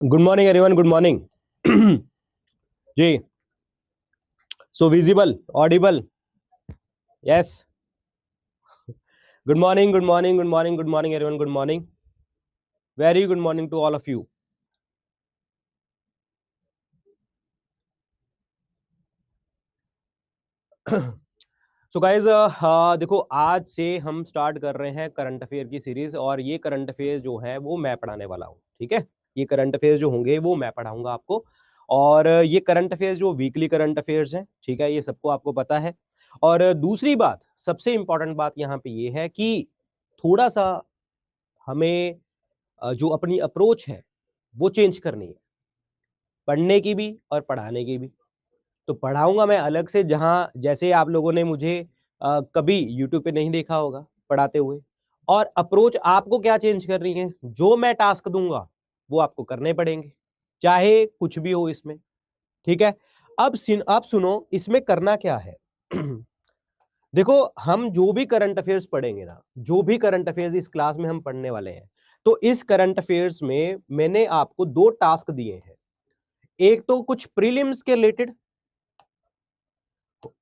Good morning everyone, good morning जी। So visible, audible, yes. Good morning, good morning, good morning, good morning everyone, good morning, very good morning to all of you. So guys, देखो आज से हम start कर रहे हैं current affair की series, और ये करंट अफेयर जो है वो मैं पढ़ाने वाला हूँ। ठीक है, ये करंट अफेयर जो होंगे वो मैं पढ़ाऊंगा आपको। और ये करंट अफेयर्स जो वीकली करंट अफेयर्स हैं, ठीक है, ये सबको आपको पता है। और दूसरी बात, सबसे इंपॉर्टेंट बात यहाँ पे ये है कि थोड़ा सा हमें जो अपनी अप्रोच है वो चेंज करनी है, पढ़ने की भी और पढ़ाने की भी। तो पढ़ाऊंगा मैं अलग से, जहां जैसे आप लोगों ने मुझे कभी यूट्यूब पे नहीं देखा होगा पढ़ाते हुए। और अप्रोच आपको क्या चेंज करनी है, जो मैं टास्क दूंगा वो आपको करने पड़ेंगे, चाहे कुछ भी हो इसमें। ठीक है, अब सुनो इसमें करना क्या है। देखो, हम जो भी करंट अफेयर्स पढ़ेंगे ना, जो भी करंट अफेयर्स इस क्लास में हम पढ़ने वाले हैं, तो इस करंट अफेयर्स में मैंने आपको दो टास्क दिए हैं। एक तो कुछ प्रीलिम्स के रिलेटेड,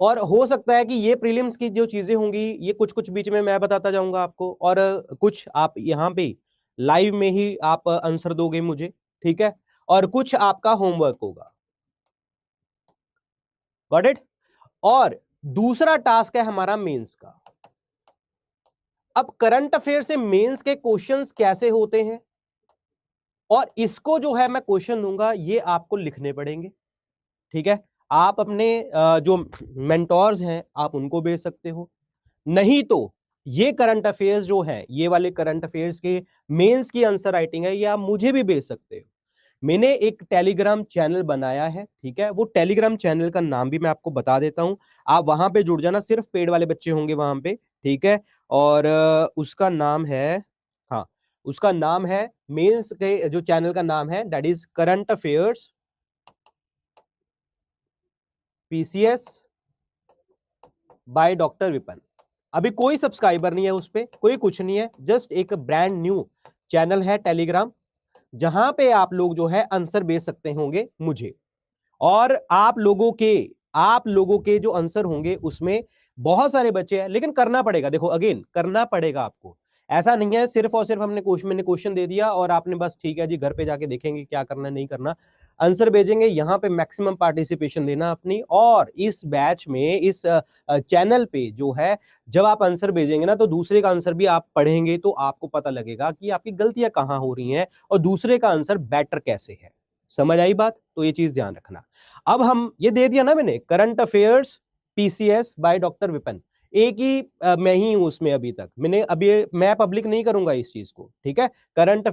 और हो सकता है कि ये प्रीलिम्स की जो चीजें होंगी ये कुछ कुछ बीच में मैं बताता जाऊंगा आपको, और कुछ आप यहाँ पे लाइव में ही आप आंसर दोगे मुझे। ठीक है, और कुछ आपका होमवर्क होगा। Got it. और दूसरा टास्क है हमारा मेंस का। अब करंट अफेयर से मेंस के क्वेश्चंस कैसे होते हैं, और इसको जो है मैं क्वेश्चन दूंगा, ये आपको लिखने पड़ेंगे। ठीक है, आप अपने जो मेंटोर्स हैं आप उनको भेज सकते हो, नहीं तो ये करंट अफेयर्स जो है, ये वाले करंट अफेयर्स के मेंस की आंसर राइटिंग है, ये आप मुझे भी भेज सकते हो। मैंने एक टेलीग्राम चैनल बनाया है। ठीक है, वो टेलीग्राम चैनल का नाम भी मैं आपको बता देता हूं, आप वहां पे जुड़ जाना, सिर्फ पेड वाले बच्चे होंगे वहां पे। ठीक है, और उसका नाम है, हाँ, उसका नाम है, मेंस के जो चैनल का नाम है that is current affairs PCS by doctor Vipin. अभी कोई सब्सक्राइबर नहीं है उस पर, कोई कुछ नहीं है, जस्ट एक ब्रांड न्यू चैनल है टेलीग्राम, जहां पे आप लोग जो है आंसर भेज सकते होंगे मुझे। और आप लोगों के जो आंसर होंगे उसमें बहुत सारे बच्चे हैं, लेकिन करना पड़ेगा। देखो अगेन, करना पड़ेगा आपको। ऐसा नहीं है सिर्फ और सिर्फ मैंने क्वेश्चन दे दिया और आपने बस ठीक है जी घर पे जाके देखेंगे क्या करना नहीं करना, आंसर भेजेंगे। यहां पे मैक्सिमम पार्टिसिपेशन देना अपनी, और इस बैच में, इस चैनल पे जो है, जब आप आंसर भेजेंगे ना तो दूसरे का आंसर भी आप पढ़ेंगे तो आपको पता लगेगा कि आपकी गलतियां कहां हो रही हैं और दूसरे का आंसर बेटर कैसे है। समझ आई बात? तो ये चीज ध्यान रखना। अब हम ये दे दिया ना मैंने, current affairs PCS by doctor Vipin, एक ही मैं ही हूं उसमें। अभी तक मैं पब्लिक नहीं करूंगा इस चीज को। ठीक है, करंट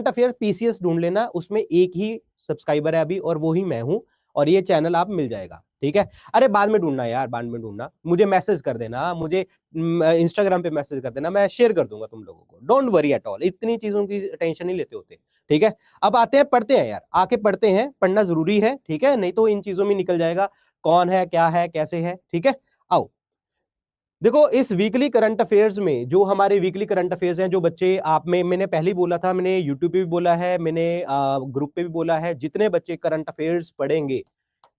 अफेयर पीसीएस ढूंढ लेना, उसमें एक ही सब्सक्राइबर है अभी और वो ही मैं हूं, और ये चैनल आप मिल जाएगा। ठीक है, अरे बाद में ढूंढना यार, बाद में ढूंढना, मुझे मैसेज कर देना, मुझे इंस्टाग्राम पे मैसेज कर देना, मैं शेयर कर दूंगा तुम लोगों को। डोंट वरी एट ऑल, इतनी चीजों की टेंशन नहीं लेते होते। ठीक है, अब आते हैं, पढ़ते हैं यार, आके पढ़ते हैं, पढ़ना जरूरी है। ठीक है, नहीं तो इन चीजों में निकल जाएगा कौन है, क्या है, कैसे है। ठीक है, आओ देखो, इस वीकली करंट अफेयर्स में जो हमारे वीकली करंट अफेयर्स हैं, जो बच्चे आप में, मैंने पहले ही बोला था, मैंने यूट्यूब पे भी बोला है, मैंने ग्रुप पे भी बोला है, जितने बच्चे करंट अफेयर्स पढ़ेंगे,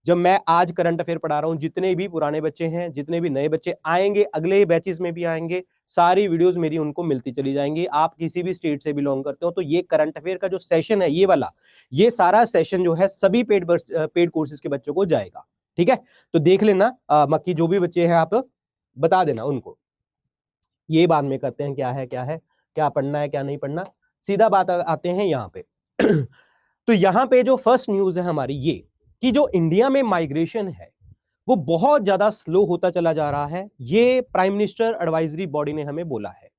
जब मैं आज करंट अफेयर पढ़ा रहा हूं, जितने भी पुराने बच्चे हैं, जितने भी नए बच्चे आएंगे, अगले बैचेस में भी आएंगे, सारी वीडियोस मेरी उनको मिलती चली जाएंगी। आप किसी भी स्टेट से बिलोंग करते हो तो ये करंट अफेयर का जो सेशन है, ये वाला, ये सारा सेशन जो है सभी पेड कोर्सेज के बच्चों को जाएगा। ठीक है, तो देख लेना, बाकी जो भी बच्चे हैं आप बता देना उनको। ये बाद में करते हैं, क्या है क्या है, क्या पढ़ना है क्या नहीं पढ़ना। सीधा बात आते हैं यहाँ पे। तो यहाँ पे जो फर्स्ट न्यूज है हमारी ये, कि जो इंडिया में माइग्रेशन है वो बहुत ज्यादा स्लो होता चला जा रहा है, ये प्राइम मिनिस्टर एडवाइजरी बॉडी ने हमें बोला है।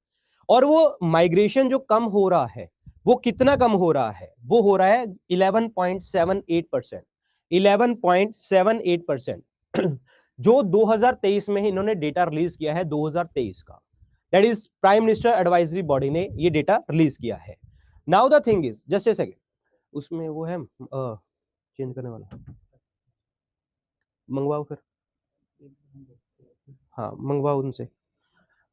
और वो माइग्रेशन जो कम हो रहा है, वो कितना कम हो रहा है, वो हो रहा है 11.78%। 11.78%। जो 2023 में इन्होंने डेटा रिलीज किया है, 2023 का, that is prime minister advisory body ने ये डेटा रिलीज किया है। Now the thing is, just a second, उसमें वो है चेंज करने वाला, मंगवाओ फिर, हाँ मंगवाओ उनसे।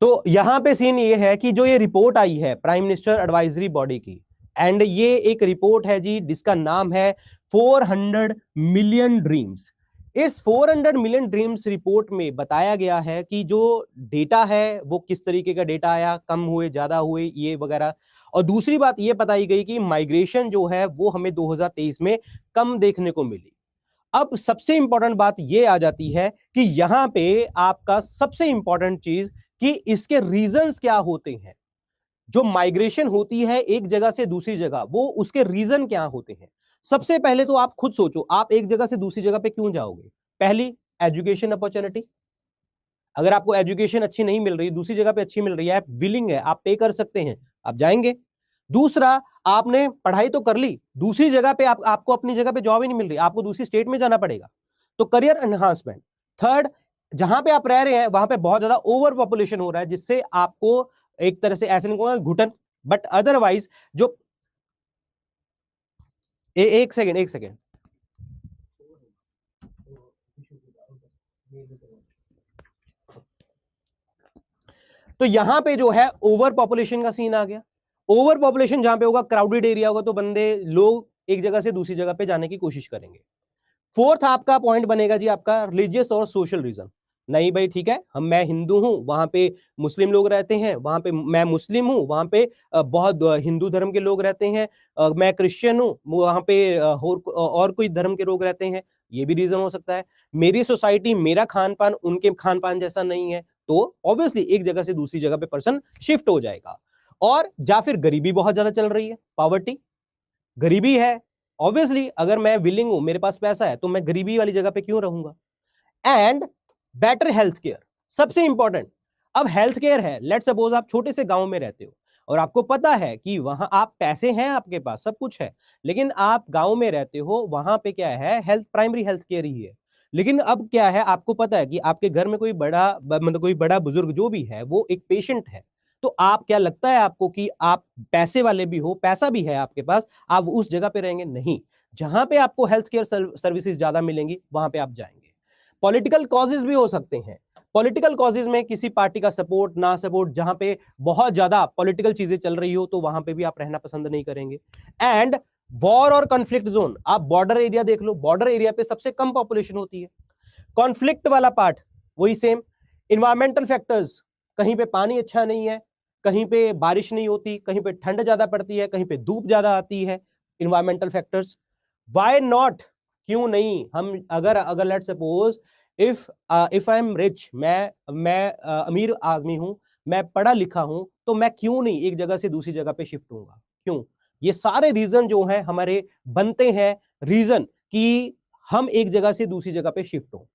तो यहां पे सीन ये है कि जो ये रिपोर्ट आई है प्राइम मिनिस्टर एडवाइजरी बॉडी की, एंड ये एक रिपोर्ट है जी जिसका नाम है 400 मिलियन ड्रीम्स। इस 400 मिलियन ड्रीम्स रिपोर्ट में बताया गया है कि जो डेटा है वो किस तरीके का डेटा आया, कम हुए, ज्यादा हुए, ये वगैरह। और दूसरी बात ये बताई गई कि माइग्रेशन जो है वो हमें 2023 में कम देखने को मिली। अब सबसे इंपॉर्टेंट बात ये आ जाती है कि यहां पे आपका सबसे इंपॉर्टेंट चीज कि इसके रीजंस क्या होते हैं। जो माइग्रेशन होती है एक जगह से दूसरी जगह, वो उसके रीजन क्या होते हैं। सबसे पहले तो आप खुद सोचो, आप एक जगह से दूसरी जगह पे क्यों जाओगे? पहली, एजुकेशन अपॉर्चुनिटी। अगर आपको एजुकेशन अच्छी नहीं मिल रही, दूसरी जगह पे अच्छी मिल रही है, आप विलिंग है, आप पे कर सकते हैं, आप जाएंगे। दूसरा, आपने पढ़ाई तो कर ली, दूसरी जगह पे आपको अपनी जगह पे जॉब ही नहीं मिल रही, आपको दूसरी स्टेट में जाना पड़ेगा, तो करियर एनहांसमेंट। थर्ड, जहां पे आप रह रहे हैं वहां पे बहुत ज्यादा ओवर पॉपुलेशन हो रहा है, जिससे आपको एक तरह से ऐसे नहीं कहूंगा घुटन, बट अदरवाइज जो एक सेकेंड तो यहां पे जो है ओवर पॉपुलेशन का सीन आ गया। ओवर पॉपुलेशन जहां पे होगा, क्राउडेड एरिया होगा, तो बंदे लोग एक जगह से दूसरी जगह पे जाने की कोशिश करेंगे। फोर्थ आपका पॉइंट बनेगा जी आपका रिलीजियस और सोशल रीजन। नहीं भाई ठीक है, मैं हिंदू हूं, वहां पे मुस्लिम लोग रहते हैं, वहां पे मैं मुस्लिम हूं, वहां पे बहुत हिंदू धर्म के लोग रहते हैं, मैं क्रिश्चियन हूं, वहां पे और कोई धर्म के लोग रहते हैं, ये भी रीजन हो सकता है। मेरी सोसाइटी, मेरा खान पान उनके खान पान जैसा नहीं है, तो ऑब्वियसली एक जगह से दूसरी जगह पे पर्सन शिफ्ट हो जाएगा। और या फिर गरीबी बहुत ज्यादा चल रही है, पॉवर्टी, गरीबी है, ऑब्वियसली अगर मैं विलिंग हूं, मेरे पास पैसा है, तो मैं गरीबी वाली जगह पे क्यों रहूंगा। एंड बेटर हेल्थ केयर, सबसे इंपॉर्टेंट। अब हेल्थ केयर है, लेट सपोज आप छोटे से गांव में रहते हो और आपको पता है कि वहां आप पैसे हैं, आपके पास सब कुछ है, लेकिन आप गांव में रहते हो, वहां पे क्या है, हेल्थ, प्राइमरी हेल्थ केयर ही है। लेकिन अब क्या है, आपको पता है कि आपके घर में कोई बड़ा मतलब कोई बड़ा बुजुर्ग जो भी है वो एक पेशेंट है, तो आप, क्या लगता है आपको कि आप पैसे वाले भी हो, पैसा भी है आपके पास, आप उस जगह पे रहेंगे? नहीं। जहां पे आपको हेल्थ केयर सर्विसेज ज्यादा मिलेंगी वहां पे आप जाएंगे। पॉलिटिकल कॉजेज भी हो सकते हैं। पॉलिटिकल कॉजेज में किसी पार्टी का सपोर्ट ना सपोर्ट, जहां पे बहुत ज्यादा पॉलिटिकल चीजें चल रही हो, तो वहां पे भी आप रहना पसंद नहीं करेंगे। एंड वॉर और कॉन्फ्लिक्ट जोन, आप बॉर्डर एरिया देख लो, बॉर्डर एरिया पे सबसे कम पॉपुलेशन होती है। कॉन्फ्लिक्ट वाला पार्ट वही सेम। इन्वायरमेंटल फैक्टर्स, कहीं पे पानी अच्छा नहीं है, कहीं पे बारिश नहीं होती, कहीं पे ठंड ज्यादा पड़ती है, कहीं पे धूप ज्यादा आती है, इन्वायरमेंटल फैक्टर्स। व्हाई नॉट, क्यों नहीं, हम अगर अगर let's suppose if I am rich, मैं अमीर आदमी हूं, मैं पढ़ा लिखा हूं, तो मैं क्यों नहीं एक जगह से दूसरी जगह पे शिफ्ट होऊंगा? क्यों? ये सारे रीजन जो है हमारे बनते हैं रीजन कि हम एक जगह से दूसरी जगह पे शिफ्ट हो।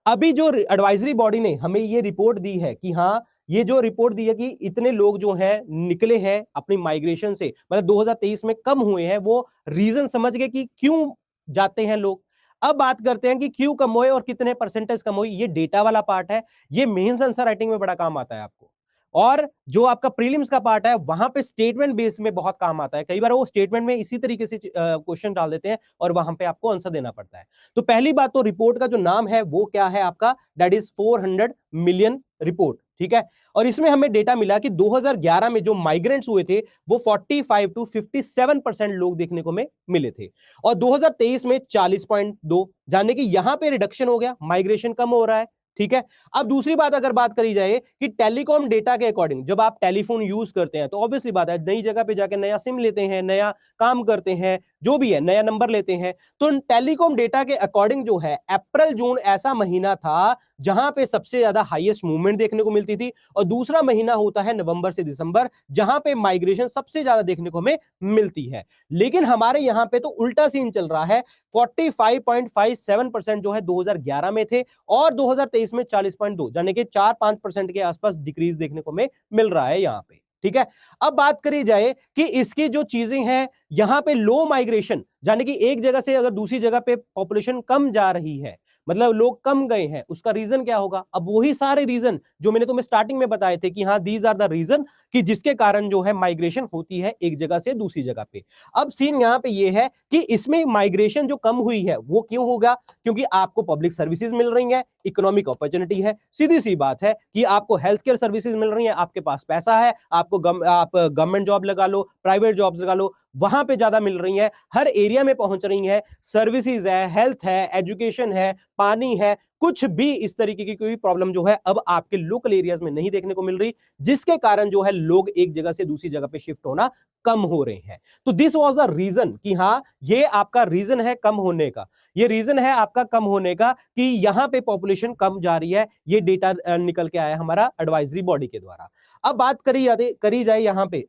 अभी जो एडवाइजरी बॉडी ने हमें ये रिपोर्ट दी है कि हाँ, ये जो रिपोर्ट दी है कि इतने लोग जो हैं निकले हैं अपनी माइग्रेशन से, मतलब 2023 में कम हुए हैं, वो रीजन समझ गए कि क्यों जाते हैं लोग। अब बात करते हैं कि क्यों कम हुए और कितने परसेंटेज कम हुए। ये डेटा वाला पार्ट है, ये मेंस आंसर राइटिंग में बड़ा काम आता है आपको। और जो आपका प्रीलिम्स का पार्ट है, वहां पे स्टेटमेंट बेस में बहुत काम आता है। कई बार वो स्टेटमेंट में इसी तरीके से क्वेश्चन डाल देते हैं और वहां पे आपको आंसर देना पड़ता है। तो पहली बात तो रिपोर्ट का जो नाम है वो क्या है आपका, दैट इज 400 मिलियन रिपोर्ट, ठीक है। और इसमें हमें डेटा मिला कि 2011 में जो माइग्रेंट्स हुए थे वो 45 to 57% लोग देखने को मिले थे, और 2023 में 40.2, जाने कि यहां पे रिडक्शन हो गया, माइग्रेशन कम हो रहा है, ठीक है। अब दूसरी बात अगर बात करी जाए कि टेलीकॉम डेटा के अकॉर्डिंग, जब आप टेलीफोन यूज करते हैं तो ऑब्वियसली बात है, नई जगह पे जाके नया सिम लेते हैं, नया काम करते हैं, जो भी है, नया नंबर लेते हैं, तो टेलीकॉम डेटा के अकॉर्डिंग जो है अप्रैल जून ऐसा महीना था जहां पे सबसे ज्यादा हाईएस्ट मूवमेंट देखने को मिलती थी, और दूसरा महीना होता है नवंबर से दिसंबर, जहां पे माइग्रेशन सबसे ज्यादा देखने को हमें मिलती है। लेकिन हमारे यहां पे तो उल्टा सीन चल रहा है, 45.57% जो है 2011 में थे, और 2023 में 40.2, यानी कि 4-5% के आसपास डिक्रीज देखने को हमें मिल रहा है यहां पे, ठीक है। अब बात करी जाए कि इसकी जो चीजें हैं, यहां पे लो माइग्रेशन, यानी कि एक जगह से अगर दूसरी जगह पे पॉपुलेशन कम जा रही है, मतलब लोग कम गए हैं, उसका रीजन क्या होगा? अब वही सारे रीजन जो मैंने तुम्हें स्टार्टिंग में बताए थे कि हाँ, दीज आर द रीजन कि जिसके कारण जो है माइग्रेशन होती है एक जगह से दूसरी जगह पे। अब सीन यहां पे ये है कि इसमें माइग्रेशन जो कम हुई है वो क्यों होगा? क्योंकि आपको पब्लिक सर्विसेज मिल रही है, इकोनॉमिक अपॉर्चुनिटी है। सीधी सी बात है कि आपको हेल्थ केयर सर्विसेज मिल रही है, आपके पास पैसा है, आपको आप गवर्नमेंट जॉब लगा लो, प्राइवेट जॉब्स लगा लो, वहां पे ज्यादा मिल रही है, हर एरिया में पहुंच रही है, सर्विसेज है, हेल्थ है, एजुकेशन है, पानी है, कुछ भी इस तरीके की कोई प्रॉब्लम जो है अब आपके लोकल एरियाज में नहीं देखने को मिल रही, जिसके कारण जो है लोग एक जगह से दूसरी जगह पे शिफ्ट होना कम हो रहे हैं। तो दिस वाज द रीजन कि हां ये आपका रीजन है कम होने का, ये रीजन है आपका कम होने का कि यहां पे पॉपुलेशन कम जा रही है। ये डेटा निकल के आया हमारा एडवाइजरी बॉडी के द्वारा। अब बात करी जाए यहां पे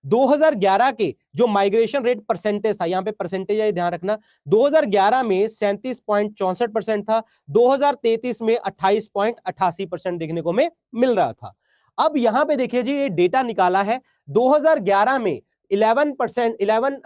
2011 के जो माइग्रेशन रेट परसेंटेज था, यहां पे परसेंटेज है ध्यान रखना, 2011 में 37.64% था, 2033 में 28.88% देखने को में मिल रहा था। अब यहां पे देखिए जी ये डेटा निकाला है 2011 में 11%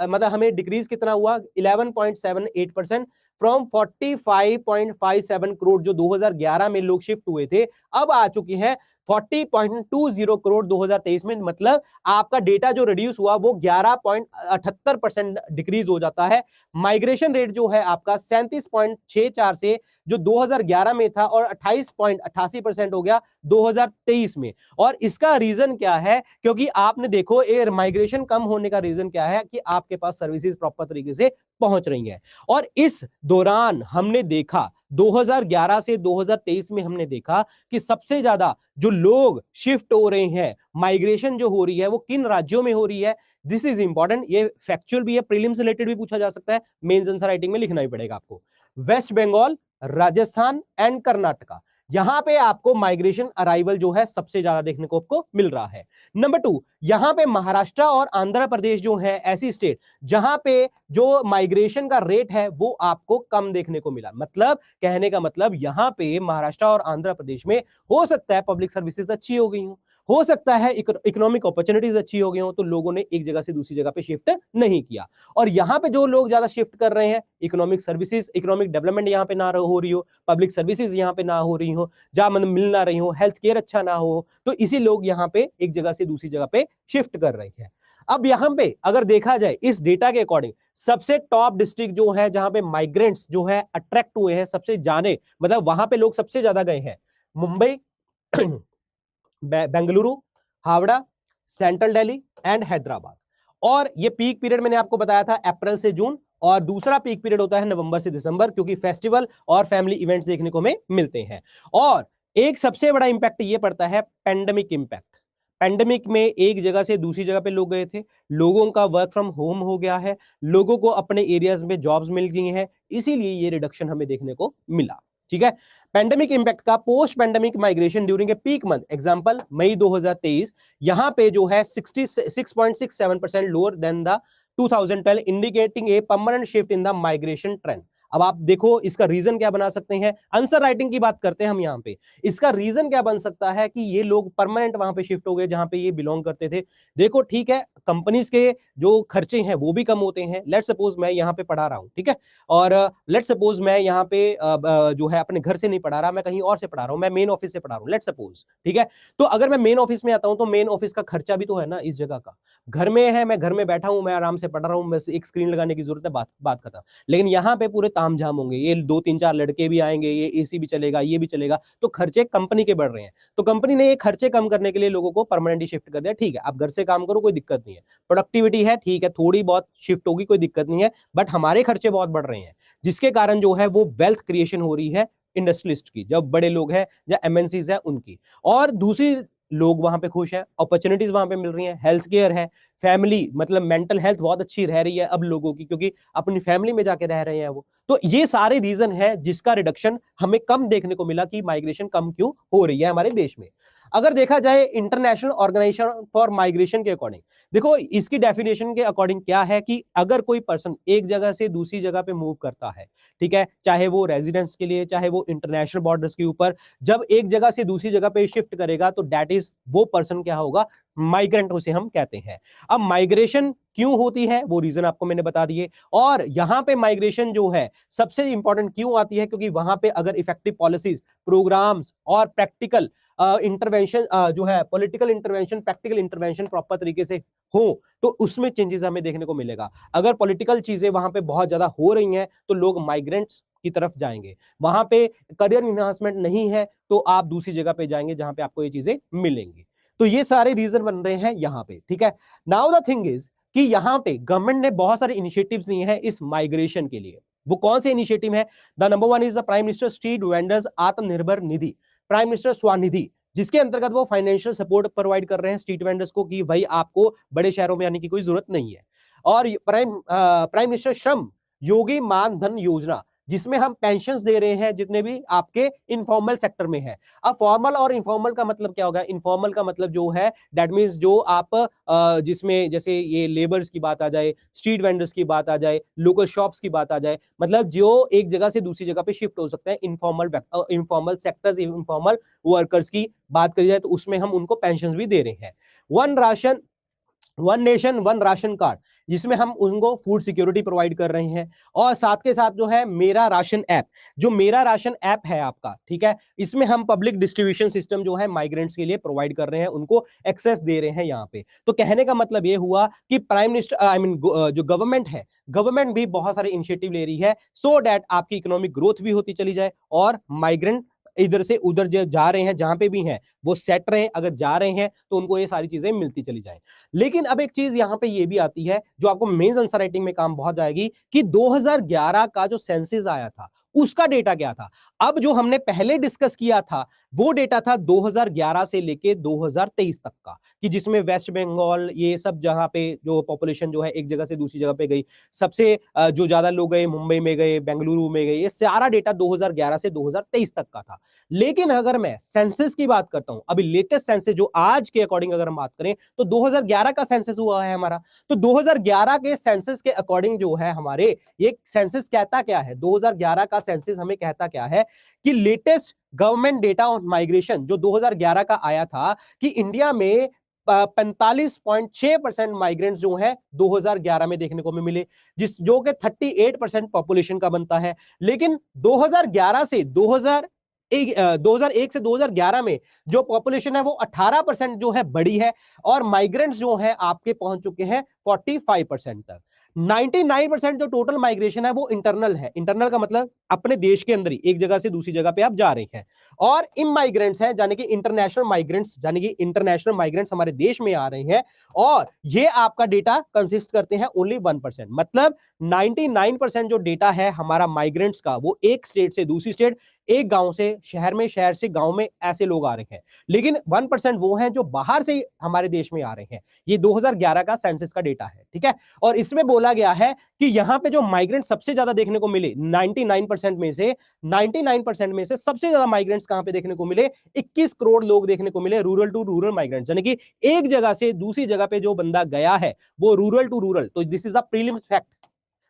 मतलब हमें डिक्रीज कितना हुआ 11.78% फ्रॉम 45.57 करोड़ जो 2011 में लोग शिफ्ट हुए थे, अब आ चुकी हैं 40.20 करोड़ 2023 में। मतलब आपका डेटा जो रिड्यूस हुआ वो 11.78% डिक्रीज हो जाता है। माइग्रेशन रेट जो है आपका 37.64 से जो 2011 में था और 28.88% हो गया 2023 में। और इसका रीजन क्या है, क्योंकि आपने देखो एयर माइग्रेशन कम होने का रीजन क्या है कि आपके पास सर्विसेज प्रॉपर तरीके से पहुंच रही हैं। और इस दौरान हमने देखा 2011 से 2023 में हमने देखा कि सबसे ज्यादा जो लोग शिफ्ट हो रहे हैं, माइग्रेशन जो हो रही है वो किन राज्यों में हो रही है। दिस इज इंपॉर्टेंट, ये फैक्चुअल भी है, प्रीलिम्स रिलेटेड भी पूछा जा सकता है, मेंस आंसर राइटिंग में लिखना ही पड़ेगा आपको। वेस्ट बंगाल, राजस्थान एंड कर्नाटका, यहां पे आपको माइग्रेशन अराइवल जो है सबसे ज्यादा देखने को आपको मिल रहा है। नंबर 2, यहां पे महाराष्ट्र और आंध्र प्रदेश जो है ऐसी स्टेट जहां पे जो माइग्रेशन का रेट है वो आपको कम देखने को मिला। मतलब कहने का मतलब यहां पे महाराष्ट्र और आंध्र प्रदेश में हो सकता है पब्लिक सर्विसेज अच्छी हो गई हो सकता है इकोनॉमिक अपॉर्चुनिटीज अच्छी हो गई हो, तो लोगों ने एक जगह से दूसरी जगह पे शिफ्ट नहीं किया। और यहां पे जो लोग ज्यादा शिफ्ट कर रहे हैं, इकोनॉमिक सर्विसेज, इकोनॉमिक डेवलपमेंट यहां पे ना हो रही हो, पब्लिक सर्विसेज यहां पे ना हो रही हो, जहां मतलब मिल ना रही हो, हेल्थ केयर अच्छा ना हो, तो इसी लोग यहां पे एक जगह से दूसरी जगह पे शिफ्ट कर रहे हैं। अब यहां पे अगर देखा जाए इस डेटा के अकॉर्डिंग सबसे टॉप डिस्ट्रिक्ट जो है जहां पे माइग्रेंट्स जो है अट्रैक्ट हुए हैं, सबसे जाने मतलब वहां पे लोग सबसे ज्यादा गए हैं, मुंबई बेंगलुरु, हावड़ा, सेंट्रल दिल्ली एंड हैदराबाद। और ये पीक पीरियड मैंने आपको बताया था अप्रैल से जून, और दूसरा पीक पीरियड होता है नवंबर से दिसंबर, क्योंकि फेस्टिवल और फैमिली इवेंट्स देखने को हमें मिलते हैं। और एक सबसे बड़ा इंपैक्ट ये पड़ता है पेंडेमिक इंपैक्ट। पेंडेमिक में एक जगह से दूसरी जगह पे लोग गए थे, लोगों का वर्क फ्रॉम होम हो गया है, लोगों को अपने एरियाज में जॉब्स मिल गई हैं, इसीलिए ये रिडक्शन हमें देखने को मिला। ठीक है, पेंडेमिक इंपैक्ट का post pandemic migration during a peak month, example May 2023, यहां पे जो है 66.67% lower than the 2012, indicating a permanent shift in the migration trend. अब आप देखो इसका रीजन क्या बना सकते हैं, आंसर राइटिंग की बात करते हैं हम यहां पे। इसका रीजन क्या बन सकता है कि ये लोग परमानेंट वहां पे शिफ्ट हो गए जहां पे ये बिलोंग करते थे। देखो ठीक है, कंपनीज के जो खर्चे हैं वो भी कम होते हैं। लेट सपोज मैं यहाँ पे पढ़ा रहा हूँ, ठीक है, और लेट सपोज मैं यहाँ पे जो है अपने घर से नहीं पढ़ा रहा, मैं कहीं और से पढ़ा रहा हूँ, मैं मेन ऑफिस से पढ़ा रहा हूँ, लेट सपोज, ठीक है। तो अगर मैं मेन ऑफिस में आता हूँ तो मेन ऑफिस का खर्चा भी तो है ना इस जगह का। घर में है, मैं घर में बैठा हूँ, मैं आराम से पढ़ रहा हूँ, बस एक स्क्रीन लगाने की जरूरत है, बात खत्म। लेकिन यहाँ पे पूरे तामझाम होंगे, ये 2-3-4 लड़के भी आएंगे, ये एसी भी चलेगा, ये भी चलेगा, तो खर्चे कंपनी के बढ़ रहे हैं। तो कंपनी ने ये खर्चे कम करने के लिए लोगों को परमानेंटली शिफ्ट कर दिया। ठीक है, आप घर से काम करो, कोई दिक्कत नहीं है, प्रोडक्टिविटी है, ठीक है, थोड़ी बहुत शिफ्ट होगी, कोई दिक्कत नहीं है, बट हमारे खर्चे बहुत बढ़ रहे हैं, जिसके कारण जो है वो वेल्थ क्रिएशन हो रही है इंडस्ट्रियलिस्ट की, जब बड़े लोग हैं या एमएनसीज है उनकी। और दूसरी लोग वहां पे खुश हैं, अपॉर्चुनिटीज वहां पे मिल रही हैं, हेल्थ केयर है, फैमिली मतलब मेंटल हेल्थ बहुत अच्छी रह रही है अब लोगों की, क्योंकि अपनी फैमिली में जाके रह रहे हैं वो। तो ये सारे रीजन है जिसका रिडक्शन हमें कम देखने को मिला कि माइग्रेशन कम क्यों हो रही है हमारे देश में। अगर देखा जाए इंटरनेशनल ऑर्गेनाइजेशन फॉर माइग्रेशन के अकॉर्डिंग, देखो इसकी डेफिनेशन के अकॉर्डिंग क्या है कि अगर कोई पर्सन एक जगह से दूसरी जगह पे मूव करता है, ठीक है, चाहे वो रेजिडेंस के लिए, चाहे वो इंटरनेशनल बॉर्डर्स के ऊपर, जब एक जगह से दूसरी जगह पे शिफ्ट करेगा तो दैट इज वो पर्सन क्या होगा, माइग्रेंट उसे हम कहते हैं। अब माइग्रेशन क्यों होती है वो रीजन आपको मैंने बता दिए, और यहां पे माइग्रेशन जो है सबसे इंपॉर्टेंट क्यों आती है, क्योंकि वहां पे अगर इफेक्टिव पॉलिसीज, प्रोग्राम्स और प्रैक्टिकल इंटरवेंशन जो है, political intervention, practical intervention proper तरीके से हो तो उसमें चेंजेस हमें देखने को मिलेगा। अगर पॉलिटिकल चीजें वहां पे बहुत ज्यादा हो रही हैं तो लोग माइग्रेंट्स की तरफ जाएंगे, वहां पे करियर इन्हांसमेंट नहीं है तो आप दूसरी जगह पे जाएंगे जहां पे आपको ये चीजें मिलेंगी। तो ये सारे रीजन बन रहे हैं यहां पे, ठीक है। नाउ द थिंग इज कि यहां पे गवर्नमेंट ने बहुत सारे इनिशिएटिव्स लिए हैं इस माइग्रेशन के लिए। वो कौन से इनिशिएटिव है? The number one is the prime minister street vendors Atmanirbhar Nidhi, prime minister Svanidhi, जिसके अंतर्गत वो फाइनेंशियल सपोर्ट प्रोवाइड कर रहे हैं स्ट्रीट वेंडर्स को कि भाई आपको बड़े शहरों में आने की कोई जरूरत नहीं है। और प्राइम मिनिस्टर श्रम योगी मानधन योजना, जिसमें हम पेंशन्स दे रहे हैं जितने भी आपके इनफॉर्मल सेक्टर में है। अब फॉर्मल और इनफॉर्मल का मतलब क्या होगा? इनफॉर्मल का मतलब जो है दैट मींस जो आप जिसमें जैसे ये लेबर्स की बात आ जाए, स्ट्रीट वेंडर्स की बात आ जाए, लोकल शॉप्स की बात आ जाए, मतलब जो एक जगह से दूसरी जगह पे शिफ्ट हो सकते हैं, इनफॉर्मल सेक्टर्स, इनफॉर्मल वर्कर्स की बात करी जाए तो उसमें हम उनको पेंशन भी दे रहे हैं। One nation one ration card, जिसमें हम उनको फूड सिक्योरिटी प्रोवाइड कर रहे हैं। और साथ के साथ जो है मेरा राशन ऐप, जो मेरा राशन ऐप है आपका, ठीक है, इसमें हम पब्लिक डिस्ट्रीब्यूशन सिस्टम जो है माइग्रेंट्स के लिए प्रोवाइड कर रहे हैं, उनको एक्सेस दे रहे हैं यहाँ पे। तो कहने का मतलब ये हुआ कि प्राइम मिनिस्टर जो गवर्नमेंट है, गवर्नमेंट भी बहुत सारे इनिशिएटिव ले रही है सो दैट आपकी इकोनॉमिक ग्रोथ भी होती चली जाए और माइग्रेंट इधर से उधर जो जा रहे हैं जहां पे भी हैं वो सेट रहे, अगर जा रहे हैं तो उनको ये सारी चीजें मिलती चली जाए। लेकिन अब एक चीज यहां पे ये भी आती है जो आपको मेंस आंसर राइटिंग में काम बहुत जाएगी कि 2011 का जो सेंसस आया था उसका डेटा क्या था। अब जो हमने पहले डिस्कस किया था वो डेटा था 2011 से लेके 2023 तक का, कि जिसमें वेस्ट बंगाल ये सब जहां पे जो पॉपुलेशन जो है एक जगह से दूसरी जगह पे गई, सबसे जो ज्यादा लोग गए मुंबई में गए, बेंगलुरु में गए, ये सारा डेटा 2011 से 2023 तक का था। लेकिन अगर मैं सेंसस की बात करता हूं, अभी लेटेस्ट सेंसस जो आज के अकॉर्डिंग अगर हम बात करें तो 2011 का सेंसस हुआ है हमारा। तो 2011 के सेंसस के अकॉर्डिंग जो है हमारे, ये सेंसस कहता क्या है, 2011 का सेंसस हमें कहता क्या है कि latest government data on migration जो 2011 का आया था कि इंडिया में 45.6% माइग्रेंट्स जो हैं 2011 में देखने को मिले, जिस जो कि 38% पॉपुलेशन का बनता है। लेकिन 2011 से 2001 से 2011 में जो पॉपुलेशन है वो 18% जो है बढ़ी है और माइग्रेंट्स जो हैं आपके पहुंच चुके हैं 45% तक। 99% जो टोटल माइग्रेशन है वो इंटरनल है। इंटरनल का मतलब अपने देश के अंदर ही एक जगह से दूसरी जगह पे आप जा रहे हैं। और इमाइग्रेंट्स हैं यानी कि इंटरनेशनल माइग्रेंट्स, यानी कि इंटरनेशनल माइग्रेंट्स हमारे देश में आ रहे हैं और ये आपका डेटा कंसिस्ट करते हैं ओनली 1%। मतलब 99% जो डेटा है हमारा माइग्रेंट्स का वो एक स्टेट से दूसरी स्टेट, एक गांव से शहर में, शहर से गांव में ऐसे लोग आ रहे हैं। लेकिन 1% वो हैं जो बाहर से हमारे देश में आ रहे हैं। ये 2011 का सेंसस का डेटा है, ठीक है। और इसमें बोला गया है कि यहां पे जो माइग्रेंट सबसे ज्यादा देखने को मिले 99% में से सबसे ज्यादा माइग्रेंट्स कहां पे देखने को मिले? 21 करोड़ लोग देखने को मिले रूरल टू रूरल माइग्रेंट्स, यानी कि एक जगह से दूसरी जगह पे जो बंदा गया है वो रूरल टू रूरल। तो this is a prelims fact,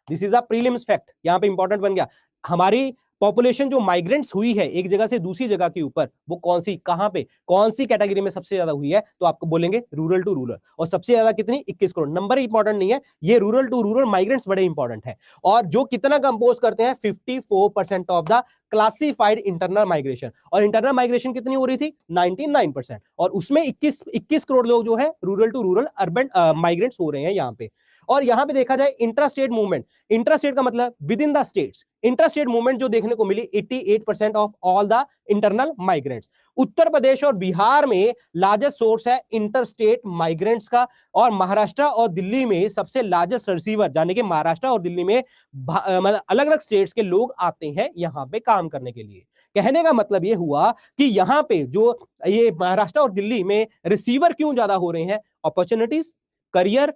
this is a prelims fact, यहां पे इंपॉर्टेंट बन गया। हमारी पॉपुलेशन जो माइग्रेंट्स हुई है एक जगह से दूसरी जगह के ऊपर, वो कौन सी, कहां पे, कौन सी कैटेगरी में सबसे ज्यादा हुई है? तो आपको बोलेंगे रूरल टू रूरल। और सबसे ज्यादा कितनी? 21 करोड़। नंबर इंपॉर्टेंट नहीं है, ये रूरल टू रूरल माइग्रेंट्स बड़े इंपॉर्टेंट है। और जो कितना कंपोज करते हैं 54% of the classified internal migration. और इंटरनल माइग्रेशन कितनी हो रही थी? 99%। और उसमें 21 करोड़ लोग जो है rural to rural urban migrants हो रहे हैं यहां पे। और यहां पे देखा जाए इंट्रास्टेट मूवमेंट, इंट्रास्टेट का मतलब within the states, intrastate movement जो देखने को मिली 88% of all the internal migrants. Uttar Pradesh और बिहार में लार्जेस्ट सोर्स है इंटरस्टेट माइग्रेंट्स का। और महाराष्ट्र और दिल्ली में सबसे लार्जेस्ट रिसीवर, यानी कि महाराष्ट्र और दिल्ली में मतलब अलग अलग स्टेट्स के लोग आते हैं यहां पे काम करने के लिए। कहने का मतलब ये हुआ कि यहां पे जो ये महाराष्ट्र और दिल्ली में रिसीवर क्यों ज्यादा हो रहे हैं? Opportunities, career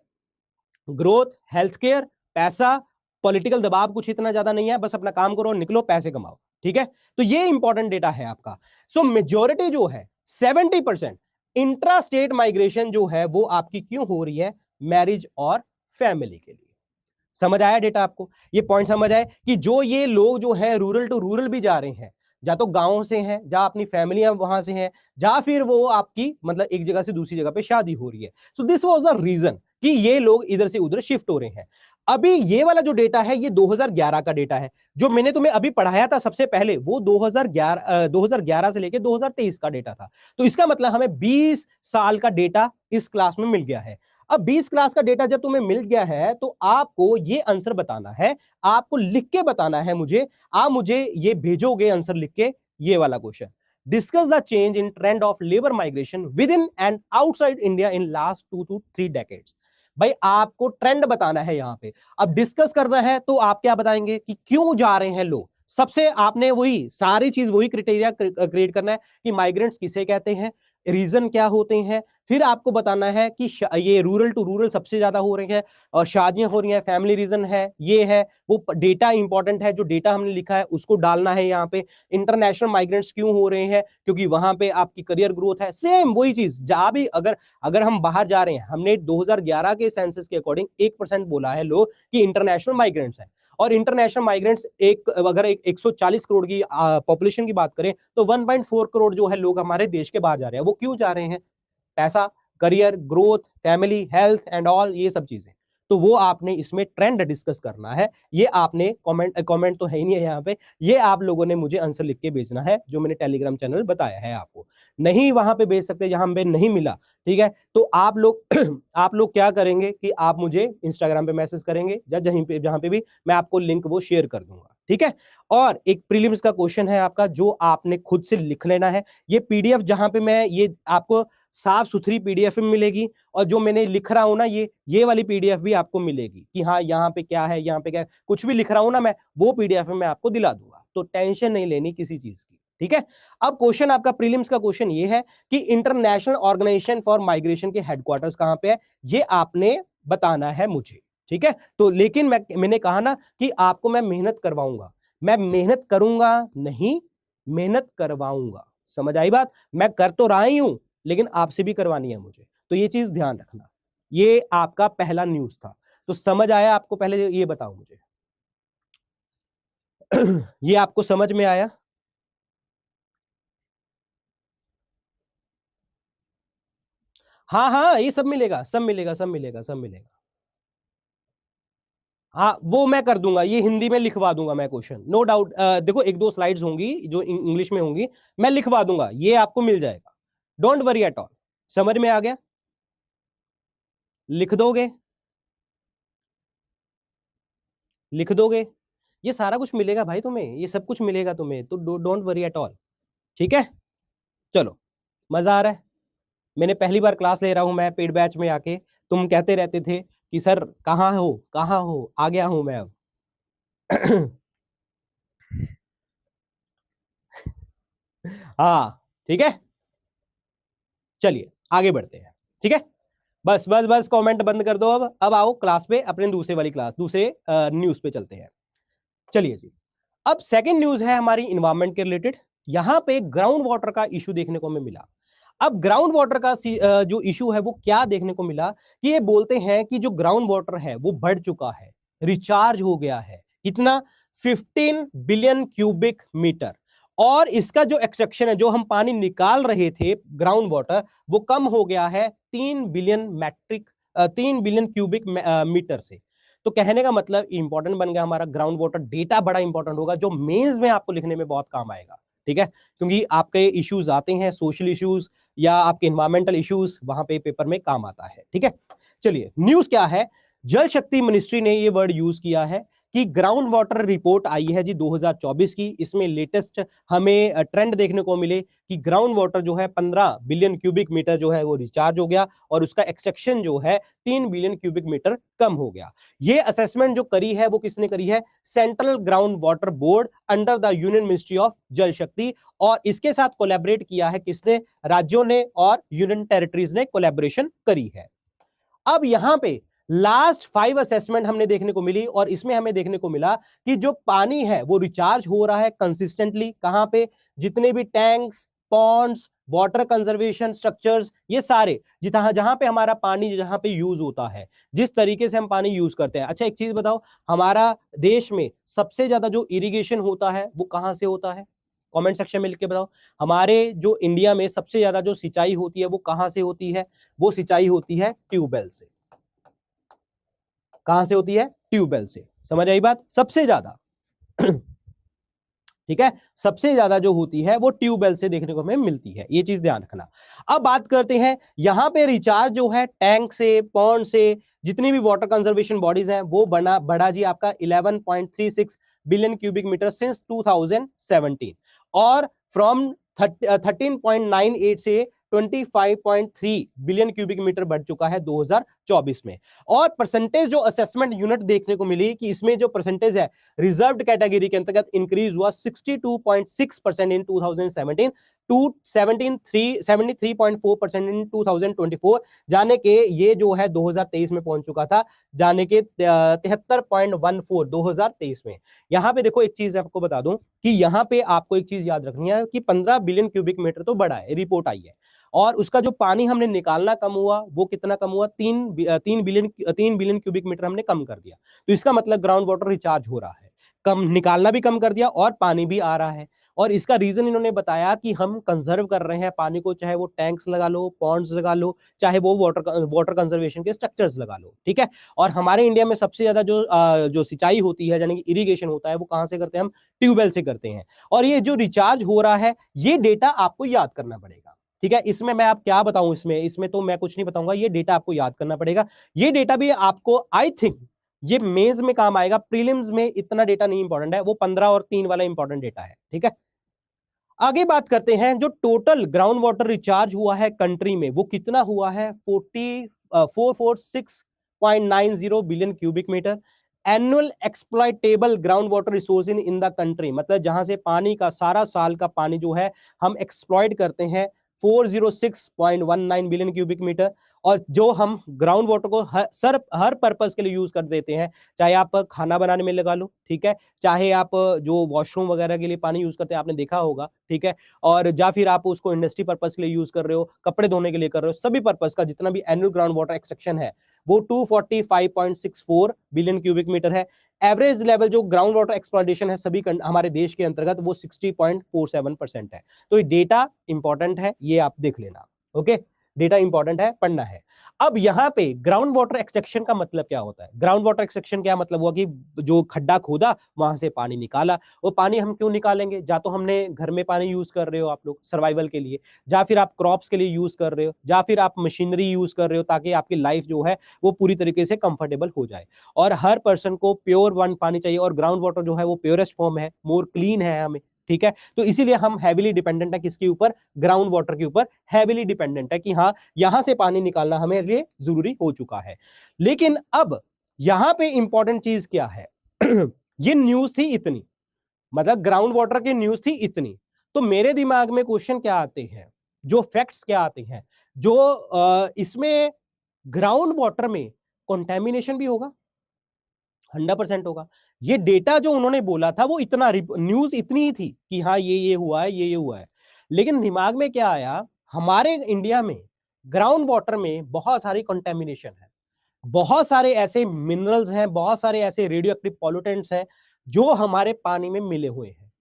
growth, health care, पैसा, पॉलिटिकल दबाव कुछ इतना ज्यादा नहीं है, बस अपना काम करो, निकलो, पैसे कमाओ, ठीक है। तो ये इंपॉर्टेंट डेटा है आपका। सो मेजॉरिटी जो है 70% इंट्रा स्टेट माइग्रेशन जो है वो आपकी क्यों हो रही है? मैरिज और फैमिली के लिए। समझ आया डेटा आपको? ये पॉइंट समझ आए कि जो ये लोग जो है रूरल टू रूरल भी जा रहे हैं, या तो गांव से हैं, जहां अपनी फैमिलियां वहां से हैं, या फिर वो आपकी मतलब एक जगह से दूसरी जगह पे शादी हो रही है। So this was the reason कि ये लोग इधर से उधर शिफ्ट हो रहे हैं। अभी ये वाला जो डेटा है ये 2011 का डेटा है, जो मैंने तुम्हें अभी पढ़ाया था सबसे पहले वो 2011 से लेके 2023 का डेटा था। तो इसका मतलब हमें 20 साल का डेटा इस क्लास में मिल गया है। अब 20 क्लास का डेटा जब तुम्हें मिल गया है तो आपको ये आंसर बताना है, आपको लिख के बताना है मुझे, आप मुझे ये भेजोगे आंसर लिख के, ये वाला question. Discuss the change in trend of labour migration with in and outside India in last 2 to 3 decades. भाई आपको ट्रेंड बताना है यहां पे। अब डिस्कस करना है तो आप क्या बताएंगे कि क्यों जा रहे हैं लोग। सबसे आपने वही सारी चीज वही क्राइटेरिया क्रिएट करना है कि माइग्रेंट्स किसे कहते हैं, रीजन क्या होते हैं, फिर आपको बताना है कि ये रूरल टू रूरल सबसे ज्यादा हो रही है और शादियां हो रही हैं, फैमिली रीजन है, ये है वो डेटा इंपॉर्टेंट है, जो डेटा हमने लिखा है उसको डालना है यहाँ पे। इंटरनेशनल माइग्रेंट्स क्यों हो रहे हैं, क्योंकि वहां पे आपकी करियर ग्रोथ है, सेम वही चीज जहां भी अगर हम बाहर जा रहे हैं, हमने 2011 के सेंसस के अकॉर्डिंग 1% बोला है लोग कि इंटरनेशनल माइग्रेंट्स है। और इंटरनेशनल माइग्रेंट्स अगर 140 करोड़ की पॉपुलेशन की बात करें तो 1.4 करोड़ जो है लोग हमारे देश के बाहर जा रहे हैं। वो क्यों जा रहे हैं, पैसा, career growth, family, health and all, ये सब चीजें। तो वो आपने इसमें ट्रेंड डिस्कस करना है। ये आपने कमेंट तो है ही नहीं है यहाँ पे, ये आप लोगों ने मुझे आंसर लिख के भेजना है, जो मैंने टेलीग्राम चैनल बताया है आपको। नहीं वहां पे भेज सकते जहां पे नहीं मिला, ठीक है, तो आप लोग आप लोग क्या करेंगे कि आप मुझे इंस्टाग्राम पे मैसेज करेंगे या जहां पे भी मैं आपको लिंक वो शेयर कर दूंगा, ठीक है। और एक प्रीलिम्स का क्वेश्चन है आपका, जो आपने खुद से लिख लेना है। ये पीडीएफ जहां पे मैं ये आपको साफ सुथरी पीडीएफ में मिलेगी, और जो मैंने लिख रहा हूं ना ये वाली पीडीएफ भी आपको मिलेगी कि हाँ यहाँ पे क्या है, यहाँ पे क्या है, कुछ भी लिख रहा हूं ना मैं, वो पीडीएफ में मैं आपको दिला दूंगा। तो टेंशन नहीं लेनी किसी चीज की, ठीक है। अब क्वेश्चन आपका प्रीलिम्स का क्वेश्चन ये है कि इंटरनेशनल ऑर्गेनाइजेशन फॉर माइग्रेशन के हेडक्वार्टर्स कहां पे है, ये आपने बताना है मुझे, ठीक है। तो लेकिन मैंने कहा ना कि आपको मैं मेहनत करवाऊंगा, मैं मेहनत करूंगा नहीं, मेहनत करवाऊंगा। समझ आई बात, मैं कर तो रहा ही हूं लेकिन आपसे भी करवानी है मुझे, तो ये चीज ध्यान रखना। ये आपका पहला न्यूज था, तो समझ आया आपको, पहले ये बताओ मुझे ये आपको समझ में आया? हाँ हाँ, ये सब मिलेगा, सब मिलेगा, सब मिलेगा, सब मिलेगा। हाँ वो मैं कर दूंगा, ये हिंदी में लिखवा दूंगा मैं क्वेश्चन, नो डाउट। देखो एक दो स्लाइड्स होंगी जो इंग्लिश में होंगी, मैं लिखवा दूंगा, ये आपको मिल जाएगा, डोंट वरी एट ऑल। समझ में आ गया? लिख दोगे, लिख दोगे, ये सारा कुछ मिलेगा भाई तुम्हें, ये सब कुछ मिलेगा तुम्हें, तो डोंट वरी एट ऑल, ठीक है। चलो, मजा आ रहा है? मैंने पहली बार क्लास ले रहा हूं मैं पेड बैच में आके, तुम कहते रहते थे कि सर कहाँ हो कहाँ हो, आ गया हूं मैं अब हाँ ठीक है, चलिए आगे बढ़ते हैं, ठीक है। बस बस बस कमेंट बंद कर दो, अब आओ क्लास पे, अपने दूसरे वाली क्लास, दूसरे न्यूज पे चलते हैं। चलिए जी, अब सेकंड न्यूज है हमारी इन्वायरमेंट के रिलेटेड। यहां पे ग्राउंड वाटर का इशू देखने को हमें मिला। अब ग्राउंड वाटर का जो इशू है वो क्या देखने को मिला कि ये बोलते हैं कि जो ग्राउंड वाटर है वो बढ़ चुका है, रिचार्ज हो गया है, कितना, 15 बिलियन क्यूबिक मीटर। और इसका जो एक्सट्रैक्शन है, जो हम पानी निकाल रहे थे ग्राउंड वाटर, वो कम हो गया है 3 बिलियन क्यूबिक मीटर से। तो कहने का मतलब इंपॉर्टेंट बन गया हमारा ग्राउंड वाटर डेटा, बड़ा इंपॉर्टेंट होगा जो मेंस में आपको लिखने में बहुत काम आएगा, ठीक है। क्योंकि आपके इश्यूज आते हैं, सोशल इश्यूज या आपके एनवायरमेंटल इश्यूज, वहां पे पेपर में काम आता है, ठीक है। चलिए न्यूज क्या है, जल शक्ति मिनिस्ट्री ने ये वर्ड यूज किया है कि ग्राउंड वाटर रिपोर्ट आई है जी 2024 की। इसमें लेटेस्ट हमें ट्रेंड देखने को मिले कि ग्राउंड वाटर जो है 15 बिलियन क्यूबिक मीटर जो है वो रिचार्ज हो गया, और उसका एक्सट्रैक्शन जो है 3 बिलियन क्यूबिक मीटर कम हो गया। ये असेसमेंट जो करी है वो किसने करी है, central ground water board under the union ministry of जल शक्ति। और इसके साथ कोलैबोरेट किया है किसने, राज्यों ने और यूनियन टेरिटरीज ने कोलैबोरेशन करी है। अब यहां पे लास्ट 5 असेसमेंट हमने देखने को मिली, और इसमें हमें देखने को मिला कि जो पानी है वो रिचार्ज हो रहा है कंसिस्टेंटली। कहां पे, जितने भी tanks, ponds, water conservation structures, ये सारे जहां जहां पे हमारा पानी जहां पे यूज होता है, जिस तरीके से हम पानी यूज करते हैं। अच्छा एक चीज बताओ, हमारा देश में सबसे ज्यादा जो इरिगेशन होता है वो कहां से होता है, कमेंट सेक्शन में लिख के बताओ। हमारे जो इंडिया में सबसे ज्यादा जो सिंचाई होती है वो कहां से होती है, वो सिंचाई होती है ट्यूबवेल से। कहां से होती है? ट्यूबवेल से। समझ आई बात? सबसे ज्यादा ठीक है, सबसे ज्यादा जो होती है वो ट्यूबवेल से देखने को हमें मिलती है, ये चीज ध्यान रखना। अब बात करते हैं यहां पे रिचार्ज जो है टैंक से, पॉन्ड से, जितनी भी वाटर कंजर्वेशन बॉडीज हैं वो बढ़ा जी आपका 11.36 बिलियन क्यूबिक मीटर सिंस 2017 और फ्रॉम 13.98 से 25.3 बिलियन क्यूबिक मीटर बढ़ चुका है 2024 में। और परसेंटेज जो असेसमेंट यूनिट देखने को मिली कि इसमें जो परसेंटेज है रिजर्व्ड कैटेगरी के अंतर्गत इंक्रीज हुआ 62.6% इन 2017 टू 73.4% इन 2024, जाने के ये जो है 2023 में पहुंच चुका था, जाने के 73.14 2023 में। यहां पे देखो एक चीज आपको बता दूं कि यहां पे आपको एक चीज याद रखनी है कि 15 बिलियन क्यूबिक मीटर तो बढ़ा है, रिपोर्ट आई है, और उसका जो पानी हमने निकालना कम हुआ वो कितना कम हुआ? 3 बिलियन क्यूबिक मीटर हमने कम कर दिया। तो इसका मतलब ग्राउंड वाटर रिचार्ज हो रहा है, कम निकालना भी कम कर दिया और पानी भी आ रहा है। और इसका रीजन इन्होंने बताया कि हम कंजर्व कर रहे हैं पानी को, चाहे वो टैंक्स लगा लो, पॉन्ड्स लगा लो, चाहे वो वाटर कंजर्वेशन के स्ट्रक्चर्स लगा लो, ठीक है। और हमारे इंडिया में सबसे ज्यादा जो सिंचाई होती है यानी कि इरिगेशन होता है वो कहां से करते हैं? हम ट्यूबवेल से करते हैं। और ये जो रिचार्ज हो रहा है ये डेटा आपको याद करना पड़ेगा, ठीक है। इसमें मैं आप क्या बताऊं, इसमें तो मैं कुछ नहीं बताऊंगा, ये डेटा आपको याद करना पड़ेगा। ये डेटा भी आपको आई थिंक ये मेंस में काम आएगा, प्रीलिम्स में इतना डेटा नहीं इंपॉर्टेंट है, वो 15 और 3 वाला इंपॉर्टेंट डेटा है, ठीक है। आगे बात करते हैं जो टोटल ग्राउंड वाटर रिचार्ज हुआ है कंट्री में वो कितना हुआ है? 446.90 billion cubic metre. Annual exploitable ground water resource in the country, मतलब जहां से पानी का सारा साल का पानी जो है हम एक्सप्लॉइट करते हैं 406.19 बिलियन क्यूबिक मीटर। और जो हम ग्राउंड वाटर को हर पर्पस के लिए यूज कर देते हैं, चाहे आप खाना बनाने में लगा लो, ठीक है, चाहे आप जो वॉशरूम वगैरह के लिए पानी यूज करते हैं आपने देखा होगा, ठीक है, और या फिर आप उसको इंडस्ट्री पर्पस के लिए यूज कर रहे हो, कपड़े धोने के लिए कर रहे हो, सभी पर्पस का जितना भी एनुअल ग्राउंड वाटर एक्सट्रैक्शन है वो 245.64 बिलियन क्यूबिक मीटर है। एवरेज लेवल जो ग्राउंड वाटर एक्सप्लॉइटेशन है सभी हमारे देश के अंतर्गत वो 60.47% है। तो ये डेटा इंपॉर्टेंट है, ये आप देख लेना, ओके, डेटा इंपॉर्टेंट है, पढ़ना है। अब यहां पे ग्राउंड वाटर एक्सट्रैक्शन का मतलब क्या होता है? ग्राउंड वाटर एक्सट्रैक्शन क्या मतलब हुआ कि जो खड्डा खोदा वहां से पानी निकाला। वो पानी हम क्यों निकालेंगे? जा तो हमने घर में पानी यूज कर रहे हो आप लोग सर्वाइवल के लिए, या फिर आप क्रॉप्स के लिए यूज कर रहे हो, या फिर आप मशीनरी यूज कर रहे हो ताकि आपकी लाइफ जो है वो पूरी तरीके से कंफर्टेबल हो जाए। और हर पर्सन को प्योर वन पानी चाहिए, और ग्राउंड वाटर जो है वो प्योरेस्ट फॉर्म है, मोर क्लीन है हमें, ठीक है। तो इसीलिए हम हैविली डिपेंडेंट है किसके ऊपर? ग्राउंड वाटर के ऊपर हैविली डिपेंडेंट है कि हाँ यहां से पानी निकालना हमें लिए जरूरी हो चुका है। लेकिन अब यहां पे इंपॉर्टेंट चीज क्या है? ये न्यूज थी इतनी, मतलब ग्राउंड वाटर की न्यूज थी इतनी, तो मेरे दिमाग में क्वेश्चन क्या आते हैं, जो फैक्ट्स क्या आते हैं, जो इसमें ग्राउंड वाटर में कंटेमिनेशन भी होगा, 100% होगा। ये डेटा जो उन्होंने बोला था वो इतना न्यूज इतनी ही थी कि हाँ ये हुआ है, ये हुआ है। लेकिन दिमाग में क्या आया, हमारे इंडिया में ग्राउंड वाटर में बहुत सारी कंटेमिनेशन है, बहुत सारे ऐसे मिनरल्स हैं, बहुत सारे ऐसे रेडियो एक्टिव पॉल्यूटेंट्स हैं जो हमारे पानी में मिले हुए हैं।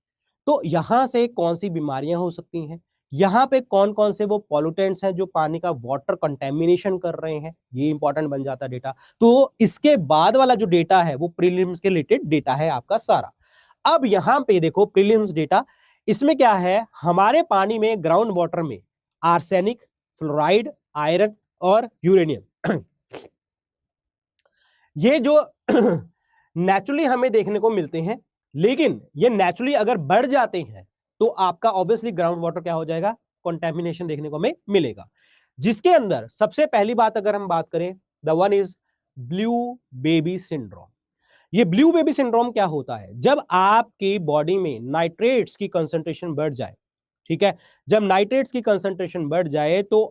तो यहां से कौन सी बीमारियां हो सकती हैं, यहां पे कौन कौन से वो पॉल्यूटेंट्स हैं जो पानी का वाटर कंटेमिनेशन कर रहे हैं, ये इंपॉर्टेंट बन जाता है डेटा। तो इसके बाद वाला जो डेटा है वो प्रीलिम्स के रिलेटेड डेटा है आपका सारा। अब यहां पे देखो प्रीलिम्स डेटा, इसमें क्या है, हमारे पानी में ग्राउंड वाटर में आर्सेनिक, फ्लोराइड, आयरन और यूरेनियम ये जो नेचुरली हमें देखने को मिलते हैं, लेकिन ये नेचुरली अगर बढ़ जाते हैं तो आपका ऑब्वियसली ग्राउंड वाटर क्या हो जाएगा? कंटेमिनेशन देखने को हमें मिलेगा। जिसके अंदर सबसे पहली बात अगर हम बात करें, the one is blue baby syndrome. ये ब्लू बेबी सिंड्रोम क्या होता है? जब आपकी बॉडी में नाइट्रेट्स की कंसंट्रेशन बढ़ जाए, ठीक है, जब नाइट्रेट्स की कंसंट्रेशन बढ़ जाए तो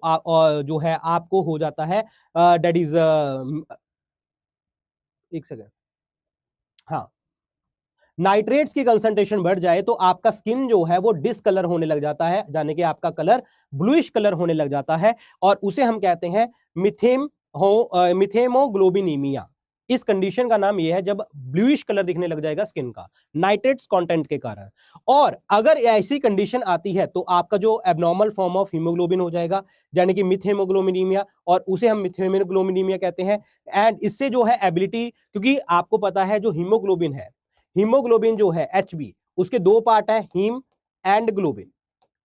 जो है आपको हो जाता है दैट इज एक सेकेंड, हाँ, नाइट्रेट्स की कंसंट्रेशन बढ़ जाए तो आपका स्किन जो है वो डिसकलर होने लग जाता है, यानी कि आपका कलर ब्लूइश कलर होने लग जाता है, और उसे हम कहते हैं मिथेमोग्लोबिनीमिया, इस कंडीशन का नाम यह है जब ब्लूइश कलर दिखने लग जाएगा स्किन का नाइट्रेट्स कंटेंट के कारण। और अगर ऐसी कंडीशन आती है तो आपका जो एब्नॉर्मल फॉर्म ऑफ हीमोग्लोबिन हो जाएगा, यानी कि मिथहेमोग्लोबिनीमिया, और उसे हम मिथहेमोग्लोबिनीमिया कहते हैं। एंड इससे जो है एबिलिटी, क्योंकि आपको पता है जो हीमोग्लोबिन है, हीमोग्लोबिन जो है HB, उसके दो पार्ट है, हीम एंड ग्लोबिन,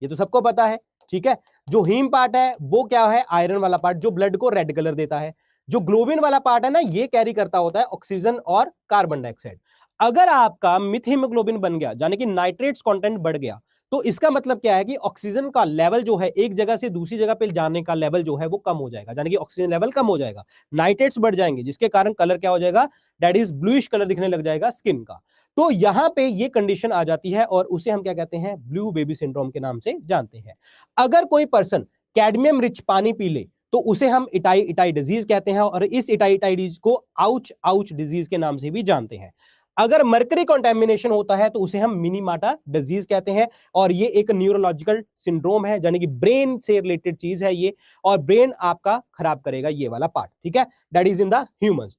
ये तो सबको पता है, ठीक है। जो हीम पार्ट है वो क्या है, आयरन वाला पार्ट जो ब्लड को रेड कलर देता है। जो ग्लोबिन वाला पार्ट है ना, ये कैरी करता होता है ऑक्सीजन और कार्बन डाइऑक्साइड। अगर आपका मिथहीमोग्लोबिन बन गया, यानी कि नाइट्रेट्स कंटेंट बढ़ गया, तो इसका मतलब क्या है कि ऑक्सीजन का लेवल जो है एक जगह से दूसरी जगह पे जाने का लेवल जो है वो कम हो जाएगा, यानी कि ऑक्सीजन लेवल कम हो जाएगा, नाइट्रेट्स बढ़ जाएंगे, जिसके कारण कलर क्या हो जाएगा, दैट इज ब्लूइश कलर दिखने लग जाएगा स्किन का। तो यहां पे ये कंडीशन आ जाती है और उसे हम क्या कहते हैं, ब्लू बेबी सिंड्रोम के नाम से जानते हैं। अगर कोई पर्सन कैडमियम रिच पानी पी ले तो उसे हम इटाई इटाई डिजीज कहते हैं, और इस इटाई इटाई डिजीज को आउच आउच डिजीज के नाम से भी जानते हैं। अगर मर्करी कंटेमिनेशन होता है तो उसे हम मिनीमाटा डिजीज कहते हैं, और ये एक न्यूरोलॉजिकल सिंड्रोम है, यानी कि ब्रेन से रिलेटेड चीज है ये, और ब्रेन आपका खराब करेगा ये वाला पार्ट, ठीक है, that is in the humans.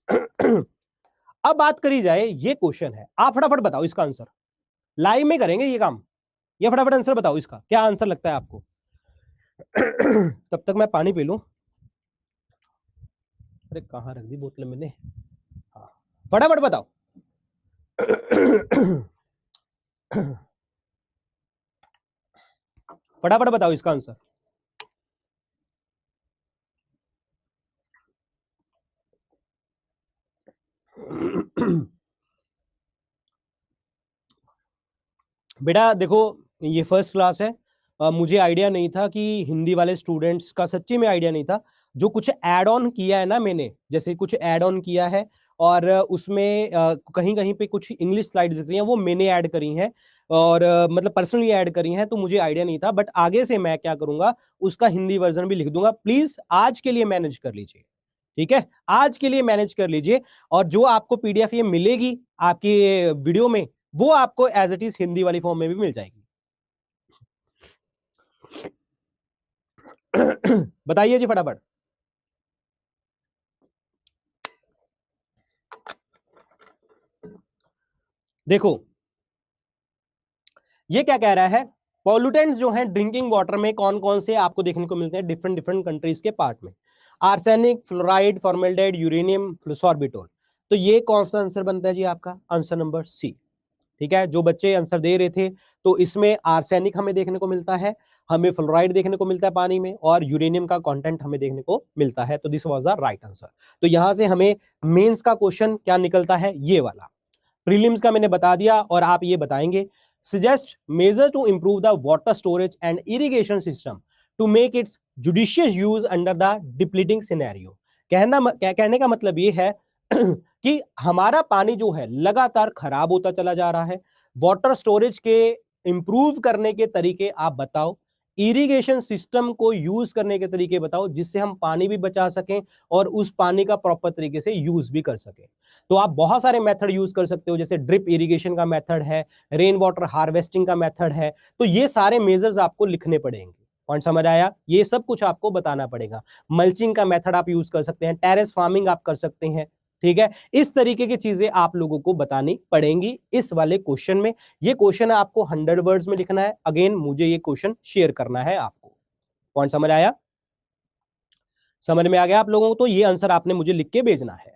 अब बात करी जाए, ये क्वेश्चन है, आप फटाफट बताओ इसका आंसर, लाइव में करेंगे ये काम, ये फटाफट आंसर बताओ, इसका क्या आंसर लगता है आपको। तब तक मैं पानी पी लूं, अरे कहां रख दी बोतल मैंने, हाँ फटाफट बताओ। फटाफट बताओ इसका आंसर। बेटा देखो, ये फर्स्ट क्लास है, मुझे आइडिया नहीं था कि हिंदी वाले स्टूडेंट्स का, सच्ची में आइडिया नहीं था। जो कुछ ऐड ऑन किया है ना मैंने, जैसे कुछ ऐड ऑन किया है और उसमें कहीं कहीं पे कुछ इंग्लिश स्लाइड्स दिख रही हैं, वो मैंने ऐड करी हैं, और मतलब पर्सनली ऐड करी हैं, तो मुझे आइडिया नहीं था। बट आगे से मैं क्या करूंगा, उसका हिंदी वर्जन भी लिख दूंगा। प्लीज आज के लिए मैनेज कर लीजिए, ठीक है, आज के लिए मैनेज कर लीजिए। और जो आपको पीडीएफ ये मिलेगी आपकी वीडियो में, वो आपको एज इट इज हिंदी वाली फॉर्म में भी मिल जाएगी। बताइए जी फटाफट। देखो ये क्या कह रहा है, पॉल्यूटेंट्स जो हैं ड्रिंकिंग वाटर में कौन कौन से आपको देखने को मिलते हैं डिफरेंट डिफरेंट कंट्रीज के पार्ट में, आर्सेनिक, फ्लोराइड, फॉर्मेल्डेहाइड, यूरेनियम, सॉर्बिटोल। तो ये कौन सा आंसर बनता है जी आपका, आंसर नंबर सी, ठीक है। जो बच्चे आंसर दे रहे थे, तो इसमें आर्सेनिक हमें देखने को मिलता है, हमें फ्लोराइड देखने को मिलता है पानी में, और यूरेनियम का कंटेंट हमें देखने को मिलता है। तो this was the right answer. तो यहां से हमें मेंस का क्वेश्चन क्या निकलता है, ये वाला। प्रीलिम्स का मैंने बता दिया, और आप ये बताएंगे, suggest measure to improve the water storage and irrigation system to make its judicious use under the depleting scenario. कहने का मतलब ये है कि हमारा पानी जो है लगातार खराब होता चला जा रहा है, वाटर स्टोरेज के इंप्रूव करने के तरीके आप बताओ, इरिगेशन सिस्टम को यूज करने के तरीके बताओ, जिससे हम पानी भी बचा सकें और उस पानी का प्रॉपर तरीके से यूज भी कर सकें। तो आप बहुत सारे मेथड यूज कर सकते हो, जैसे ड्रिप इरिगेशन का मेथड है, रेन वाटर हार्वेस्टिंग का मेथड है। तो ये सारे मेजर्स आपको लिखने पड़ेंगे। पॉइंट समझ आया, ये सब कुछ आपको बताना पड़ेगा। मल्चिंग का मेथड आप यूज कर सकते हैं, टेरेस फार्मिंग आप कर सकते हैं, ठीक है। इस तरीके की चीजें आप लोगों को बतानी पड़ेंगी इस वाले क्वेश्चन में। ये क्वेश्चन आपको 100 वर्ड्स में लिखना है। अगेन मुझे ये क्वेश्चन शेयर करना है आपको। पॉइंट समझ आया, समझ में आ गया आप लोगों को। तो ये आंसर आपने मुझे लिख के भेजना है।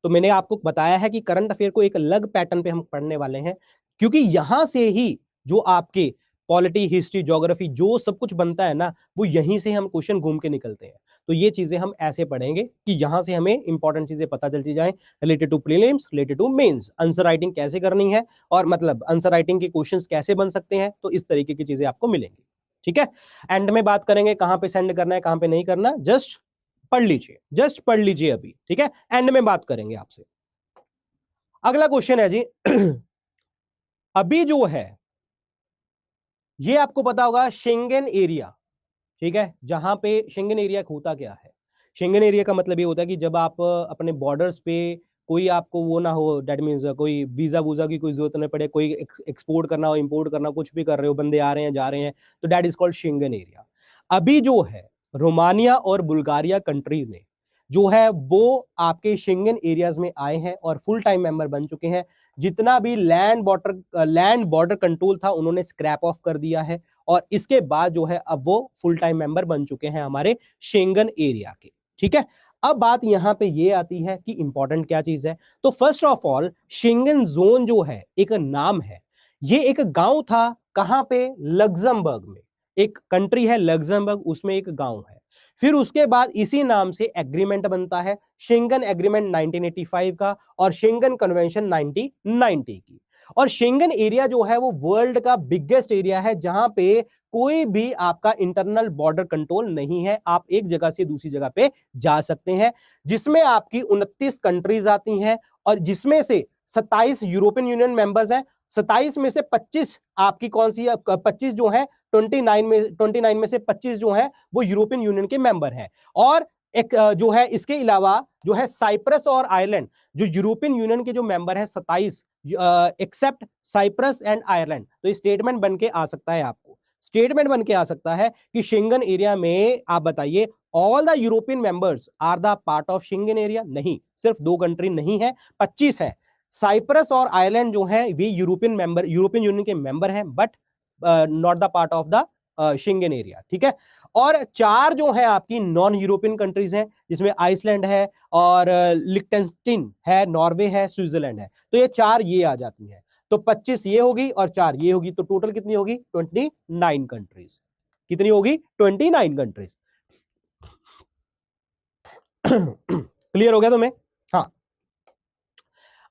तो मैंने आपको बताया है कि करंट अफेयर को एक अलग पैटर्न पे हम पढ़ने वाले हैं, क्योंकि यहां से ही जो आपके पॉलिटी, हिस्ट्री, ज्योग्राफी जो सब कुछ बनता है ना, वो यहीं से हम क्वेश्चन घूम के निकलते हैं। तो ये चीजें हम ऐसे पढ़ेंगे कि यहां से हमें इंपॉर्टेंट चीजें पता चलती जाए, related to prelims, related to mains, answer writing कैसे करनी है, और मतलब आंसर राइटिंग के क्वेश्चंस कैसे बन सकते हैं। तो इस तरीके की चीजें आपको मिलेंगी, ठीक है। एंड में बात करेंगे कहां पे सेंड करना है, कहां पे नहीं करना, जस्ट पढ़ लीजिए, जस्ट पढ़ लीजिए अभी, ठीक है। एंड में बात करेंगे आपसे। अगला क्वेश्चन है जी, अभी जो है ये आपको पता होगा शेंगेन एरिया, ठीक है। जहां पे शेंगेन एरिया होता क्या है, शेंगेन एरिया का मतलब ये होता है कि जब आप अपने बॉर्डर्स पे कोई आपको वो ना हो, दैट मींस कोई वीजा वूजा की कोई जरूरत नहीं पड़े, कोई एक्सपोर्ट करना हो, इंपोर्ट करना, कुछ भी कर रहे हो, बंदे आ रहे हैं जा रहे हैं, तो that is called Schengen area. अभी जो है रोमानिया और बुल्गारिया कंट्रीज ने जो है वो आपके शेंगन एरियाज में आए हैं और फुल टाइम मेंबर बन चुके हैं। जितना भी लैंड बॉर्डर कंट्रोल था उन्होंने स्क्रैप ऑफ कर दिया है और इसके बाद जो है अब वो फुल टाइम मेंबर बन चुके हैं हमारे शेंगन एरिया के। ठीक है, अब बात यहां पे ये आती है कि इंपॉर्टेंट क्या चीज है। तो first of all Schengen zone जो है एक नाम है, ये एक गांव था कहां पे, लग्जमबर्ग में। एक कंट्री है लग्जमबर्ग, उसमें एक गांव है। फिर उसके बाद इसी नाम से एग्रीमेंट बनता है, शेंगन एग्रीमेंट 1985 का और शेंगन कन्वेंशन 1990 की। और शेंगन एरिया जो है वो वर्ल्ड का बिगेस्ट एरिया है जहां पे कोई भी आपका इंटरनल बॉर्डर कंट्रोल नहीं है, आप एक जगह से दूसरी जगह पे जा सकते हैं, जिसमें आपकी 29 कंट्रीज आती हैं और जिसमें से 27 यूरोपियन यूनियन मेंबर्स हैं। 27 में से 25 आपकी कौन सी, 25 जो है 29 में से 25 जो है वो यूरोपियन यूनियन के मेंबर हैं। और एक जो है इसके अलावा जो है साइप्रस और आयरलैंड, जो यूरोपियन यूनियन के जो मेंबर हैं 27 एक्सेप्ट साइप्रस एंड आयरलैंड। तो ये स्टेटमेंट बन के आ सकता है, आपको स्टेटमेंट बन के आ सकता है कि शेंगन एरिया में आप बताइए all the European members are the part of Schengen area. नहीं, सिर्फ 2 कंट्री नहीं है, 25 है। साइप्रस और आयरलैंड जो है वे यूरोपियन यूनियन के मेंबर हैं, but not the part of the Schengen area. ठीक है, और 4 जो है आपकी नॉन यूरोपियन कंट्रीज हैं, जिसमें आइसलैंड है और लिक्टेनस्टीन है, नॉर्वे है, स्विट्जरलैंड है। तो ये 4 ये आ जाती हैं। तो 25 ये होगी और 4 ये होगी, तो टोटल कितनी होगी, 29 कंट्रीज। कितनी होगी, 29 कंट्रीज। क्लियर हो गया तुम्हें? हाँ,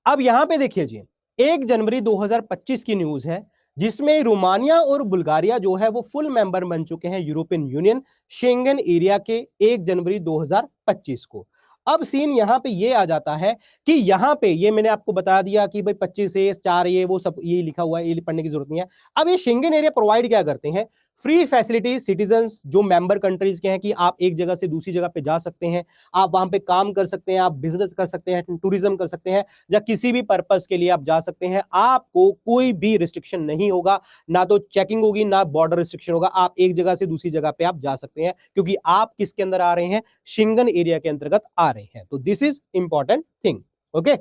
अब यहां पे देखिए जी, 1 जनवरी 2025 की न्यूज है, जिसमें रोमानिया और बुल्गारिया जो है वो फुल मेंबर बन चुके हैं यूरोपियन यूनियन शेंगन एरिया के 1 जनवरी 2025 को। अब सीन यहां पे ये आ जाता है कि यहां पे ये मैंने आपको बता दिया कि भाई 25 से 4 ये वो सब ये लिखा हुआ है, ये पढ़ने की जरूरत नहीं है। अब ये शेंगन एरिया प्रोवाइड क्या करते हैं, फ्री फैसिलिटी सिटीजन्स जो मेंबर कंट्रीज के हैं, कि आप एक जगह से दूसरी जगह पे जा सकते हैं, आप वहां पे काम कर सकते हैं, आप बिजनेस कर सकते हैं, टूरिज्म कर सकते हैं, या किसी भी पर्पस के लिए आप जा सकते हैं। आपको कोई भी रिस्ट्रिक्शन नहीं होगा, ना तो चेकिंग होगी ना बॉर्डर रिस्ट्रिक्शन होगा। आप एक जगह से दूसरी जगह पे आप जा सकते हैं, क्योंकि आप किसके अंदर आ रहे हैं, शेंगन एरिया के अंतर्गत आ रहे हैं। तो this is important thing. Okay,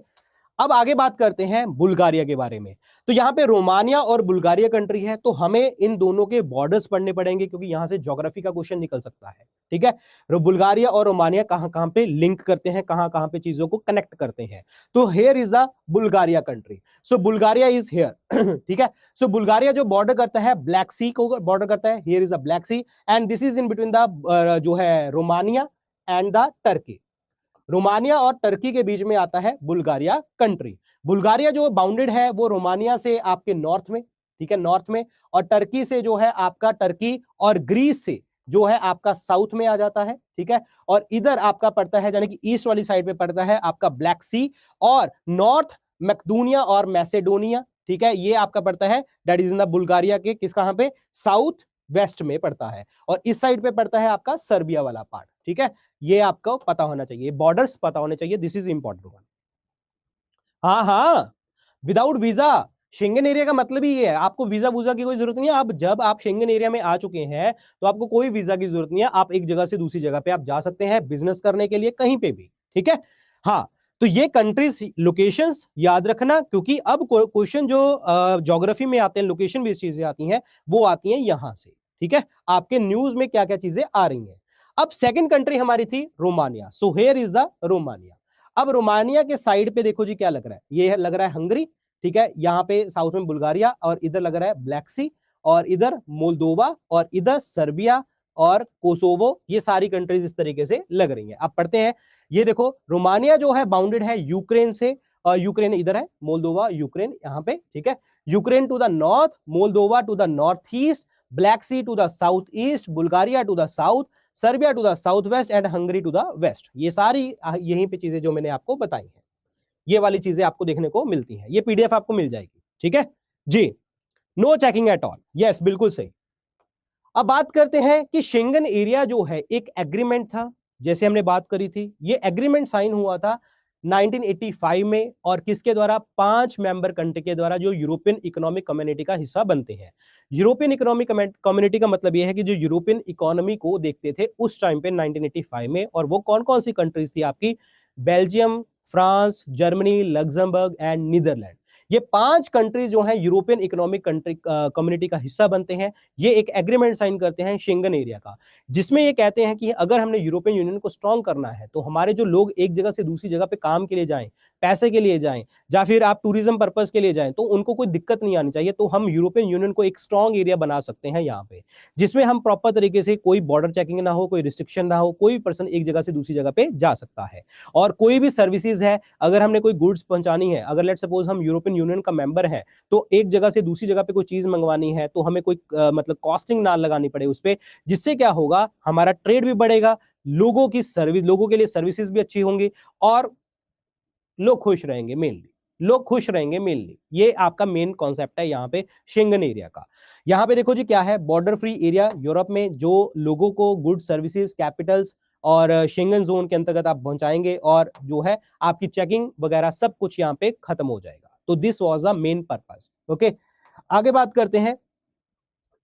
अब आगे बात करते हैं बुल्गारिया के बारे में। तो यहां पे रोमानिया और बुल्गारिया कंट्री है, तो हमें इन दोनों के बॉर्डर्स पढ़ने पड़ेंगे, क्योंकि यहां से ज्योग्राफी का क्वेश्चन निकल सकता है। ठीक है, बुल्गारिया और रोमानिया कहां कहां पे लिंक करते हैं, कहां कहां पे चीजों को कनेक्ट करते हैं। तो here is the Bulgaria country, so Bulgaria is here. ठीक है, सो बुल्गारिया जो बॉर्डर करता है ब्लैक सी को बॉर्डर करता है, here is the Black Sea and this is in between the जो है Romania and the Turkey. Romania और टर्की के बीच में आता है बुल्गारिया कंट्री। बुल्गारिया जो बाउंडेड है वो रोमानिया से आपके नॉर्थ में, ठीक है, नॉर्थ में, और टर्की से जो है आपका टर्की और ग्रीस से जो है आपका साउथ में आ जाता है। ठीक है, और इधर आपका पड़ता है, यानी कि ईस्ट वाली साइड पे पड़ता है आपका ब्लैक सी और नॉर्थ मैकेडोनिया और मैसेडोनिया। ठीक है, ये आपका पड़ता है that is in the Bulgaria के किस कहां पे, साउथ वेस्ट में पड़ता है, और इस साइड पे पड़ता है आपका सर्बिया वाला पार्ट। ठीक है, ये आपको पता होना चाहिए, बॉर्डर्स पता होने चाहिए, दिस इज इंपॉर्टेंट वन। हाँ हाँ, विदाउट वीजा, शेंगन एरिया का मतलब ही ये है, आपको वीजा वूजा की कोई जरूरत नहीं है। आप जब आप शेंगन एरिया में आ चुके हैं तो आपको कोई वीजा की जरूरत नहीं है, आप एक जगह से दूसरी जगह पे आप जा सकते हैं बिजनेस करने के लिए कहीं पे भी। ठीक है, हाँ, तो ये कंट्रीज लोकेशंस याद रखना, क्योंकि अब क्वेश्चन जो ज्योग्राफी में आते हैं, लोकेशन बेस्ड चीजें आती हैं, वो आती हैं यहां से। ठीक है, आपके न्यूज में क्या क्या चीजें आ रही हैं। अब सेकंड कंट्री हमारी थी Romania, so here is the Romania. अब रोमानिया के साइड पे देखो जी क्या लग रहा है, ये लग रहा है हंगरी। ठीक है, यहां पे साउथ में बुल्गारिया और इधर लग रहा है ब्लैक सी, और इधर मोल्दोवा और इधर सर्बिया और कोसोवो, ये सारी कंट्रीज इस तरीके से लग रही हैं। अब पढ़ते हैं, ये देखो रोमानिया जो है बाउंडेड है यूक्रेन से, यूक्रेन इधर है, मोल्दोवा यूक्रेन यहां पे। ठीक है, Ukraine to the north, Moldova to the north east, Black Sea to the south east, Bulgaria to the south, Serbia to the south west and Hungary to the west. ये सारी यहीं पे चीजें जो मैंने आपको बताई हैं, ये वाली चीजें आपको देखने को मिलती हैं, ये पीडीएफ आपको मिल जाएगी। ठीक है जी, no checking at all, yes बिल्कुल सही। अब बात करते हैं कि शेंगन एरिया जो है एक एग्रीमेंट था, जैसे हमने बात करी थी, ये एग्रीमेंट साइन हुआ था 1985 में, और किसके द्वारा? 5 मेंबर कंट्री के द्वारा जो यूरोपियन इकोनॉमिक कम्युनिटी का हिस्सा बनते हैं। यूरोपियन इकोनॉमिक कम्युनिटी का मतलब यह है कि जो यूरोपियन इकोनॉमी को देखते थे उस टाइम पे 1985 में, और वो कौन कौन सी कंट्रीज थी आपकी? Belgium, France, Germany, Luxembourg and Netherland. ये 5 कंट्रीज जो हैं यूरोपियन इकोनॉमिक कंट्री कम्युनिटी का हिस्सा बनते हैं। ये एक एग्रीमेंट साइन करते हैं शेंगन एरिया का, जिसमें ये कहते हैं कि अगर हमने यूरोपियन यूनियन को स्ट्रांग करना है तो हमारे जो लोग एक जगह से दूसरी जगह पे काम के लिए जाएं, पैसे के लिए जाएं, या फिर आप टूरिज्म पर्पस के लिए जाएं, तो उनको कोई दिक्कत नहीं आनी चाहिए। तो हम यूरोपियन यूनियन को एक स्ट्रांग एरिया बना सकते हैं यहाँ पे, जिसमें हम प्रॉपर तरीके से कोई बॉर्डर चेकिंग ना हो, कोई रिस्ट्रिक्शन ना हो, कोई पर्सन एक जगह से दूसरी जगह पे जा सकता है। और कोई भी सर्विसेज है, अगर हमने कोई गुड्स पहुंचानी है, अगर लेट सपोज हम यूरोपियन यूनियन का मेंबर है, तो एक जगह से दूसरी जगह पे कोई चीज मंगवानी है तो हमें कोई मतलब कॉस्टिंग ना लगानी पड़े उस पे, जिससे क्या होगा? हमारा ट्रेड भी बढ़ेगा, लोगों की सर्विस, लोगों के लिए सर्विसेज भी अच्छी होंगी, और लोग खुश रहेंगे मेनली, लोग खुश रहेंगे मेनली। ये आपका मेन कॉन्सेप्ट है यहाँ पे शेंगन एरिया का। यहाँ पे देखो जी क्या है, बॉर्डर फ्री एरिया यूरोप में, जो लोगों को गुड सर्विसेज, कैपिटल्स और शेंगन जोन के अंतर्गत आप पहुंचाएंगे, और जो है आपकी चेकिंग वगैरह सब कुछ यहाँ पे खत्म हो जाएगा। तो this was the main purpose. Okay, आगे बात करते हैं।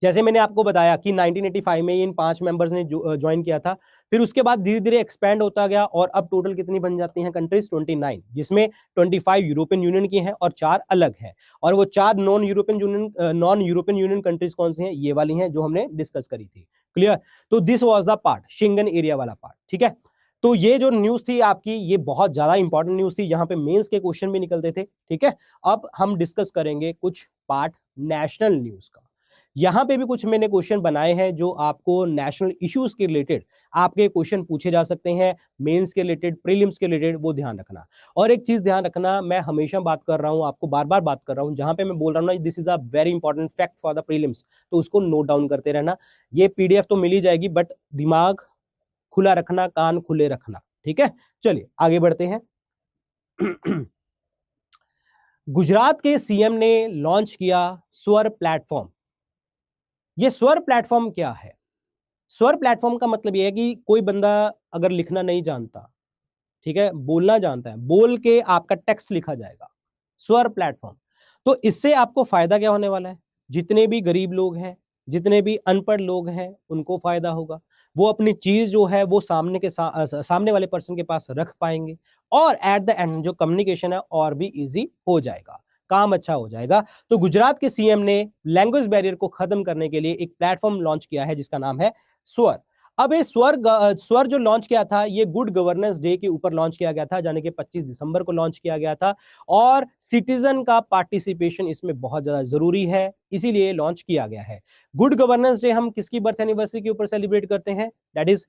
जैसे मैंने आपको बताया कि 1985 में इन 5 मेंबर्स ने ज्वाइन किया था, फिर उसके बाद धीरे धीरे एक्सपैंड होता गया, और अब टोटल कितनी बन जाती हैं कंट्रीज? 29, जिसमें 25 यूरोपियन यूनियन की हैं और 4 अलग हैं। और वो 4 नॉन यूरोपियन यूनियन कंट्रीज कौन सी हैं? ये वाली हैं जो हमने डिस्कस करी थी। क्लियर? तो this was the part, Schengen area वाला पार्ट। ठीक है, तो ये जो न्यूज थी आपकी, ये बहुत ज्यादा इंपॉर्टेंट न्यूज थी, यहाँ पे मेंस के क्वेश्चन भी निकलते थे। ठीक है, अब हम डिस्कस करेंगे कुछ पार्ट नेशनल न्यूज का। यहां पे भी कुछ मैंने क्वेश्चन बनाए हैं जो आपको नेशनल इश्यूज के रिलेटेड आपके क्वेश्चन पूछे जा सकते हैं, मेंस के रिलेटेड, प्रीलिम्स के रिलेटेड, वो ध्यान रखना। और एक चीज ध्यान रखना, मैं हमेशा बात कर रहा हूं, आपको बार बार बात कर रहा हूं, जहां पे मैं बोल रहा हूं ना this is a very important fact for the prelims, तो उसको नोट डाउन करते रहना। ये पीडीएफ तो मिल ही जाएगी, बट दिमाग खुला रखना, कान खुले रखना। ठीक है, चलिए आगे बढ़ते हैं। गुजरात के सीएम ने लॉन्च किया स्वर प्लेटफॉर्म। ये स्वर प्लेटफॉर्म क्या है? स्वर प्लेटफॉर्म का मतलब यह है कि कोई बंदा अगर लिखना नहीं जानता, ठीक है, बोलना जानता है, बोल के आपका टेक्स्ट लिखा जाएगा, स्वर प्लेटफॉर्म। तो इससे आपको फायदा क्या होने वाला है? जितने भी गरीब लोग हैं, जितने भी अनपढ़ लोग हैं, उनको फायदा होगा। वो अपनी चीज जो है वो सामने वाले पर्सन के पास रख पाएंगे, और एट द एंड जो कम्युनिकेशन है और भी इजी हो जाएगा, काम अच्छा हो जाएगा। तो गुजरात के सीएम ने लैंग्वेज बैरियर को खत्म करने के लिए एक प्लेटफॉर्म लॉन्च किया है जिसका नाम है स्वर। अब ये स्वर जो लॉन्च किया था, ये गुड गवर्नेंस डे के ऊपर लॉन्च किया गया था, यानी कि 25 दिसंबर को लॉन्च किया गया था, और सिटीजन का पार्टिसिपेशन इसमें बहुत ज्यादा जरूरी है, इसीलिए लॉन्च किया गया है। गुड गवर्नेंस डे हम किसकी बर्थ एनिवर्सरी के ऊपर सेलिब्रेट करते हैं? दैट इज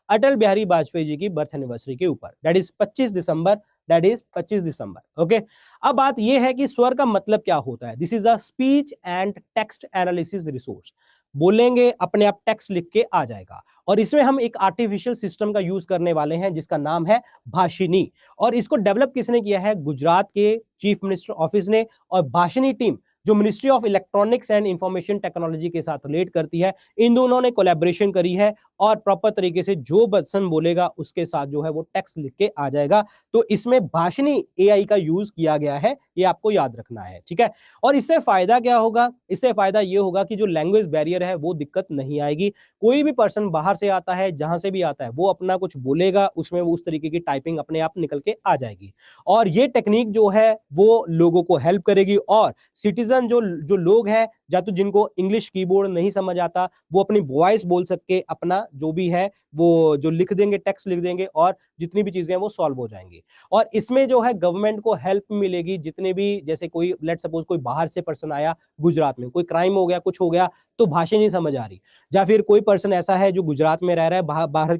अटल बिहारी वाजपेयी जी की बर्थ एनिवर्सरी के ऊपर, that is 25 December, that is 25 December. Okay, अब बात यह है कि स्वर का मतलब क्या होता है? This is a speech and text analysis resource. बोलेंगे, अपने आप टेक्स्ट लिख के आ जाएगा, और इसमें हम एक आर्टिफिशियल सिस्टम का यूज करने वाले हैं जिसका नाम है भाषिनी। और इसको डेवलप किसने किया है? गुजरात के चीफ मिनिस्टर ऑफिस ने। और भाषिनी टीम जो ministry of electronics and information technology के साथ रिलेट करती है, इन दोनों ने कोलैबोरेशन करी है, और प्रॉपर तरीके से जो पर्सन बोलेगा उसके साथ जो है वो टेक्स्ट लिख के आ जाएगा। तो इसमें भाषिनी एआई का यूज किया गया है, ये आपको याद रखना है। ठीक है, और इससे फायदा क्या होगा? इससे फायदा ये होगा कि जो लैंग्वेज बैरियर है वो दिक्कत नहीं आएगी। कोई भी पर्सन बाहर से आता है, जहां से भी आता है, वो अपना कुछ बोलेगा, उसमें वो उस तरीके की टाइपिंग अपने आप निकल के आ जाएगी। और ये टेक्निक जो है वो लोगों को हेल्प करेगी, और सिटीजन जो लोग हैं, या तो जिनको इंग्लिश कीबोर्ड नहीं समझ आता, वो अपनी वॉइस बोल सके, अपना जो भी है वो जो लिख देंगे, टेक्स्ट लिख देंगे, और जितनी भी चीजें हैं वो सॉल्व हो जाएंगी। और इसमें जो है गवर्नमेंट को हेल्प मिलेगी। जितने भी, जैसे कोई लेट सपोज कोई बाहर से पर्सन आया गुजरात में, कोई क्राइम हो गया, कुछ हो गया, तो भाषा नहीं समझ आ रही, या फिर कोई पर्सन ऐसा है जो गुजरात में रह रहा है, बाहर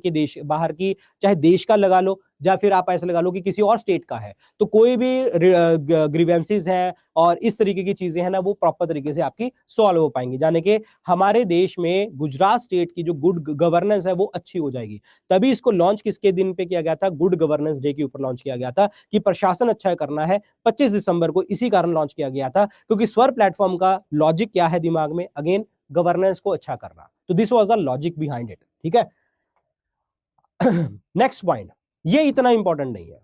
की चाहे देश का लगा लो, या फिर आप ऐसा लगा लो कि किसी और स्टेट का है, तो कोई भी ग्रीवेंसेस है और इस तरीके की चीजें हैं ना, वो प्रॉपर तरीके से आपकी सॉल्व हो पाएंगी, जाने के हमारे देश में गुजरात स्टेट की जो गुड गवर्नेंस है वो अच्छी हो जाएगी। तभी इसको लॉन्च किसके दिन पे किया गया था? गुड गवर्नेंस डे के ऊपर लॉन्च किया गया था, कि प्रशासन अच्छा करना है। 25 दिसंबर को इसी कारण लॉन्च किया गया था, क्योंकि स्वर प्लेटफॉर्म का लॉजिक क्या है दिमाग में? अगेन, गवर्नेंस को अच्छा करना। तो this was the logic behind it. ठीक है, नेक्स्ट पॉइंट, ये इतना इंपॉर्टेंट नहीं है,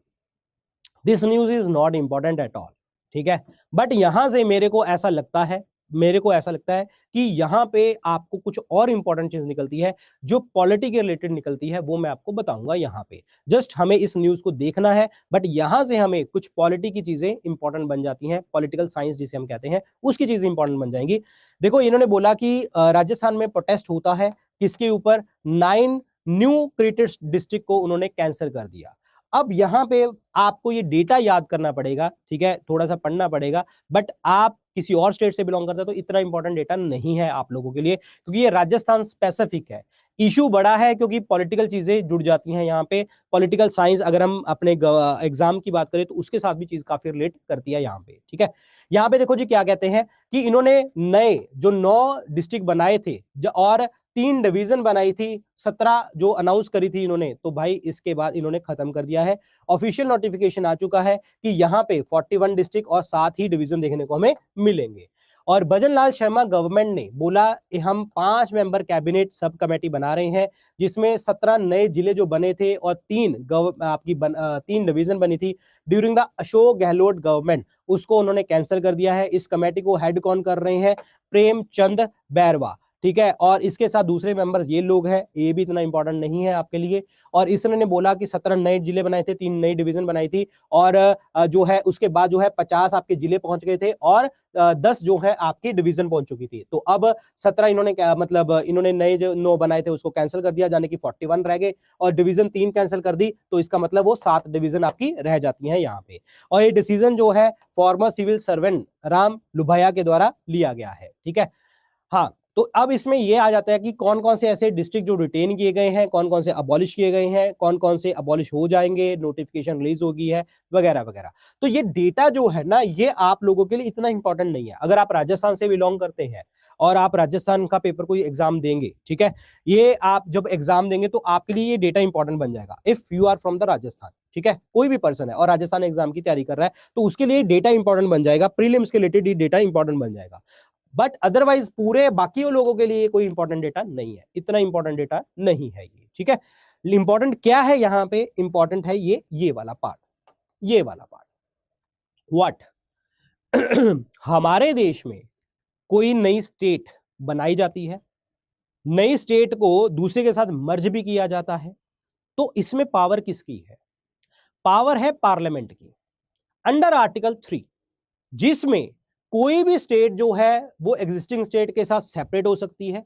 this news is not important at all, ठीक है। बट यहां से मेरे को ऐसा लगता है कि यहां पे आपको कुछ और इंपॉर्टेंट चीज निकलती है, जो पॉलिटी के रिलेटेड निकलती है, वो मैं आपको बताऊंगा यहां पे। जस्ट हमें इस न्यूज को देखना है, बट यहां से हमें कुछ पॉलिटी की चीजें इंपॉर्टेंट बन जाती हैं, पॉलिटिकल साइंस जिसे हम कहते हैं, उसकी चीजें इंपॉर्टेंट बन जाएंगी। देखो, इन्होंने बोला कि राजस्थान में प्रोटेस्ट होता है, किसके ऊपर? 9 न्यू क्रिएटेड डिस्ट्रिक्ट को उन्होंने कैंसिल कर दिया। अब यहां पे आपको ये डेटा याद करना पड़ेगा, ठीक है, थोड़ा सा पढ़ना पड़ेगा, बट आप किसी और स्टेट से बिलोंग करते हैं तो इतना इंपॉर्टेंट डेटा नहीं है आप लोगों के लिए, क्योंकि ये राजस्थान स्पेसिफिक है। इशू बड़ा है क्योंकि पॉलिटिकल चीजें जुड़ जाती हैं यहाँ पे, पॉलिटिकल साइंस अगर हम अपने एग्जाम की बात करें तो उसके साथ भी चीज काफी रिलेट करती है यहाँ पे, ठीक है। यहाँ पे देखो जी क्या कहते हैं कि इन्होंने नए जो 9 डिस्ट्रिक्ट बनाए थे और 3 डिवीजन बनाई थी, 17 जो अनाउंस करी थी इन्होंने, तो भाई इसके बाद इन्होंने खत्म कर दिया है। ऑफिशियल नोटिफिकेशन आ चुका है कि यहाँ पे 41 डिस्ट्रिक्ट और 7 ही डिवीजन देखने को हमें मिलेंगे। और भजन लाल शर्मा गवर्नमेंट ने बोला कि हम 5 मेंबर कैबिनेट सब कमेटी बना रहे हैं, जिसमें 17 नए जिले जो बने थे और 3 डिवीजन बनी थी during the Ashok Gehlot government, उसको उन्होंने कैंसिल कर दिया है। इस कमेटी को हेड कौन कर रहे हैं? प्रेमचंद बैरवा, ठीक है। और इसके साथ दूसरे मेंबर्स ये लोग हैं, ये भी इतना इंपॉर्टेंट नहीं है आपके लिए। और इसने बोला कि 17 नए जिले बनाए थे, 3 नई डिवीजन बनाई थी, और जो है उसके बाद जो है 50 आपके जिले पहुंच गए थे और 10 जो है आपकी डिवीजन पहुंच चुकी थी। तो अब 17 इन्होंने मतलब इन्होंने नए जो 9 बनाए थे उसको कैंसिल कर दिया, जाने की 41 रह गए, और डिवीजन 3 कैंसिल कर दी, तो इसका मतलब वो 7 डिवीजन आपकी रह जाती हैं यहाँ पे। और ये डिसीजन जो है फॉर्मर सिविल सर्वेंट राम लुभाया के द्वारा लिया गया है, ठीक है। हाँ, तो अब इसमें ये आ जाता है कि कौन कौन से ऐसे डिस्ट्रिक्ट जो रिटेन किए गए हैं, कौन कौन से अबॉलिश किए गए हैं, कौन कौन से अबॉलिश हो जाएंगे, नोटिफिकेशन रिलीज होगी है, वगैरह वगैरह। तो ये डेटा जो है ना, ये आप लोगों के लिए इतना इंपॉर्टेंट नहीं है। अगर आप राजस्थान से बिलोंग करते हैं और आप राजस्थान का पेपर कोई एग्जाम देंगे, ठीक है, ये आप जब एग्जाम देंगे तो आपके लिए ये डेटा इंपॉर्टेंट बन जाएगा। If you are from the Rajasthan, ठीक है, कोई भी पर्सन है और राजस्थान एग्जाम की तैयारी कर रहा है, तो उसके लिए डेटा इंपॉर्टेंट बन जाएगा, प्रीलिम्स के रिलेटेड ये डेटा इंपॉर्टेंट बन जाएगा। बट अदरवाइज पूरे बाकी लोगों के लिए कोई इंपॉर्टेंट डेटा नहीं है, इतना इंपॉर्टेंट डेटा नहीं है ये, ठीक है। इंपॉर्टेंट क्या है यहाँ पे? इंपॉर्टेंट है ये वाला पार्ट, ये वाला पार्ट। व्हाट हमारे देश में कोई नई स्टेट बनाई जाती है, नई स्टेट को दूसरे के साथ मर्ज भी किया जाता है, तो इसमें पावर किसकी है? पावर है पार्लियामेंट की, अंडर आर्टिकल 3, जिसमें कोई भी स्टेट जो है वो एग्जिस्टिंग स्टेट के साथ सेपरेट हो सकती है,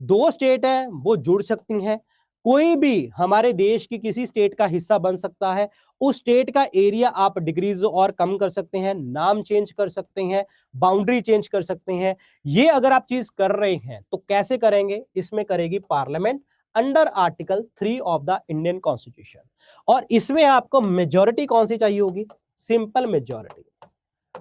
2 स्टेट है वो जुड़ सकती हैं, कोई भी हमारे देश की किसी स्टेट का हिस्सा बन सकता है, उस स्टेट का एरिया आप डिक्रीज और कम कर सकते हैं, नाम चेंज कर सकते हैं, बाउंड्री चेंज कर सकते हैं। ये अगर आप चीज कर रहे हैं तो कैसे करेंगे? इसमें करेगी parliament under article 3 of the Indian constitution. और इसमें आपको मेजॉरिटी कौन सी चाहिए होगी? सिंपल मेजॉरिटी,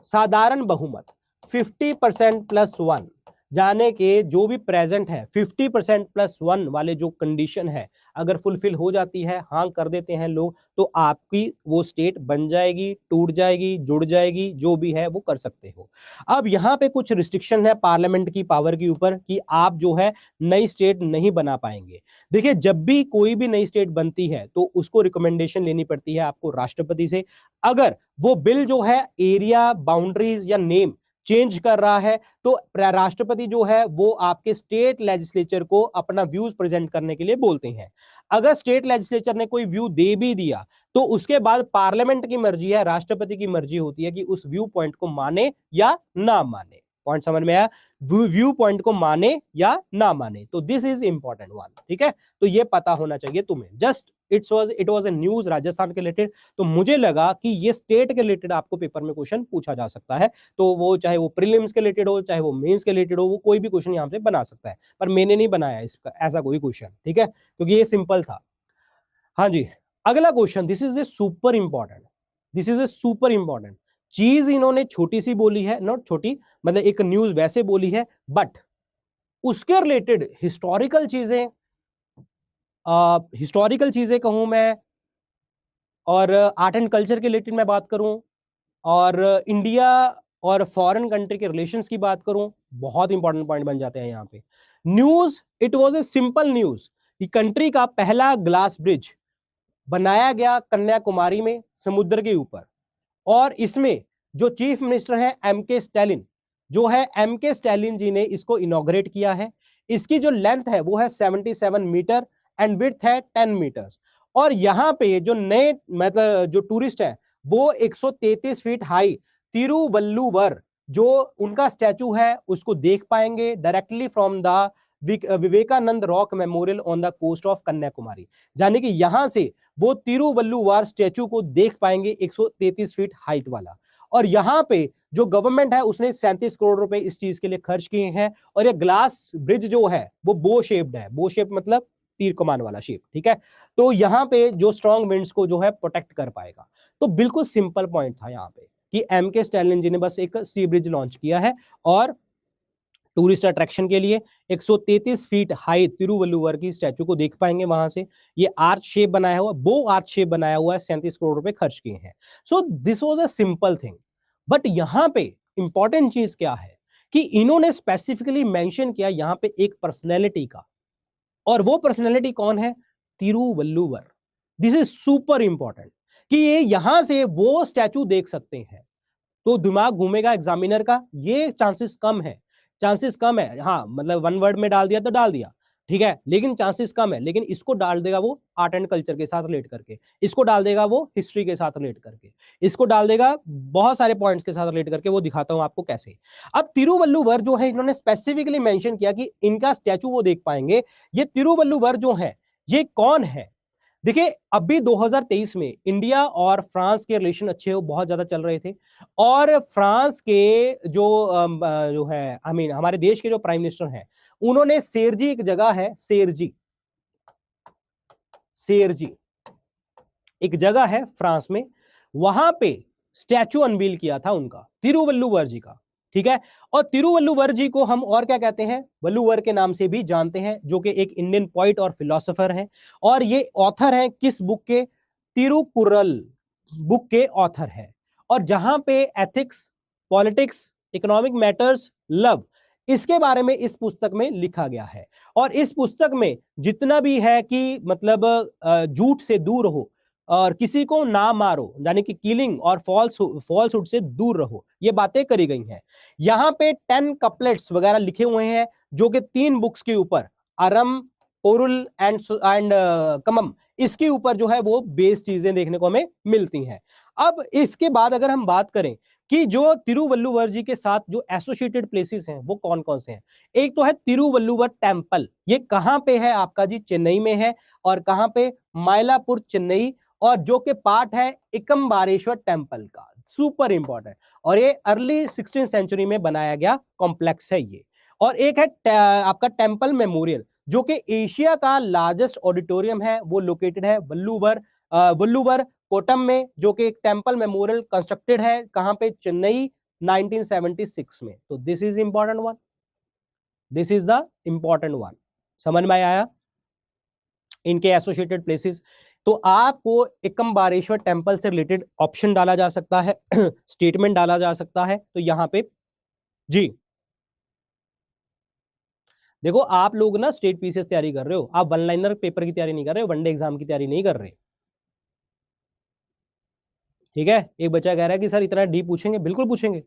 साधारण बहुमत, 50% प्लस 1, जाने के जो भी प्रेजेंट है 50% प्लस 1 वाले जो कंडीशन है, अगर फुलफिल हो जाती है, हाँ कर देते हैं लोग, तो आपकी वो स्टेट बन जाएगी, टूट जाएगी, जुड़ जाएगी, जो भी है वो कर सकते हो। अब यहाँ पे कुछ रिस्ट्रिक्शन है पार्लियामेंट की पावर के ऊपर कि आप जो है नई स्टेट नहीं बना पाएंगे। देखिए, जब भी कोई भी नई स्टेट बनती है तो उसको रिकमेंडेशन लेनी पड़ती है आपको राष्ट्रपति से। अगर वो बिल जो है एरिया, बाउंड्रीज या नेम चेंज कर रहा है, तो राष्ट्रपति जो है वो आपके स्टेट लेजिस्लेचर को अपना व्यूज प्रेजेंट करने के लिए बोलते हैं। अगर स्टेट लेजिस्लेचर ने कोई व्यू दे भी दिया तो उसके बाद पार्लियामेंट की मर्जी है, राष्ट्रपति की मर्जी होती है कि उस व्यू पॉइंट को माने या ना माने। पॉइंट समझ में आया? व्यू पॉइंट को माने या ना माने, तो दिस इज इंपॉर्टेंट वन, ठीक है। तो ये पता होना चाहिए तुम्हें। Just it was a news Rajasthan के रिलेटेड, तो मुझे लगा कि ये स्टेट के रिलेटेड आपको पेपर में क्वेश्चन पूछा जा सकता है, तो वो चाहे वो प्रीलिम्स के रिलेटेड हो, चाहे वो मेंस के रिलेटेड हो, वो कोई भी क्वेश्चन यहाँ पे बना सकता है। पर मैंने नहीं बनाया इसका ऐसा कोई क्वेश्चन, ठीक है, क्योंकि ये सिंपल था। हाँ जी, अगला question, this is A super important, this is A super important चीज इन्होंने छोटी सी बोली है, नॉट छोटी, मतलब एक न्यूज वैसे बोली है, बट उसके रिलेटेड हिस्टोरिकल चीजें कहूं मैं, और आर्ट एंड कल्चर के रिलेटेड मैं बात करूं, और इंडिया और फॉरेन कंट्री के रिलेशंस की बात करूं, बहुत इंपॉर्टेंट पॉइंट बन जाते हैं यहाँ पे। News, it was a simple news कि कंट्री का पहला ग्लास ब्रिज बनाया गया कन्याकुमारी में समुद्र के ऊपर, और इसमें जो चीफ मिनिस्टर है एमके स्टैलिन, जो है एमके स्टैलिन जी ने इसको इनॉग्रेट किया है। इसकी जो लेंथ है वो है 77 मीटर एंड विड्थ है 10 मीटर्स। और यहां पे जो नए मतलब जो टूरिस्ट है वो 133 फीट हाई तिरुवल्लुवर जो उनका स्टैचू है उसको देख पाएंगे directly from the Vivekananda rock memorial on the coast of Kanyakumari. यानी कि यहां से वो तिरुवल्लुवर स्टैचू को देख पाएंगे 133 फीट हाइट वाला। और यहां पे जो गवर्नमेंट है उसने 37 करोड़ रुपए इस चीज के लिए खर्च किए हैं। और ये ग्लास ब्रिज जो है वो बो शेप्ड है, बो शेप मतलब तीर कमान वाला शेप, ठीक है। तो यहां पे जो स्ट्रॉन्ग विंड्स को जो है प्रोटेक्ट कर पाएगा। तो बिल्कुल सिंपल पॉइंट था यहां पे कि एम के स्टैलिन जी ने बस एक सी ब्रिज लॉन्च किया है और टूरिस्ट अट्रैक्शन के लिए 133 फीट हाई तिरुवल्लुवर की स्टैचू को देख पाएंगे वहां से। ये आर्च शेप बनाया हुआ, बो आर्च शेप बनाया हुआ है, 37 करोड़ रुपए खर्च किए हैं। सो this was a simple thing. But यहां पे इंपॉर्टेंट चीज क्या है कि इन्होंने स्पेसिफिकली मेंशन किया यहां पे एक पर्सनैलिटी का, और वो पर्सनैलिटी कौन है? Thiruvalluvar. This is super important कि ये यहां से वो स्टैचू देख सकते हैं। तो दिमाग घूमेगा एग्जामिनर का, ये चांसेस कम है, चांसेस कम है। हाँ मतलब वन वर्ड में डाल दिया तो डाल दिया, ठीक है, लेकिन चांसेस कम है। लेकिन इसको डाल देगा वो आर्ट एंड कल्चर के साथ रिलेट करके, इसको डाल देगा वो हिस्ट्री के साथ रिलेट करके, इसको डाल देगा बहुत सारे पॉइंट्स के साथ रिलेट करके। वो दिखाता हूं आपको कैसे। अब तिरुवल्लुवर जो है इन्होंने स्पेसिफिकली मेंशन किया कि इनका स्टैचू वो देख पाएंगे। ये तिरुवल्लुवर जो है ये कौन है? देखिए अभी 2023 में इंडिया और फ्रांस के रिलेशन अच्छे हो बहुत ज्यादा चल रहे थे। और फ्रांस के जो है हमारे देश के जो प्राइम मिनिस्टर हैं उन्होंने सेरजी, एक जगह है सेरजी, सेरजी एक जगह है फ्रांस में, वहां पे स्टैचू अनवील किया था उनका, तिरुवल्लुवर जी का, ठीक है। और तिरुवल्लुवर जी को हम और क्या कहते हैं? वल्लुवर के नाम से भी जानते हैं, जो कि एक इंडियन पोइट और फिलोसोफर हैं। और ये ऑथर हैं किस बुक के? तिरुकुरल बुक के ऑथर हैं। और जहां पे ethics, politics, economic matters, love, इसके बारे में इस पुस्तक में लिखा गया है। और इस पुस्तक में जितना भी है कि मतलब झूठ से दूर हो और किसी को ना मारो, यानी कि किलिंग और फॉल्सहुड से दूर रहो, ये बातें करी गई हैं। यहां पे 10 कपलेट्स वगैरह लिखे हुए हैं जो कि 3 बुक्स के ऊपर, अरम, पोरुल एंड कमम, इसके ऊपर जो है वो बेस चीजें देखने को हमें मिलती हैं। अब इसके बाद अगर हम बात करें कि जो तिरुवल्लुवर जी के साथ जो एसोसिएटेड प्लेसेस हैं वो कौन कौन से हैं, एक तो है तिरुवल्लुवर टेम्पल। ये कहां पे है आपका जी? चेन्नई में है। और कहां पे? मायलापुर, चेन्नई। और जो कि पार्ट है इकम्बारेश्वर टेम्पल का, सुपर इंपॉर्टेंट। और ये अर्ली 16वीं सेंचुरी में बनाया गया कॉम्प्लेक्स है ये। और एक है आपका टेम्पल मेमोरियल, जो कि एशिया का लार्जेस्ट ऑडिटोरियम है, वो लोकेटेड है वल्लुवर कोटम में, जो कि एक टेम्पल मेमोरियल कंस्ट्रक्टेड है कहां पे? चेन्नई, 1976 में। तो this is important one, this is the important one. समझ में आया इनके एसोसिएटेड प्लेसेस? तो आपको एकम्बारेश्वर टेम्पल से रिलेटेड ऑप्शन डाला जा सकता है, स्टेटमेंट डाला जा सकता है। तो यहां पे जी देखो, आप लोग ना स्टेट पीसीएस तैयारी कर रहे हो, आप वन लाइनर पेपर की तैयारी नहीं कर रहे हो, वनडे एग्जाम की तैयारी नहीं कर रहे, ठीक है। एक बच्चा कह रहा है कि सर इतना डीप पूछेंगे, बिल्कुल पूछेंगे।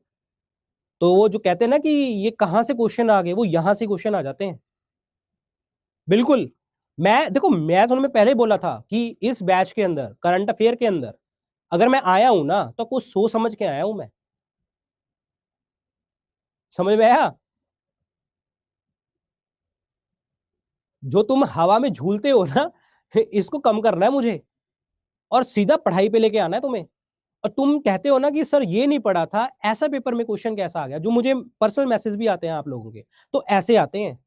तो वो जो कहते हैं ना कि ये कहां से क्वेश्चन आ गए, वो यहां से क्वेश्चन आ जाते हैं, बिल्कुल। मैं देखो, मैं तो तुम्हें पहले ही बोला था कि इस बैच के अंदर करंट अफेयर के अंदर अगर मैं आया हूं ना तो कुछ सोच समझ के आया हूं मैं। समझ में आया? जो तुम हवा में झूलते हो ना, इसको कम करना है मुझे और सीधा पढ़ाई पे लेके आना है तुम्हें। और तुम कहते हो ना कि सर ये नहीं पढ़ा था, ऐसा पेपर में क्वेश्चन कैसा आ गया? जो मुझे पर्सनल मैसेज भी आते हैं आप लोगों के, तो ऐसे आते हैं,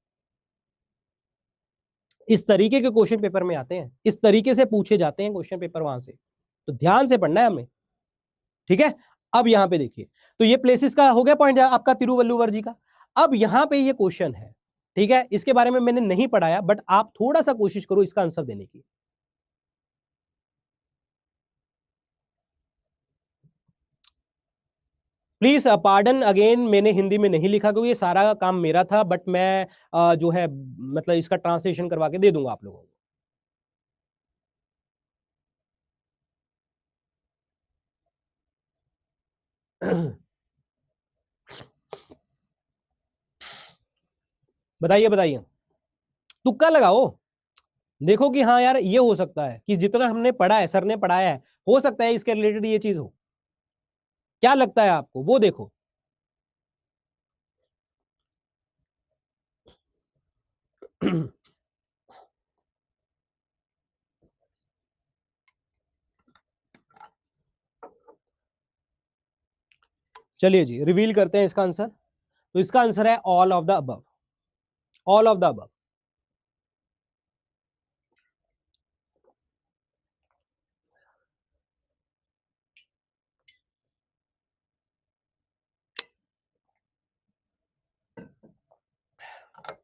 इस तरीके के क्वेश्चन पेपर में आते हैं, इस तरीके से पूछे जाते हैं क्वेश्चन पेपर वहां से। तो ध्यान से पढ़ना है हमें, ठीक है। अब यहां पे देखिए, तो ये प्लेसेस का हो गया पॉइंट आपका तिरुवल्लुवर जी का। अब यहां पे ये क्वेश्चन है, ठीक है, इसके बारे में मैंने नहीं पढ़ाया, बट आप थोड़ा सा कोशिश करो इसका आंसर देने की। प्लीज पार्डन अगेन, मैंने हिंदी में नहीं लिखा क्योंकि ये सारा काम मेरा था, बट मैं जो है मतलब इसका ट्रांसलेशन करवा के दे दूंगा आप लोगों को। बताइए बताइए, तुक्का लगाओ, देखो कि हाँ यार ये हो सकता है कि जितना हमने पढ़ा है, सर ने पढ़ाया है, हो सकता है इसके रिलेटेड ये चीज हो। क्या लगता है आपको, वो देखो। चलिए जी, रिवील करते हैं इसका आंसर। तो इसका आंसर है all of the above, all of the above.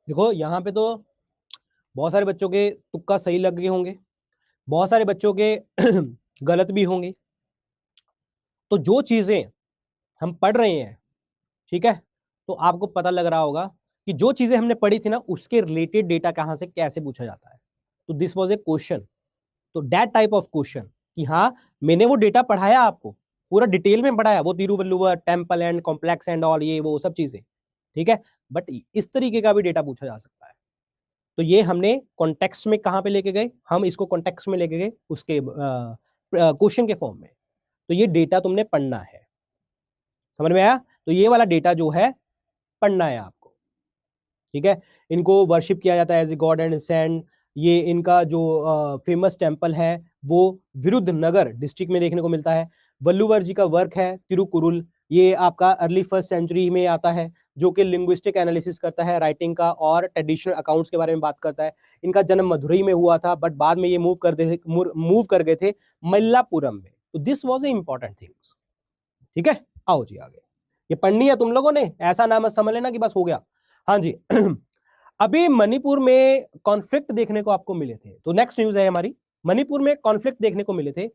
देखो यहां पे तो बहुत सारे बच्चों के तुक्का सही लग गए होंगे, बहुत सारे बच्चों के गलत भी होंगे। तो जो चीजें हम पढ़ रहे हैं, ठीक है, तो आपको पता लग रहा होगा कि जो चीजें हमने पढ़ी थी ना, उसके रिलेटेड डेटा कहां से कैसे पूछा जाता है। तो दिस वाज ए क्वेश्चन, तो दैट टाइप ऑफ क्वेश्चन कि हाँ मैंने वो डेटा पढ़ाया, आपको पूरा डिटेल में पढ़ाया, वो Thiruvalluvar temple and complex and all, ये वो सब चीजें, ठीक है, बट इस तरीके का भी डेटा पूछा जा सकता है। तो ये हमने कॉन्टेक्स्ट में कहां पे लेके गए, हम इसको कॉन्टेक्स्ट में लेके गए उसके क्वेश्चन के फॉर्म में। तो ये डेटा तुमने पढ़ना है, समझ में आया। तो ये वाला डेटा जो है पढ़ना है आपको, ठीक है। इनको वर्शिप किया जाता है as a god and saint. ये इनका जो फेमस टेम्पल है वो विरुद्धनगर डिस्ट्रिक्ट में देखने को मिलता है। वल्लुवर जी का वर्क है तिरुकुरुल, ये आपका अर्ली 1st सेंचुरी में आता है, जो कि लिंग्विस्टिक एनालिसिस करता है राइटिंग का और ट्रेडिशनल अकाउंट्स के बारे में बात करता है। इनका जन्म मदुरई में हुआ था, बट बाद में ये मूव कर गए थे मल्लापुरम में। तो this was a important things, ठीक है। आओ जी आगे, ये पढ़नी है तुम लोगों ने, ऐसा ना मत समझ लेना कि बस हो गया। हाँ जी। अभी मणिपुर में कॉन्फ्लिक्ट देखने को आपको मिले थे, तो नेक्स्ट न्यूज है हमारी, मणिपुर में कॉन्फ्लिक्ट देखने को मिले थे।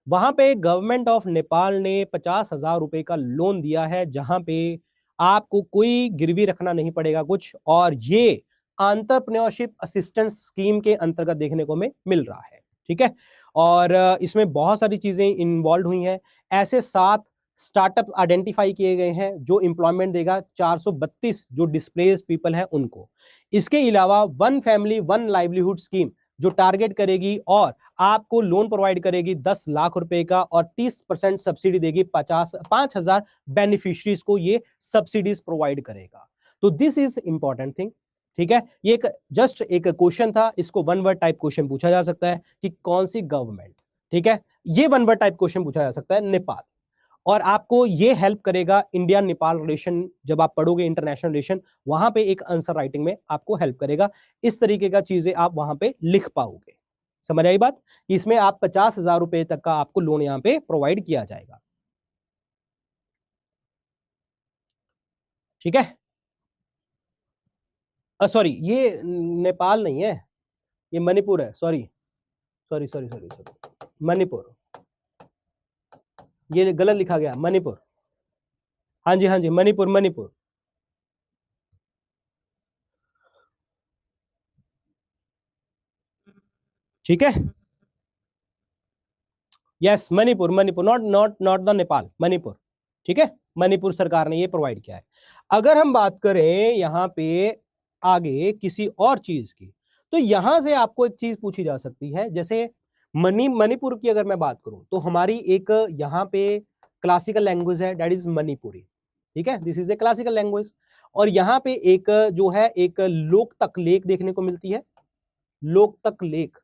वहां पे गवर्नमेंट ऑफ नेपाल ने 50,000 रुपए का लोन दिया है, जहां पे आपको कोई गिरवी रखना नहीं पड़ेगा कुछ, और ये एंटरप्रेन्योरशिप असिस्टेंस स्कीम के अंतर्गत देखने को मिल रहा है, ठीक है। और इसमें बहुत सारी चीजें इन्वॉल्व हुई हैं। ऐसे 7 स्टार्टअप आइडेंटिफाई किए गए हैं जो इंप्लॉयमेंट देगा 432 जो डिस्प्लेस पीपल है उनको। इसके अलावा 1 फैमिली 1 लाइवलीहुड स्कीम जो टारगेट करेगी और आपको लोन प्रोवाइड करेगी 10 लाख रुपए का, और 30% सब्सिडी देगी, 5,000 बेनिफिशरीज को ये सब्सिडीज प्रोवाइड करेगा। तो दिस इज इंपॉर्टेंट थिंग, ठीक है। ये एक जस्ट एक क्वेश्चन था, इसको 1 वर्ड टाइप क्वेश्चन पूछा जा सकता है कि कौन सी गवर्नमेंट, ठीक है। ये 1 वर्ड टाइप क्वेश्चन पूछा जा सकता है, नेपाल। और आपको ये हेल्प करेगा इंडिया नेपाल रिलेशन, जब आप पढ़ोगे इंटरनेशनल रिलेशन, वहां पे एक आंसर राइटिंग में आपको हेल्प करेगा। इस तरीके का चीजें आप वहां पे लिख पाओगे। समझ आई बात। इसमें आप 50,000 रुपए तक का आपको लोन यहाँ पे प्रोवाइड किया जाएगा, ठीक है। सॉरी, ये नेपाल नहीं है, ये मणिपुर है, sorry sorry sorry sorry sorry, Manipur, ये गलत लिखा गया, मणिपुर। हाँ जी हाँ जी, मणिपुर मणिपुर, ठीक है। Yes Manipur, Manipur, not not not the Nepal, Manipur, ठीक है। मणिपुर सरकार ने ये प्रोवाइड किया है। अगर हम बात करें यहाँ पे आगे किसी और चीज की, तो यहां से आपको एक चीज पूछी जा सकती है, जैसे मणिपुर की अगर मैं बात करूं, तो हमारी एक यहाँ पे क्लासिकल लैंग्वेज है, दैट इज मणिपुरी, ठीक है, this is A classical language. और यहाँ पे एक जो है एक लोकतक लेक देखने को मिलती है, लोकतक लेक,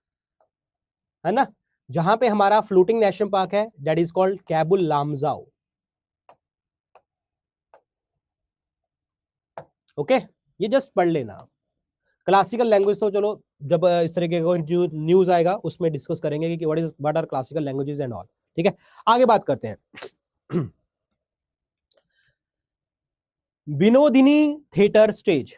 है ना, जहां पे हमारा फ्लोटिंग नेशनल पार्क है, that is called Keibul Lamjao, okay. ये जस्ट पढ़ लेना। क्लासिकल लैंग्वेज तो चलो जब इस तरीके का न्यूज आएगा उसमें डिस्कस करेंगे कि what are classical languages and all, ठीक है। आगे बात करते हैं। Binodini theatre stage.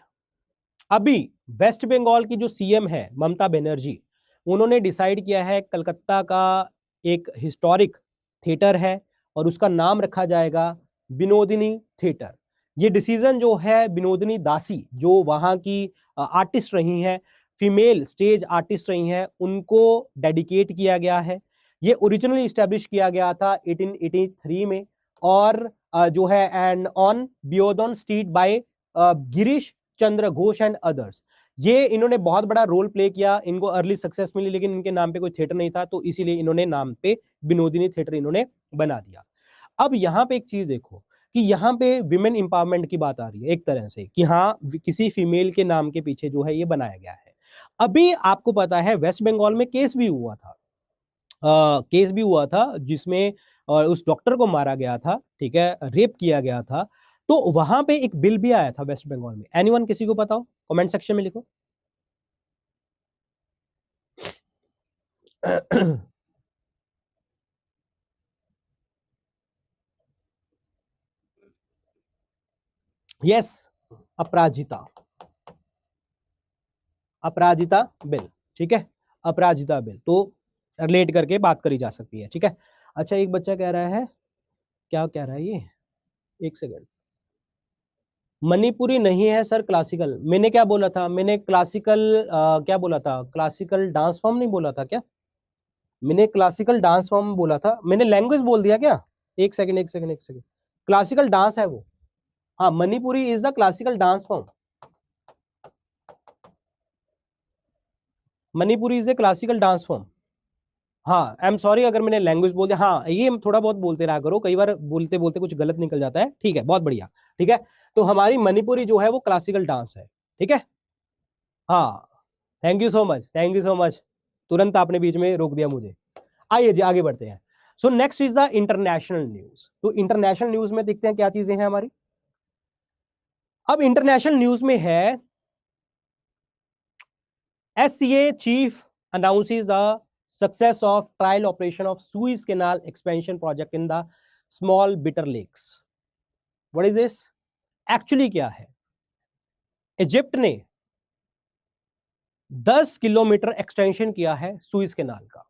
अभी वेस्ट बंगाल की जो सीएम है ममता बनर्जी, उन्होंने डिसाइड किया है कलकत्ता का एक हिस्टोरिक थिएटर है और उसका नाम रखा जाएगा विनोदिनी थिएटर। ये डिसीजन जो है विनोदिनी दासी, जो वहां की आर्टिस्ट रही हैं, फीमेल स्टेज आर्टिस्ट रही हैं, उनको डेडिकेट किया गया है। ये ओरिजिनली इस्टेब्लिश किया गया था 1883 में, और जो है and on Beadon street by Girish Chandra Ghosh and others. ये इन्होंने बहुत बड़ा रोल प्ले किया, इनको अर्ली सक्सेस मिली, लेकिन इनके नाम पे कोई थिएटर नहीं था, तो इसीलिए इन्होंने नाम पे विनोदिनी थिएटर इन्होंने बना दिया। अब यहाँ पे एक चीज देखो कि यहाँ पे विमेन एम्पावरमेंट की बात आ रही है एक तरह से कि हाँ किसी फीमेल के नाम के पीछे जो है ये बनाया गया है। अभी आपको पता है वेस्ट बंगाल में केस भी हुआ था, जिसमें उस डॉक्टर को मारा गया था, ठीक है, रेप किया गया था, तो वहां पे एक बिल भी आया था वेस्ट बंगाल में। एनीवन, किसी को पता हो कमेंट सेक्शन में लिखो। यस, अपराजिता, अपराजिता बिल, ठीक है, अपराजिता बिल, तो रिलेट करके बात करी जा सकती है, ठीक है। अच्छा, एक बच्चा कह रहा है, क्या कह रहा है ये, एक सेकंड, मणिपुरी नहीं है सर क्लासिकल। मैंने क्या बोला था, मैंने क्लासिकल क्या बोला था, क्लासिकल डांस फॉर्म नहीं बोला था क्या? मैंने क्लासिकल डांस फॉर्म बोला था, मैंने लैंग्वेज बोल दिया क्या? एक सेकंड एक सेकंड एक सेकंड, क्लासिकल डांस है वो, हाँ, Manipuri is the classical dance form, Manipuri is the classical dance form. हाँ, आई एम सॉरी अगर मैंने लैंग्वेज बोल दिया, हाँ ये थोड़ा बहुत बोलते रहा करो, कई बार बोलते बोलते कुछ गलत निकल जाता है, ठीक है, बहुत बढ़िया, ठीक है। तो हमारी मणिपुरी जो है वो क्लासिकल डांस है, ठीक है। हाँ, thank you so much, thank you so much, तुरंत आपने बीच में रोक दिया मुझे। आइए जी आगे बढ़ते हैं। So next is the international news. तो इंटरनेशनल न्यूज में देखते हैं क्या चीजें हैं हमारी। अब इंटरनेशनल न्यूज में है, SCA chief announces the success of trial operation of Suez Canal expansion project in the small Bitter Lakes. What is this? Actually क्या है, इजिप्ट ने 10 किलोमीटर एक्सटेंशन किया है सुइज कैनाल का।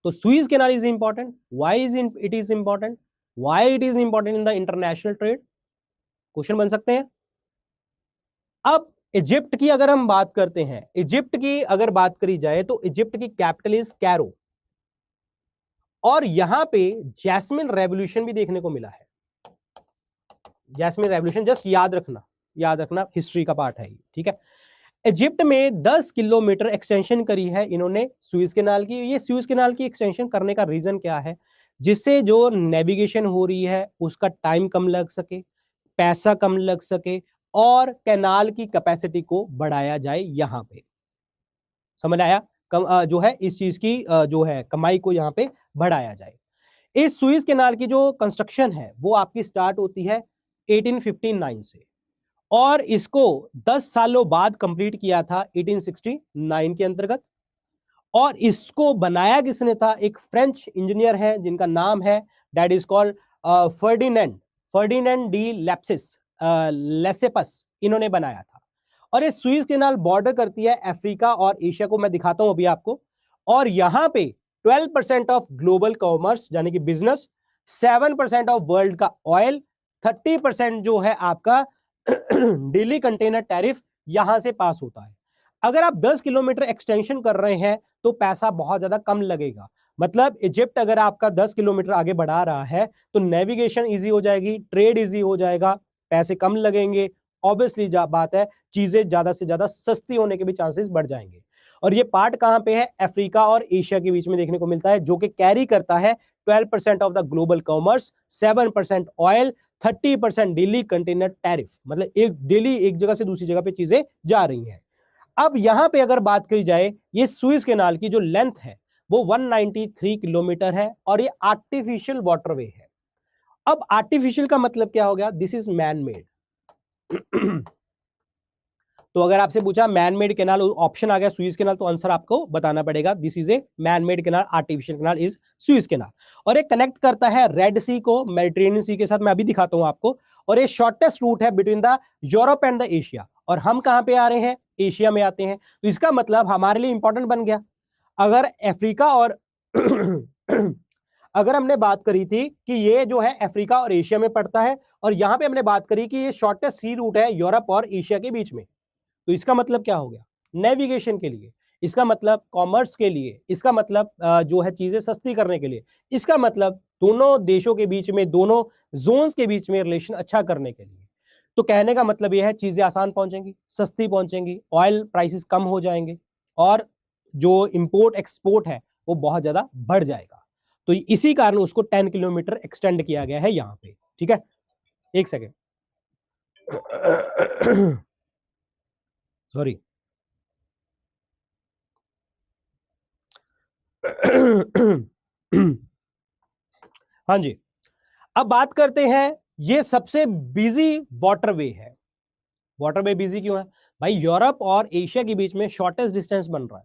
तो Swiss canal is important, why is it is important, why it is important in the international trade, question बन सकते हैं। अब इजिप्ट की अगर हम बात करते हैं, इजिप्ट की अगर बात करी जाए तो इजिप्ट की कैपिटल इज कैरो, और यहां पे जैस्मिन रेवोल्यूशन भी देखने को मिला है। जैस्मिन रेवोल्यूशन जस्ट याद रखना, याद रखना, हिस्ट्री का पार्ट है ये, ठीक है। इजिप्ट में 10 किलोमीटर एक्सटेंशन करी है इन्होंने सुइज कैनाल की। ये सुइज कैनाल की एक्सटेंशन करने का रीजन क्या है, जिससे जो नेविगेशन हो रही है उसका टाइम कम लग सके, पैसा कम लग सके, और कैनाल की कैपेसिटी को बढ़ाया जाए। यहां पे समझ आया, जो है इस चीज की जो है कमाई को यहां पे बढ़ाया जाए। इस सुइज कैनाल की जो कंस्ट्रक्शन है वो आपकी स्टार्ट होती है 1859 से, और इसको 10 सालों बाद कंप्लीट किया था 1869 के अंतर्गत। और इसको बनाया किसने था, एक फ्रेंच इंजीनियर है जिनका नाम है that is called Ferdinand de Lesseps, इन्होंने बनाया था। और ये सुइज कैनाल बॉर्डर करती है अफ्रीका और एशिया को, मैं दिखाता हूं अभी आपको। और यहां पे 12% ऑफ ग्लोबल कॉमर्स यानी कि बिजनेस, 7% ऑफ वर्ल्ड का ऑयल, 30% जो है आपका डेली कंटेनर टैरिफ यहां से पास होता है। अगर आप 10 किलोमीटर एक्सटेंशन कर रहे हैं तो पैसा बहुत ज्यादा कम लगेगा। मतलब इजिप्ट अगर आपका 10 किलोमीटर आगे बढ़ा रहा है तो नेविगेशन इजी हो जाएगी, ट्रेड इजी हो जाएगा, पैसे कम लगेंगे, ऑब्वियसली बात है, चीजें ज्यादा से ज्यादा सस्ती होने के भी चांसेस बढ़ जाएंगे। और ये पार्ट कहां पे है, अफ्रीका और एशिया के बीच में देखने को मिलता है, जो कि कैरी करता है 12% of the global commerce, 7% oil, 30% daily container tariff, मतलब एक डेली एक जगह से दूसरी जगह पे चीजें जा रही हैं। अब यहां पे अगर बात करी जाए, ये सुइज कैनाल की जो लेंथ है वो 193 किलोमीटर है, और ये आर्टिफिशियल वाटरवे है। अब आर्टिफिशियल का मतलब क्या हो गया, दिस इज मैन मेड। तो अगर आपसे पूछा मैन मेड कैनाल, ऑप्शन आ गया सुइज कैनाल, तो आंसर आपको बताना पड़ेगा this is a man made canal, artificial canal is Swiss canal. और ये कनेक्ट करता है रेड सी को मेडिटेरेनियन सी के साथ, मैं अभी दिखाता हूं आपको। और ये शॉर्टेस्ट रूट है between the Europe and the Asia, और हम कहां पे आ रहे हैं, एशिया में आते हैं। तो इसका मतलब हमारे लिए इंपॉर्टेंट बन गया। अगर अफ्रीका और अगर हमने बात करी थी कि ये जो है अफ्रीका और एशिया में पड़ता है, और यहां पे हमने बात करी कि ये शॉर्टेस्ट सी रूट है यूरोप और एशिया के बीच में, तो इसका मतलब क्या हो गया, नेविगेशन के लिए इसका मतलब कॉमर्स के लिए, इसका मतलब जो है चीजें सस्ती करने के लिए, इसका मतलब दोनों देशों के बीच में, दोनों जोन्स के बीच में रिलेशन अच्छा करने के लिए। तो कहने का मतलब यह है चीजें आसान पहुंचेंगी, सस्ती पहुंचेंगी, ऑयल प्राइसेस कम हो जाएंगे और जो इंपोर्ट एक्सपोर्ट है वो बहुत ज्यादा बढ़ जाएगा। तो इसी कारण उसको 10 किलोमीटर एक्सटेंड किया गया है यहां पे। ठीक है, एक सेकेंड, सॉरी। हाँ जी, अब बात करते हैं, ये सबसे बिजी वाटरवे है। वाटरवे बिजी क्यों है भाई? यूरोप और एशिया के बीच में शॉर्टेस्ट डिस्टेंस बन रहा है,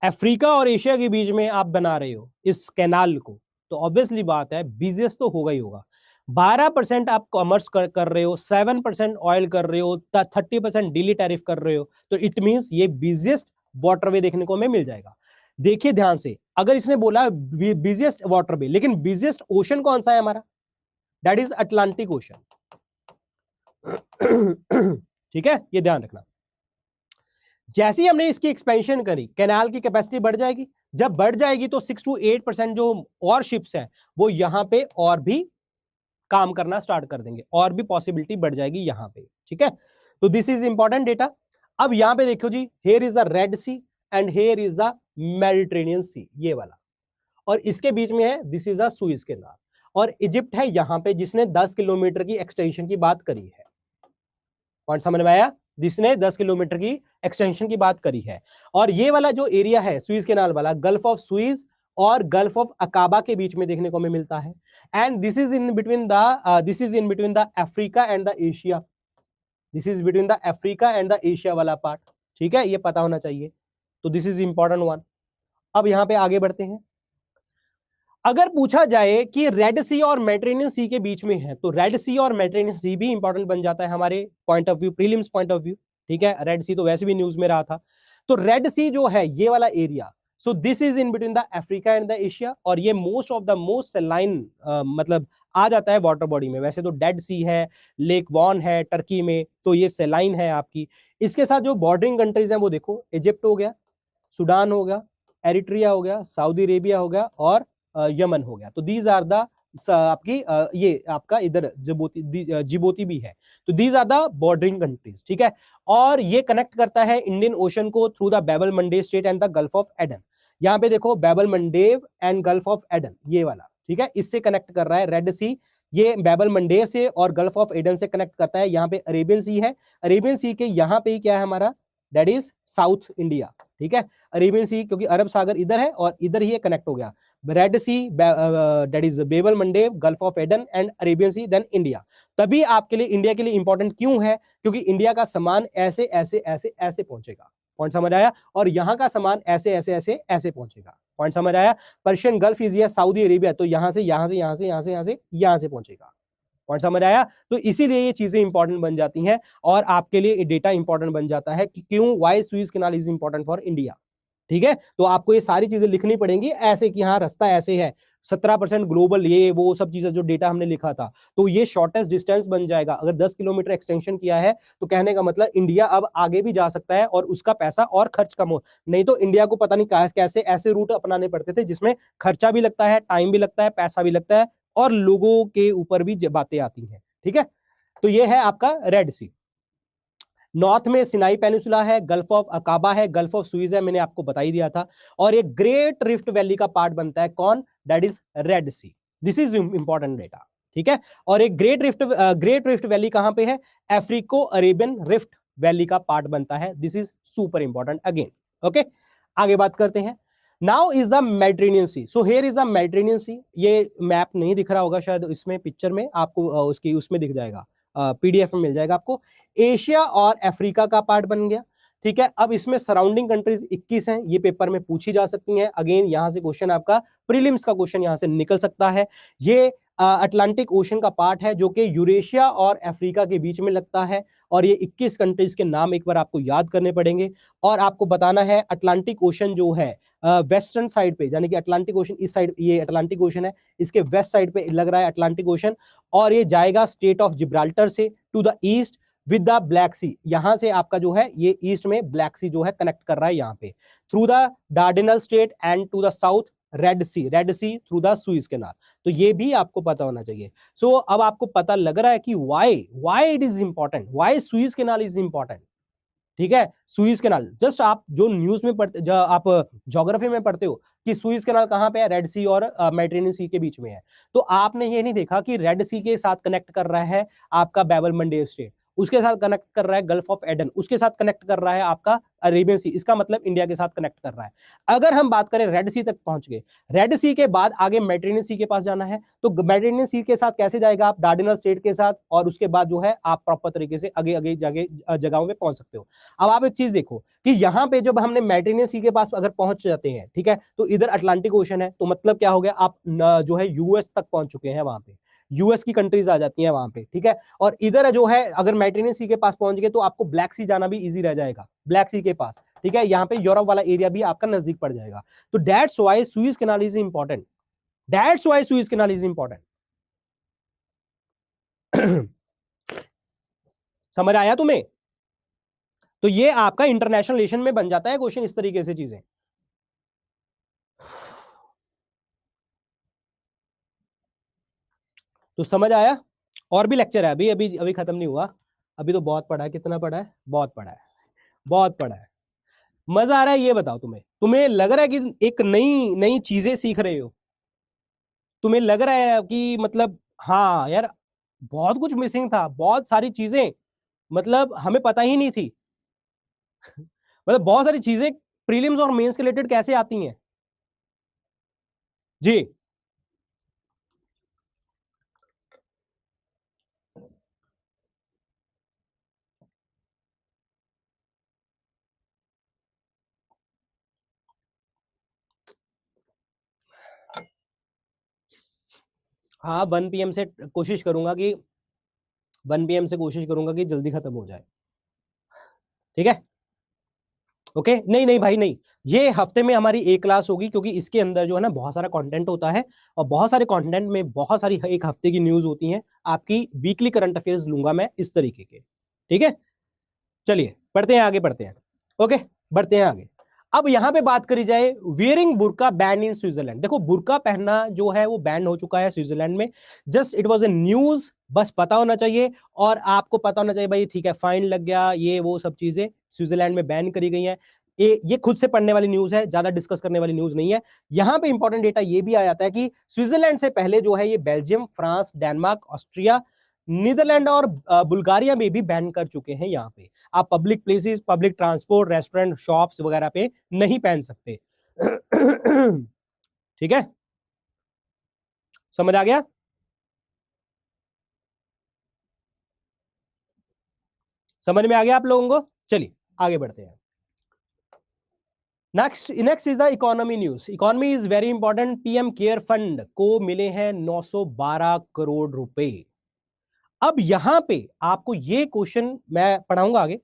अफ्रीका और एशिया के बीच में आप बना रहे हो इस कैनाल को, तो ऑब्वियसली बात है बिजिएस्ट तो होगा ही होगा। 12% आप कॉमर्स कर रहे हो, 7% ऑयल कर रहे हो, 30% डेली टैरिफ कर रहे हो, तो इट मींस ये बिजिएस्ट वाटरवे देखने को हमें मिल जाएगा। देखिए ध्यान से, अगर इसने बोला बिजिएस्ट वाटरवे, लेकिन बिजिएस्ट ओशन कौन सा है हमारा? That is Atlantic ocean. ठीक है, ये ध्यान रखना। जैसे ही हमने इसकी एक्सपेंशन करी, कैनाल की कैपेसिटी बढ़ जाएगी। जब बढ़ जाएगी तो 6 to 8% जो और शिप्स हैं वो यहां पे और भी काम करना स्टार्ट कर देंगे, और भी पॉसिबिलिटी बढ़ जाएगी यहां पे। ठीक है, तो दिस इज इंपॉर्टेंट डेटा। अब यहां पे देखो जी, here is the Red Sea and here is the Mediterranean Sea, ये वाला, और इसके बीच में है this is the Suez Canal, और इजिप्ट है यहां पे जिसने 10 किलोमीटर की एक्सटेंशन की बात करी है। पॉइंट समझ में आया? जिसने 10 किलोमीटर की एक्सटेंशन की बात करी है। और ये वाला जो एरिया है सुएज कैनाल वाला, गल्फ ऑफ सुएज और गल्फ ऑफ अकाबा के बीच में देखने को हमें मिलता है। And this is in between the Africa and the Asia, this is between the Africa and the Asia वाला पार्ट। ठीक है, ये पता होना चाहिए, तो दिस इज इंपॉर्टेंट वन। अब यहां पे आगे बढ़ते हैं। अगर पूछा जाए कि रेड सी और मेडिटेरेनियन सी के बीच में है, तो रेड सी और मेडिटेरेनियन सी भी इंपॉर्टेंट बन जाता है हमारे point of view, prelims point of view. ठीक है, रेड सी तो वैसे भी न्यूज में रहा था। तो रेड सी जो है ये वाला area, so this is in between the Africa and the Asia, और ये most of the most saline मतलब आ जाता है वाटर बॉडी में। वैसे तो डेड सी है, लेक वॉन है टर्की में, तो ये सैलाइन है आपकी। इसके साथ जो बॉर्डरिंग कंट्रीज हैं वो देखो, इजिप्ट हो गया, सूडान हो गया, एरिट्रिया हो गया, सऊदी अरेबिया हो गया, और यमन हो गया। तो दीज आर द आपकी ये आपका इधर जिबोती भी है। तो these are the bordering countries. ठीक है, और ये कनेक्ट करता है इंडियन ओशन को through the Bab el Mandeb strait and the Gulf of Aden. यहाँ पे देखो Bab el Mandeb and Gulf of Aden, ये वाला। ठीक है, इससे कनेक्ट कर रहा है रेड सी, ये बैबल मंडेव से और गल्फ ऑफ एडन से कनेक्ट करता है। यहाँ पे अरेबियन सी है, अरेबियन सी के यहाँ पे ही क्या है हमारा, दैट इज साउथ इंडिया। ठीक है, अरेबियन सी, क्योंकि अरब सागर इधर है और इधर ही कनेक्ट हो गया। Red Sea, that is Bab el Mandeb, Gulf of Aden and Arabian Sea, then India. तभी आपके लिए, इंडिया के लिए इंपॉर्टेंट क्यों है? क्योंकि इंडिया का सामान ऐसे ऐसे ऐसे ऐसे पहुंचेगा। पॉइंट समझ आया? और यहां का सामान ऐसे ऐसे ऐसे ऐसे पहुंचेगा। पॉइंट समझ आया? पर्शियन गल्फ इज या सऊदी अरेबिया, तो यहां से यहां से यहां से यहां से यहां से यहां से पहुंचेगा। पॉइंट समझ आया? तो इसीलिए ये चीजें इंपॉर्टेंट बन जाती हैं, और आपके लिए डेटा इंपॉर्टेंट बन जाता है कि क्यों, why Suez canal is important for India. ठीक है, तो आपको ये सारी चीजें लिखनी पड़ेंगी ऐसे कि हाँ रास्ता ऐसे है, 17% ग्लोबल, ये वो सब चीजें जो डेटा हमने लिखा था, तो ये शॉर्टेस्ट डिस्टेंस बन जाएगा। अगर 10 किलोमीटर एक्सटेंशन किया है तो कहने का मतलब इंडिया अब आगे भी जा सकता है और उसका पैसा और खर्च कम हो। नहीं तो इंडिया को पता नहीं कैसे ऐसे रूट अपनाने पड़ते थे जिसमें खर्चा भी लगता है, टाइम भी लगता है, पैसा भी लगता है, और लोगों के ऊपर भी बातें आती हैं। ठीक है, तो ये है आपका रेड सी। नॉर्थ में सिनाई पेनिसुला है, गल्फ ऑफ अकाबा है, गल्फ ऑफ सुएज है, मैंने आपको बता ही दिया था। और एक ग्रेट रिफ्ट वैली का पार्ट बनता है कौन? That is Red Sea. This is important data. ठीक है, और एक ग्रेट रिफ्ट वैली कहां पे है? अफ्रीको अरेबियन रिफ्ट वैली का पार्ट बनता है। This is super important again. Okay, आगे बात करते हैं। Now is the Mediterranean Sea, so here is the Mediterranean Sea. ये मैप नहीं दिख रहा होगा शायद इसमें, पिक्चर में आपको उसकी उसमें दिख जाएगा, पीडीएफ में मिल जाएगा आपको। एशिया और अफ्रीका का पार्ट बन गया। ठीक है, अब इसमें सराउंडिंग कंट्रीज 21 हैं, ये पेपर में पूछी जा सकती हैं। अगेन यहां से क्वेश्चन आपका प्रीलिम्स का क्वेश्चन यहां से निकल सकता है। ये अटलांटिक ओशन का पार्ट है जो कि यूरेशिया और अफ्रीका के बीच में लगता है, और ये 21 कंट्रीज के नाम एक बार आपको याद करने पड़ेंगे। और आपको बताना है अटलांटिक ओशन जो है वेस्टर्न साइड पे, यानी कि अटलांटिक ओशन इस साइड, ये अटलांटिक ओशन है, इसके वेस्ट साइड पे लग रहा है अटलांटिक ओशन, और ये जाएगा स्टेट ऑफ जिब्राल्टर से to the east, with the Black Sea, यहां से आपका जो है ये ईस्ट में ब्लैक सी जो है कनेक्ट कर रहा है यहाँ पे, through the Dardanelles Strait and to the south Red Sea through the Suez Canal. तो ये भी आपको पता होना चाहिए। सो अब आपको पता लग रहा है कि why it is important, why Swiss canal is important. ठीक है, सुइज कैनाल, जस्ट आप जो न्यूज में पढ़ते, आप ज्योग्राफी में पढ़ते हो कि सुइज कैनाल कहां पे है, रेड सी और मेडिटेरेनियन सी के बीच में है। तो आपने ये नहीं देखा कि रेड सी के साथ कनेक्ट कर रहा है आपका बैबल मंडेव स्टेट, उसके साथ कनेक्ट कर रहा है गल्फ ऑफ एडन, उसके साथ कनेक्ट कर रहा है आपका अरेबियन सी, इसका मतलब इंडिया के साथ कनेक्ट कर रहा है। अगर हम बात करें रेड सी तक पहुंच गए, रेड सी के बाद आगे मेडिटेरेनियन सी के पास जाना है, तो मेडिटेरेनियन सी के साथ कैसे जाएगा आप, डार्डेनल स्टेट के साथ, और उसके बाद जो है आप प्रॉपर तरीके से आगे आगे जाके जगहों पे पहुंच सकते हो। अब आप एक चीज देखो कि यहाँ पे जब हमने मेडिटेरेनियन सी के पास अगर पहुंच जाते हैं, ठीक है, तो इधर अटलांटिक ओशन है, तो मतलब क्या हो गया, आप जो है यूएस तक पहुंच चुके हैं, वहां पे यूएस की कंट्रीज आ जाती हैं वहां पे, ठीक है। और इधर जो है अगर मेडिटेरेनियन सी के पास पहुंच गए तो आपको ब्लैक सी जाना भी इजी रह जाएगा, ब्लैक सी के पास, ठीक है, यहाँ पे यूरोप वाला एरिया भी आपका नजदीक पड़ जाएगा। तो that's why Swiss canal is important, that's why Swiss canal is important. समझ आया तुम्हें? तो ये आपका इंटरनेशनल रिलेशन में बन जाता है क्वेश्चन, इस तरीके से चीजें। तो समझ आया? और भी लेक्चर है, अभी अभी अभी खत्म नहीं हुआ, अभी तो बहुत पढ़ा है। कितना पढ़ा है? बहुत पढ़ा है, बहुत पढ़ा है। मजा आ रहा है? ये बताओ तुम्हें, तुम्हें लग रहा है कि एक नई नई चीजें सीख रहे हो? तुम्हें लग रहा है कि मतलब हाँ यार, बहुत कुछ मिसिंग था, बहुत सारी चीजें मतलब हमें पता ही नहीं थी। मतलब बहुत सारी चीजें प्रीलिम्स और मेंस के रिलेटेड कैसे आती हैं जी। हाँ 1 PM से कोशिश करूंगा कि 1 PM से कोशिश करूंगा कि जल्दी खत्म हो जाए, ठीक है। ओके, नहीं नहीं भाई नहीं, ये हफ्ते में हमारी एक क्लास होगी, क्योंकि इसके अंदर जो है ना बहुत सारा कंटेंट होता है, और बहुत सारे कंटेंट में बहुत सारी एक हफ्ते की न्यूज होती हैं। आपकी वीकली करंट अफेयर्स लूंगा मैं इस तरीके के, ठीक है। चलिए पढ़ते हैं, आगे बढ़ते हैं। ओके, बढ़ते हैं आगे। अब यहां पे बात करी जाए वियरिंग बुर्का बैन इन स्विट्जरलैंड। देखो बुर्का पहनना जो है वो बैन हो चुका है स्विट्जरलैंड में, just it was a news, बस पता होना चाहिए। और आपको पता होना चाहिए भाई, ठीक है, फाइन लग गया, ये वो सब चीजें स्विट्जरलैंड में बैन करी गई हैं। ये खुद से पढ़ने वाली न्यूज है, ज्यादा डिस्कस करने वाली न्यूज नहीं है। यहां पे इंपॉर्टेंट डेटा ये भी आ जाता है कि स्विट्जरलैंड से पहले जो है ये Belgium, France, Denmark, Austria, Netherland और बुल्गारिया में भी बैन कर चुके हैं। यहाँ पे आप public places, public transport, restaurant, shops वगैरह पे नहीं पहन सकते। ठीक है, समझ आ गया? समझ में आ गया आप लोगों को? चलिए आगे बढ़ते हैं। Next is the economy news. Economy is very important. PM care fund को मिले हैं 912 करोड़ रुपए। अब यहां पे आपको ये क्वेश्चन मैं पढ़ाऊंगा आगे।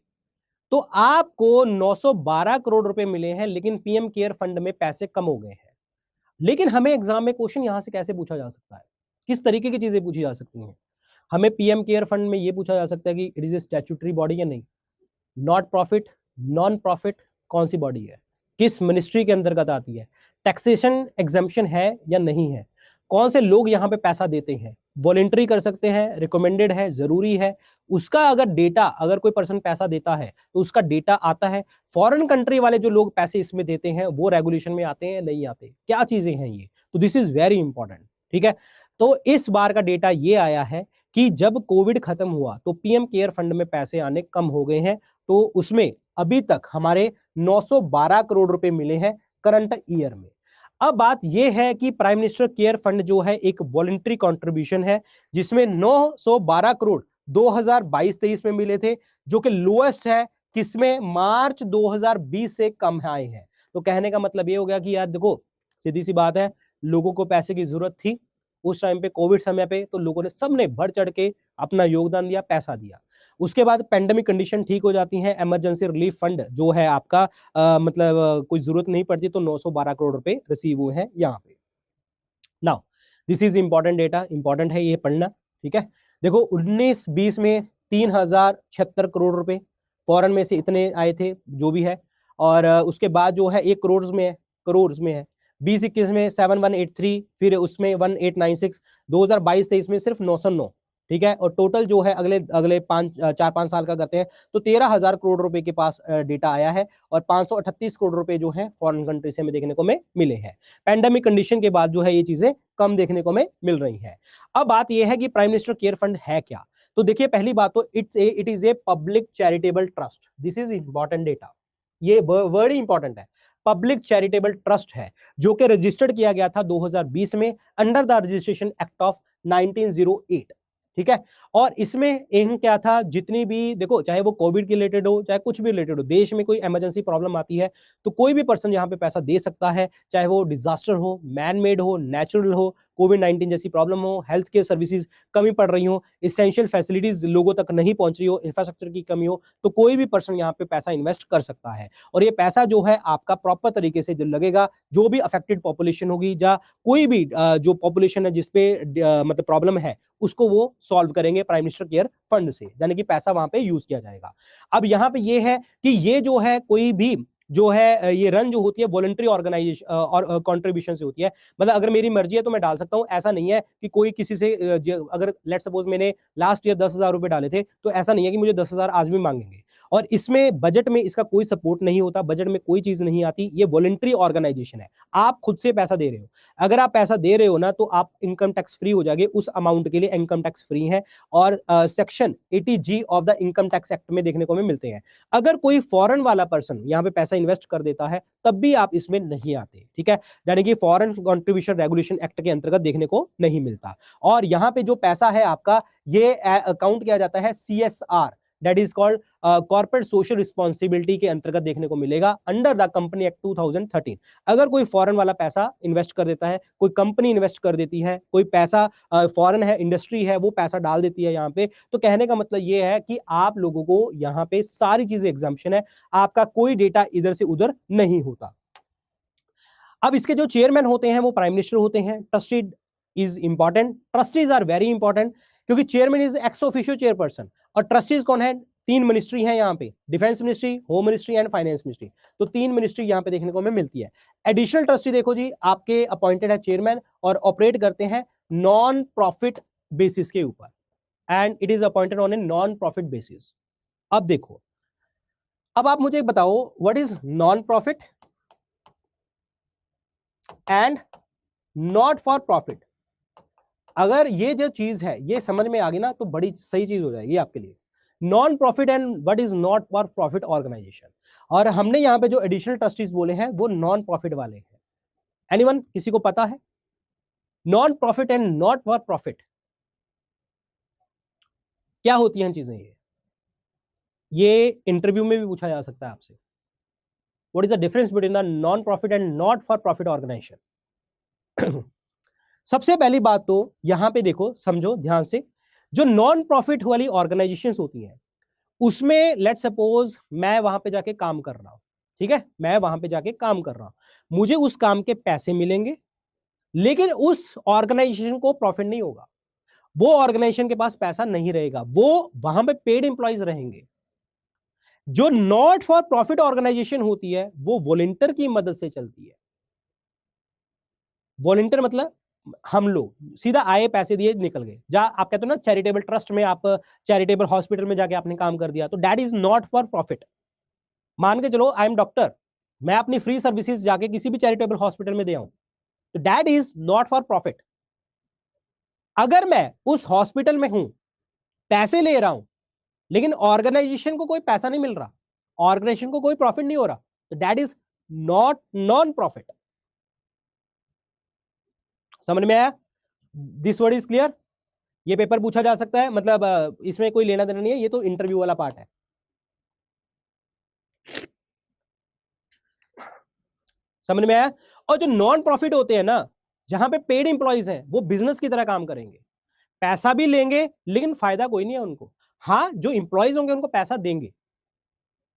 तो आपको 912 करोड़ रुपए मिले हैं, लेकिन पीएम केयर फंड में पैसे कम हो गए हैं। लेकिन हमें एग्जाम में क्वेश्चन यहां से कैसे पूछा जा सकता है, किस तरीके की चीजें पूछी जा सकती हैं? हमें पीएम केयर फंड में यह पूछा जा सकता है कि it is a statutory body या नहीं, नॉट प्रॉफिट, नॉन प्रॉफिट, कौन सी बॉडी है, किस मिनिस्ट्री के अंतर्गत आती है, टैक्सेशन एग्जाम्पशन है या नहीं है, कौन से लोग यहाँ पे पैसा देते हैं, वॉलेंट्री कर सकते हैं, रिकमेंडेड है, जरूरी है, उसका अगर डेटा, अगर कोई पर्सन पैसा देता है तो उसका डेटा आता है। फॉरेन कंट्री वाले जो लोग पैसे इसमें देते हैं वो रेगुलेशन में आते हैं नहीं आते, क्या चीजें हैं ये, तो दिस इज वेरी इंपॉर्टेंट, ठीक है। तो इस बार का डेटा ये आया है कि जब कोविड खत्म हुआ तो पीएम केयर फंड में पैसे आने कम हो गए हैं, तो उसमें अभी तक हमारे 912 करोड़ रुपए मिले हैं करंट ईयर में। अब बात यह है कि प्राइम मिनिस्टर केयर फंड जो है एक वॉलंटरी कंट्रीब्यूशन है, जिसमें 912 करोड़ 2022-23 में मिले थे, जो कि लोएस्ट है किसमें, मार्च 2020 से कम आए हैं। तो कहने का मतलब ये हो गया कि यार देखो, सीधी सी बात है, लोगों को पैसे की जरूरत थी उस टाइम पे, कोविड समय पे, तो लोगों ने सबने बढ़ चढ़ के अपना योगदान दिया, पैसा दिया। उसके बाद पेंडेमिक कंडीशन ठीक हो जाती है, इमरजेंसी रिलीफ फंड जो है आपका मतलब कोई जरूरत नहीं पड़ती, तो 912 करोड़ रुपए रिसीव हुए हैं यहाँ पे। Now this is important data, important है ये पढ़ना, ठीक है। देखो 19-20 में 3076 करोड़ रुपए, फॉरेन में से इतने आए थे जो भी है। और उसके बाद जो है 1 करोड़ में है, 20-21 में 7183, फिर उसमें 1896, 2022-23 में सिर्फ 909, ठीक है। और टोटल जो है अगले अगले 4-5 साल का करते हैं तो 13,000 करोड़ रुपए के पास डेटा आया है और 538 करोड़ रुपए जो है फॉरेन कंट्री से हमें देखने को मिले हैं। पैंडेमिक कंडीशन के बाद जो है ये चीजें कम देखने को मिल रही हैं। अब बात ये है कि प्राइम मिनिस्टर केयर फंड है क्या। तो देखिए, पहली बात तो it is a public charitable trust. This is important data, ये वर्ड ही इंपॉर्टेंट है। पब्लिक चैरिटेबल ट्रस्ट है जो कि रजिस्टर्ड किया गया था 2020 में under the registration act of 1908, ठीक है। और इसमें एम क्या था, जितनी भी देखो, चाहे वो कोविड के रिलेटेड हो, चाहे कुछ भी रिलेटेड हो, देश में कोई इमरजेंसी प्रॉब्लम आती है तो कोई भी पर्सन यहाँ पे पैसा दे सकता है, चाहे वो डिजास्टर हो, मैन मेड हो, नेचुरल हो, कोविड-19 जैसी प्रॉब्लम हो, हेल्थ केयर सर्विसेज कमी पड़ रही हो, इसेंशियल फैसिलिटीज लोगों तक नहीं पहुंच रही हो, इंफ्रास्ट्रक्चर की कमी हो, तो कोई भी पर्सन यहाँ पे पैसा इन्वेस्ट कर सकता है। और ये पैसा जो है आपका प्रॉपर तरीके से जो लगेगा, जो भी अफेक्टेड पॉपुलेशन होगी या कोई भी जो पॉपुलेशन है जिसपे मतलब प्रॉब्लम है, उसको वो सॉल्व करेंगे प्राइम मिनिस्टर केयर फंड से, यानी कि पैसा वहां पे यूज किया जाएगा। अब यहाँ पे ये है कि ये जो है कोई भी जो है ये रन जो होती है वॉलंटरी ऑर्गेनाइजेशन और कंट्रीब्यूशन से होती है। मतलब अगर मेरी मर्जी है तो मैं डाल सकता हूं, ऐसा नहीं है कि कोई किसी से अगर लेट सपोज मैंने लास्ट ईयर 10,000 रुपए डाले थे तो ऐसा नहीं है कि मुझे 10,000 आज भी मांगेंगे। और इसमें बजट में इसका कोई सपोर्ट नहीं होता, बजट में कोई चीज नहीं आती, ये वॉलंटरी ऑर्गेनाइजेशन है, आप खुद से पैसा दे रहे हो। अगर आप पैसा दे रहे हो ना तो आप इनकम टैक्स फ्री हो जाएंगे, उस अमाउंट के लिए इनकम टैक्स फ्री है और section 80G of the income tax act में देखने को मिलते हैं। अगर कोई फॉरेन वाला पर्सन यहाँ पे पैसा इन्वेस्ट कर देता है तब भी आप इसमें नहीं आते, ठीक है, यानी कि फॉरेन कंट्रीब्यूशन रेगुलेशन एक्ट के अंतर्गत देखने को नहीं मिलता। और यहाँ पे जो पैसा है आपका ये अकाउंट किया जाता है CSR, that is called corporate social responsibility के अंतर्गत देखने को मिलेगा अंडर द कंपनी एक्ट 2013। अगर कोई फॉरेन वाला पैसा इन्वेस्ट कर देता है, कोई कंपनी इन्वेस्ट कर देती है, कोई पैसा फॉरेन है, इंडस्ट्री है, वो पैसा डाल देती है यहाँ पे, तो कहने का मतलब ये है कि आप लोगों को यहाँ पे सारी चीजें एग्जाम्पशन है, आपका कोई डेटा इधर से उधर नहीं होता। अब इसके जो चेयरमैन होते हैं वो प्राइम मिनिस्टर होते हैं। Trustee is important, trustees are very important, क्योंकि chairman is ex officio chairperson. और ट्रस्टीज कौन है, 3 मिनिस्ट्री है यहाँ पे, defence ministry, home ministry and finance ministry. तो 3 मिनिस्ट्री यहाँ पे देखने को हमें मिलती है। एडिशनल ट्रस्टी देखो जी, आपके अपॉइंटेड है चेयरमैन और ऑपरेट करते हैं नॉन प्रॉफिट बेसिस के ऊपर, and it is appointed on a non profit basis. अब देखो, अब आप मुझे बताओ what is non profit and not for profit. अगर ये जो चीज है ये समझ में आ गई ना तो बड़ी सही चीज हो जाएगी आपके लिए। Non profit and what is not for profit organisation. और हमने यहाँ पे जो एडिशनल ट्रस्टीज बोले हैं वो नॉन प्रॉफिट वाले हैं। एनीवन, किसी को पता है non profit and not for profit क्या होती हैं चीजें? ये इंटरव्यू में भी पूछा जा सकता है आपसे। What is the difference between the non profit and not for profit organisation? सबसे पहली बात तो यहां पे देखो, समझो ध्यान से, जो नॉन प्रॉफिट वाली ऑर्गेनाइजेशंस होती हैं उसमें लेट सपोज मैं वहां पे जाके काम कर रहा हूं, ठीक है, मैं वहां पे जाके काम कर रहा हूं, मुझे उस काम के पैसे मिलेंगे, लेकिन उस ऑर्गेनाइजेशन को प्रॉफिट नहीं होगा, वो ऑर्गेनाइजेशन के पास पैसा नहीं रहेगा, वो वहां पे पेड एम्प्लॉइज रहेंगे। जो नॉट फॉर प्रॉफिट ऑर्गेनाइजेशन होती है वो वॉलंटियर की मदद से चलती है। वॉलंटियर मतलब हम लोग सीधा आए, पैसे दिए, निकल गए। जा आप कहते हो ना चैरिटेबल ट्रस्ट में, आप चैरिटेबल हॉस्पिटल में जाके आपने काम कर दिया, तो that is not for profit. मान के चलो आई एम डॉक्टर, मैं अपनी फ्री सर्विसेज जाके किसी भी चैरिटेबल हॉस्पिटल में दे आऊं, तो that is not for profit. अगर मैं उस हॉस्पिटल में हूं, पैसे ले रहा हूं, लेकिन ऑर्गेनाइजेशन को कोई पैसा नहीं मिल रहा, ऑर्गेनाइजेशन को कोई प्रॉफिट नहीं हो रहा, तो that is not non profit. समझ में आया? This word is clear? ये पेपर पूछा जा सकता है, मतलब इसमें कोई लेना देना नहीं है, ये तो इंटरव्यू वाला पार्ट है। समझ में आया? और जो नॉन प्रॉफिट होते हैं ना, जहां पे पेड एम्प्लॉइज हैं, वो बिजनेस की तरह काम करेंगे, पैसा भी लेंगे लेकिन फायदा कोई नहीं है उनको। हाँ, जो एम्प्लॉइज होंगे उनको पैसा देंगे।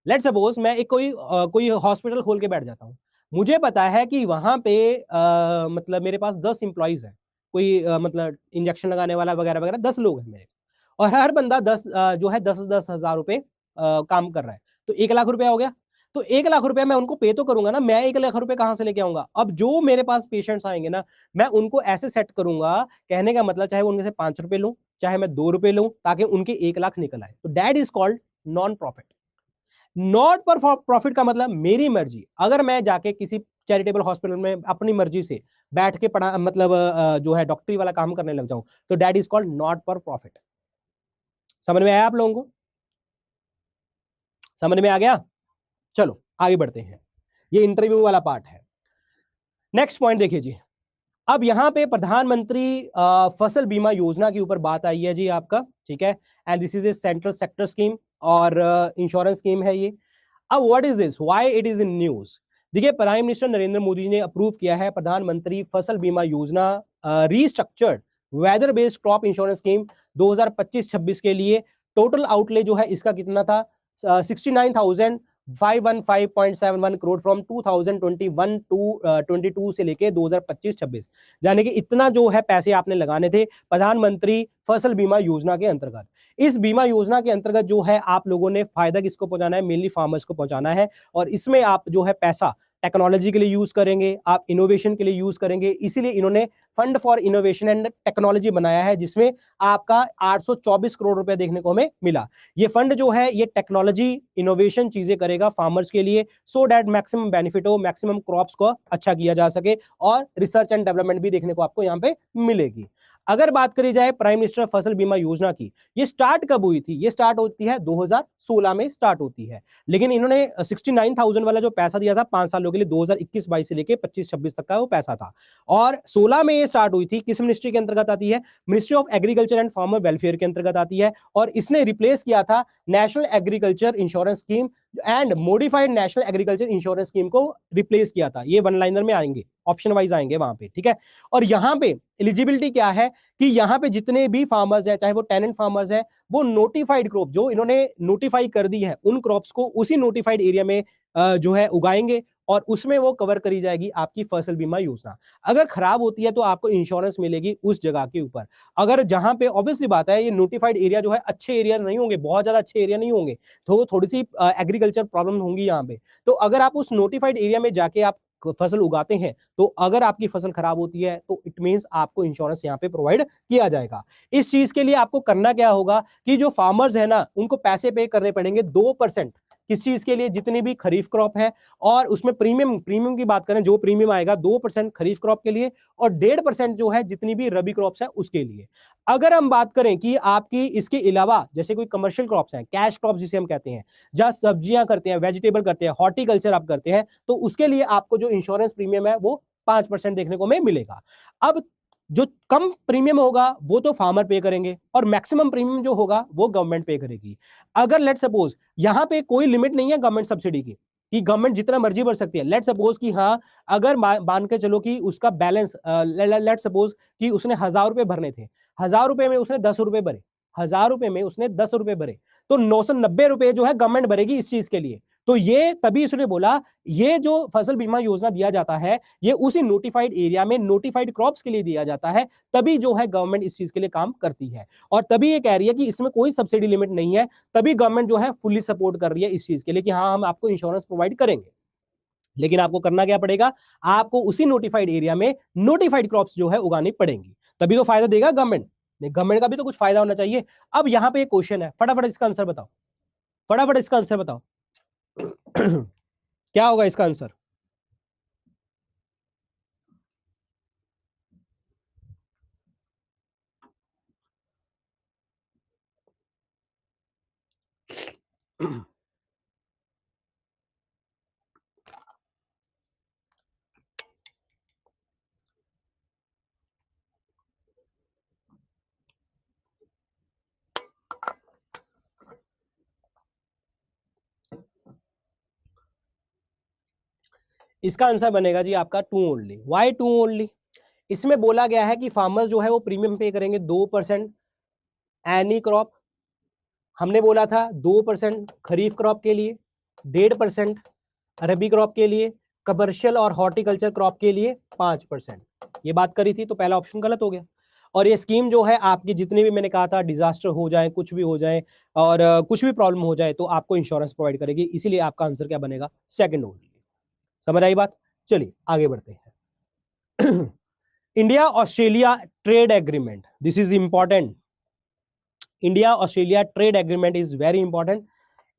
लेट सपोज मैं एक कोई हॉस्पिटल खोल के बैठ जाता हूं, मुझे पता है कि वहां पे मतलब मेरे पास 10 एम्प्लॉइज हैं, कोई मतलब इंजेक्शन लगाने वाला वगैरह वगैरह 10 लोग हैं मेरे, और हर बंदा 10 हजार रुपए काम कर रहा है, तो 1 लाख रुपया हो गया। तो 1 लाख रुपया मैं उनको पे तो करूंगा ना, मैं 1 लाख रुपए कहां से लेके आऊंगा? अब जो मेरे पास पेशेंट्स आएंगे ना, मैं उनको ऐसे सेट करूंगा, कहने का मतलब चाहे वो उनसे 5 रुपए लूं, चाहे मैं 2 रुपए लूं, ताकि उनके 1 लाख निकल आए। तो that is called non profit. Not पर प्रॉफिट का मतलब मेरी मर्जी, अगर मैं जाके किसी चैरिटेबल हॉस्पिटल में अपनी मर्जी से बैठ के पढ़ा, मतलब जो है डॉक्टरी वाला काम करने लग जाऊं, तो दैट इज कॉल्ड नॉट पर प्रॉफिट। समझ में आया आप लोगों को? समझ में आ गया? चलो आगे बढ़ते हैं, ये इंटरव्यू वाला पार्ट है। नेक्स्ट पॉइंट देखिए जी, अब यहां पे प्रधानमंत्री फसल बीमा योजना के ऊपर बात आई है जी आपका, ठीक है। And this is a central sector scheme और इंश्योरेंस स्कीम है ये। अब what is this, why it is in news? देखिए, प्राइम मिनिस्टर नरेंद्र मोदी जी ने अप्रूव किया है Pradhanmantri Fasal Bima Yojana restructured weather based crop insurance scheme 2025-26 के लिए। टोटल आउटले जो है इसका कितना था? 69,515.71 करोड़ फ्रॉम 2021 टू 22 से लेके 2025-26, यानी कि इतना जो है पैसे आपने लगाने थे प्रधानमंत्री फसल बीमा योजना के अंतर्गत। इस बीमा योजना के अंतर्गत जो है आप लोगों ने फायदा किसको पहुंचाना है? मेनली फार्मर्स को पहुंचाना है। और इसमें आप जो है पैसा टेक्नोलॉजी के लिए यूज करेंगे, आप इनोवेशन के लिए यूज करेंगे, इसीलिए इन्होंने fund for innovation and technology बनाया है, जिसमें आपका 824 करोड़ रुपए देखने को हमें मिला। ये फंड जो है ये टेक्नोलॉजी इनोवेशन चीजें करेगा फार्मर्स के लिए, सो दैट मैक्सिमम बेनिफिट हो, मैक्सिमम क्रॉप्स को अच्छा किया जा सके, और रिसर्च एंड डेवलपमेंट भी देखने को आपको यहाँ पे मिलेगी। अगर बात करी जाए प्राइम मिनिस्टर फसल बीमा योजना की, ये स्टार्ट कब हुई थी? ये स्टार्ट होती है 2016 में स्टार्ट होती है, लेकिन इन्होंने 69,000 वाला जो पैसा दिया था 5 सालों के लिए, 2021-22 से लेके 25-26 तक का वो पैसा था। और 16 में ये स्टार्ट हुई थी, किस मिनिस्ट्री के अंतर्गत आती है? Ministry of agriculture and farmer welfare के अंतर्गत आती है। और इसने रिप्लेस किया था national agriculture insurance scheme and modified national agriculture insurance scheme को रिप्लेस किया था। ये वन लाइनर में आएंगे, ऑप्शन वाइज आएंगे वहां पे, ठीक है। और यहाँ पे एलिजिबिलिटी क्या है कि यहाँ पे जितने भी फार्मर्स है, चाहे वो टेनेंट फार्मर्स है, वो नोटिफाइड क्रॉप जो इन्होंने नोटिफाई कर दी है, उन क्रॉप्स को उसी नोटिफाइड एरिया में जो है उगाएंगे, और उसमें वो कवर करी जाएगी आपकी फसल बीमा योजना। अगर खराब होती है तो आपको इंश्योरेंस मिलेगी उस जगह के ऊपर। अगर जहां पे ऑब्वियसली बात है, ये नोटिफाइड एरिया जो है अच्छे एरिया नहीं होंगे, बहुत ज्यादा अच्छे एरिया नहीं होंगे, तो थोड़ी सी एग्रीकल्चर प्रॉब्लम होंगी यहाँ पे। तो अगर आप उस नोटिफाइड एरिया में जाके आप फसल उगाते हैं, तो अगर आपकी फसल खराब होती है तो इट मींस आपको इंश्योरेंस यहाँ पे प्रोवाइड किया जाएगा। इस चीज के लिए आपको करना क्या होगा कि जो फार्मर्स है ना, उनको पैसे पे करने पड़ेंगे 2%। किस चीज के लिए? जितनी भी खरीफ क्रॉप है, और उसमें प्रीमियम की बात करें, जो प्रीमियम आएगा 2% खरीफ क्रॉप के लिए, और 1.5% जो है जितनी भी रबी क्रॉप्स है उसके लिए। अगर हम बात करें कि आपकी इसके अलावा जैसे कोई कमर्शियल क्रॉप्स हैं, कैश क्रॉप जिसे हम कहते हैं, जहां सब्जियां करते हैं, वेजिटेबल करते हैं, हॉर्टिकल्चर आप करते हैं, तो उसके लिए आपको जो इंश्योरेंस प्रीमियम है वो 5% देखने को हमें मिलेगा। अब जो कम प्रीमियम होगा वो तो फार्मर पे करेंगे, और मैक्सिमम प्रीमियम जो होगा वो गवर्नमेंट पे करेगी। अगर लेट सपोज यहां पे कोई लिमिट नहीं है गवर्नमेंट सब्सिडी की, कि गवर्नमेंट जितना मर्जी भर सकती है। लेट सपोज कि हाँ, अगर मान के चलो कि उसका बैलेंस, लेट सपोज कि उसने 1,000 रुपए भरने थे, 1,000 रुपए में उसने 10 रुपए भरे, 1,000 रुपए में उसने 10 रुपए भरे, तो 990 रुपए जो है गवर्नमेंट भरेगी इस चीज के लिए। तो ये तभी उसने बोला, ये जो फसल बीमा योजना दिया जाता है, ये उसी नोटिफाइड एरिया में नोटिफाइड क्रॉप्स के लिए दिया जाता है, तभी जो है गवर्नमेंट इस चीज के लिए काम करती है। और तभी ये कह रही है कि इसमें कोई सब्सिडी लिमिट नहीं है, तभी गवर्नमेंट जो है फुल्ली सपोर्ट कर रही है इस चीज के लिए कि हाँ, हम आपको इंश्योरेंस प्रोवाइड करेंगे। लेकिन आपको करना क्या पड़ेगा? आपको उसी नोटिफाइड एरिया में नोटिफाइड क्रॉप्स जो है उगानी पड़ेंगी, तभी तो फायदा देगा गवर्नमेंट। गवर्नमेंट का भी तो कुछ फायदा होना चाहिए। अब यहां पे एक क्वेश्चन है, फटाफट इसका आंसर बताओ, फटाफट इसका आंसर बताओ। क्या होगा इसका आंसर? इसका आंसर बनेगा जी आपका 2 ओनली। Y 2 only? इसमें बोला गया है कि फार्मर्स जो है वो प्रीमियम पे करेंगे 2% एनी क्रॉप। हमने बोला था 2% खरीफ क्रॉप के लिए, 1.5% रबी क्रॉप के लिए, कमर्शियल और हॉर्टिकल्चर क्रॉप के लिए 5%। ये बात करी थी, तो पहला ऑप्शन गलत हो गया। और ये स्कीम जो है आपकी जितने भी मैंने कहा था डिजास्टर हो जाए, कुछ भी हो जाए और कुछ भी प्रॉब्लम हो जाए तो आपको इंश्योरेंस प्रोवाइड करेगी, इसीलिए आपका आंसर क्या बनेगा? Second only. समझ आई बात? चलिए आगे बढ़ते हैं। India Australia trade agreement, this is important. India Australia trade agreement is very important.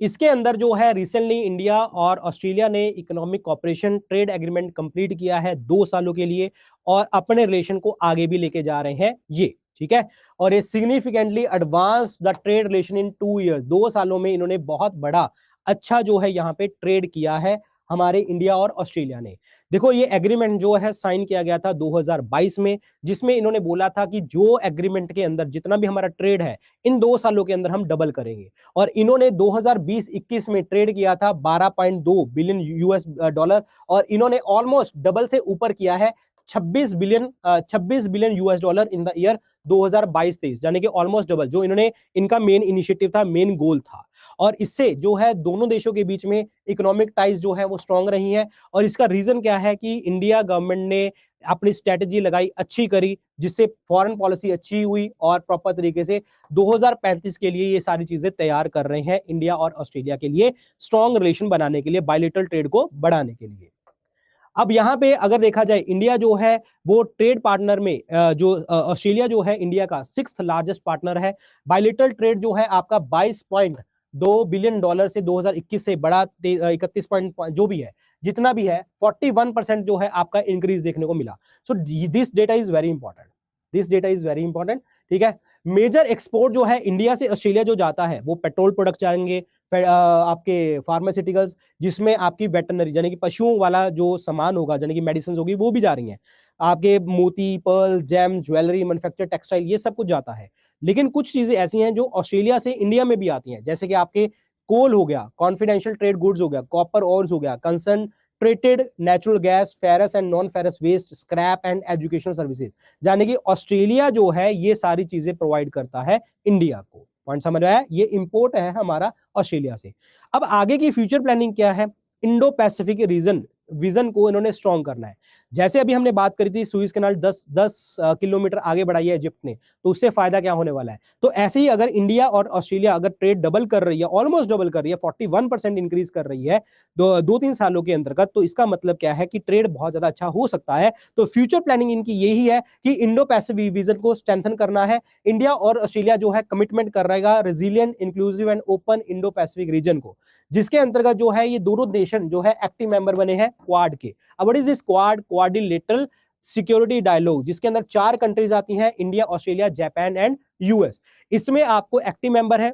इसके अंदर जो है रिसेंटली इंडिया और ऑस्ट्रेलिया ने economic cooperation trade agreement complete किया है 2 सालों के लिए और अपने रिलेशन को आगे भी लेके जा रहे हैं ये, ठीक है। और ये significantly advance the trade relation in 2 years, 2 सालों में इन्होंने बहुत बड़ा अच्छा जो है यहाँ पे ट्रेड किया है हमारे इंडिया और ऑस्ट्रेलिया ने। देखो ये एग्रीमेंट जो है साइन किया गया था 2022 में, जिसमें इन्होंने बोला था कि जो एग्रीमेंट के अंदर जितना भी हमारा ट्रेड है इन 2 सालों के अंदर हम डबल करेंगे। और इन्होंने 2020-21 में ट्रेड किया था 12.2 बिलियन यूएस डॉलर और इन्होंने ऑलमोस्ट डबल से ऊपर किया है 26 billion US dollar in the year 2022-23, यानी कि ऑलमोस्ट डबल जो इन्होंने इनका मेन इनिशिएटिव था, मेन गोल था। और इससे जो है दोनों देशों के बीच में इकोनॉमिक टाइज जो है वो स्ट्रांग रही है। और इसका रीजन क्या है कि इंडिया गवर्नमेंट ने अपनी स्ट्रेटेजी लगाई, अच्छी करी, जिससे फॉरेन पॉलिसी अच्छी हुई और प्रॉपर तरीके से 2035 के लिए ये सारी चीजें तैयार कर रहे हैं इंडिया और ऑस्ट्रेलिया के लिए, स्ट्रांग रिलेशन बनाने के लिए, बायलैटरल ट्रेड को बढ़ाने के लिए। अब यहाँ पे अगर देखा जाए इंडिया जो है वो ट्रेड पार्टनर में जो ऑस्ट्रेलिया जो है इंडिया का 6th लार्जेस्ट पार्टनर है। बायलैटरल ट्रेड जो है आपका 22.2 बिलियन डॉलर से 2021 से बड़ा 31 पॉइंट जो भी है, जितना भी है 41% जो है आपका इंक्रीज देखने को मिला। So this data is very important, this data is very important, ठीक है। मेजर एक्सपोर्ट जो है इंडिया से ऑस्ट्रेलिया जो जाता है वो पेट्रोल प्रोडक्ट जाएंगे, आपके फार्मास्यूटिकल्स, जिसमें आपकी वेटरनरी यानी कि पशुओं वाला जो सामान होगा, यानी कि मेडिसिन होगी, वो भी जा रही हैं। आपके मोती, pearl, gem, jewellery, manufacture, textile, ये सब कुछ जाता है। लेकिन कुछ चीजें ऐसी हैं जो ऑस्ट्रेलिया से इंडिया में भी आती हैं, जैसे कि आपके कोल हो गया, कॉन्फिडेंशियल ट्रेड गुड्स हो गया, कॉपर ऑर्स हो गया, concentrated natural gas, ferrous and non ferrous waste, scrap and educational services, यानी कि ऑस्ट्रेलिया जो है ये सारी चीजें प्रोवाइड करता है इंडिया को। पॉइंट समझ आया? ये इंपोर्ट है हमारा ऑस्ट्रेलिया से। अब आगे की फ्यूचर प्लानिंग क्या है? इंडो पैसिफिक रीजन विजन को इन्होंने स्ट्रॉन्ग करना है। जैसे अभी हमने बात करी थी सुइज कैनाल 10 किलोमीटर आगे बढ़ाई है इजिप्ट ने, तो उससे फायदा क्या होने वाला है? तो ऐसे ही अगर इंडिया और ऑस्ट्रेलिया अगर ट्रेड डबल कर रही है, ऑलमोस्ट डबल कर रही है, 41% इंक्रीज कर रही है 2-3 सालों के अंतर्गत, तो इसका मतलब क्या है कि ट्रेड बहुत ज्यादा अच्छा हो सकता है। तो फ्यूचर प्लानिंग इनकी यही है कि इंडो पैसिफिक विजन को स्ट्रेंथन करना है। इंडिया और ऑस्ट्रेलिया जो है कमिटमेंट कर रहेगा resilient, inclusive and open Indo Pacific region को, जिसके अंतर्गत जो है ये दोनों नेशन जो है एक्टिव मेंबर बने हैं क्वाड के। अब what is this Quad? Quadrilateral security dialogue, जिसके अंदर 4 कंट्रीज आती हैं, India, Australia, Japan and US. इसमें आपको एक्टिव मेंबर है,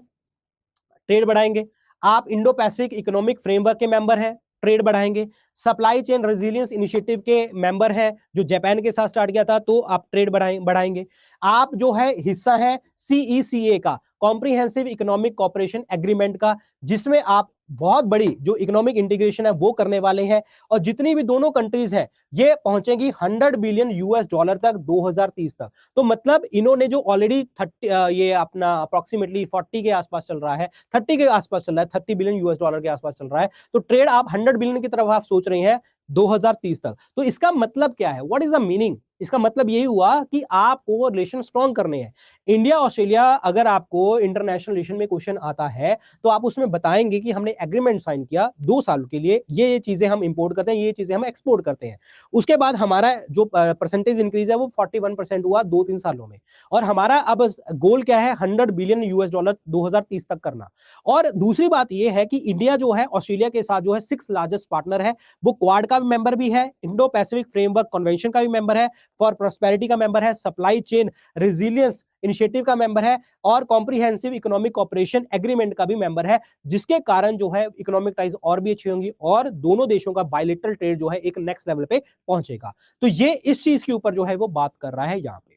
ट्रेड बढ़ाएंगे। आप इंडो पैसिफिक इकोनॉमिक फ्रेमवर्क के मेंबर हैं, ट्रेड बढ़ाएंगे। सप्लाई चेन रेजिलियंस इनिशिएटिव के मेंबर हैं, जो जापान के साथ स्टार्ट किया था, तो आप ट्रेड बढ़ाएंगे। आप जो है हिस्सा है सीईसीए का, कॉम्प्रिहेंसिव इकोनॉमिक कॉपरेशन एग्रीमेंट का, जिसमें आप बहुत बड़ी जो इकोनॉमिक इंटीग्रेशन है वो करने वाले हैं। और जितनी भी दोनों कंट्रीज हैं ये पहुंचेगी 100 बिलियन यूएस डॉलर तक 2030 तक। तो मतलब इन्होंने जो ऑलरेडी 30 ये अपना अप्रोक्सीमेटली 40 के आसपास चल रहा है, 30 के आसपास चल रहा है, 30 बिलियन यूएस डॉलर के आसपास चल रहा है, तो ट्रेड आप 100 बिलियन की तरफ आप सोच रहे हैं 2030 तक। तो इसका मतलब क्या है? What is the meaning? इसका मतलब यही हुआ कि आपको रिलेशन स्ट्रॉन्ग करने हैं। इंडिया ऑस्ट्रेलिया, अगर आपको इंटरनेशनल रिलेशन में क्वेश्चन आता है तो आप उसमें बताएंगे कि हमने एग्रीमेंट साइन किया 2 साल के लिए, ये चीजें हम इंपोर्ट करते हैं, ये चीजें हम एक्सपोर्ट करते हैं। उसके बाद हमारा जो परसेंटेज इंक्रीज है वो 41% हुआ 2-3 सालों में। और हमारा अब गोल क्या है? 100 बिलियन यूएस डॉलर 2030 तक करना। और दूसरी बात यह है कि इंडिया जो है ऑस्ट्रेलिया के साथ जो है 6th लार्जेस्ट पार्टनर है, वो क्वाड का भी मेंबर भी है, इंडो पैसिफिक फ्रेमवर्क कन्वेंशन का भी मेंबर है, फॉर प्रोस्पेरिटी का मेंबर है, सप्लाई चेन रेजिलियंस इनिशिएटिव का मेंबर है और कॉम्प्रिहेंसिव इकोनॉमिक कॉपरेशन एग्रीमेंट का भी मेंबर है, जिसके कारण जो है इकोनॉमिक टाइज और भी अच्छी होंगी और दोनों देशों का बायलैटरल ट्रेड जो है एक नेक्स्ट लेवल पे पहुंचेगा। तो ये इस चीज के ऊपर जो है वो बात कर रहा है यहां पे।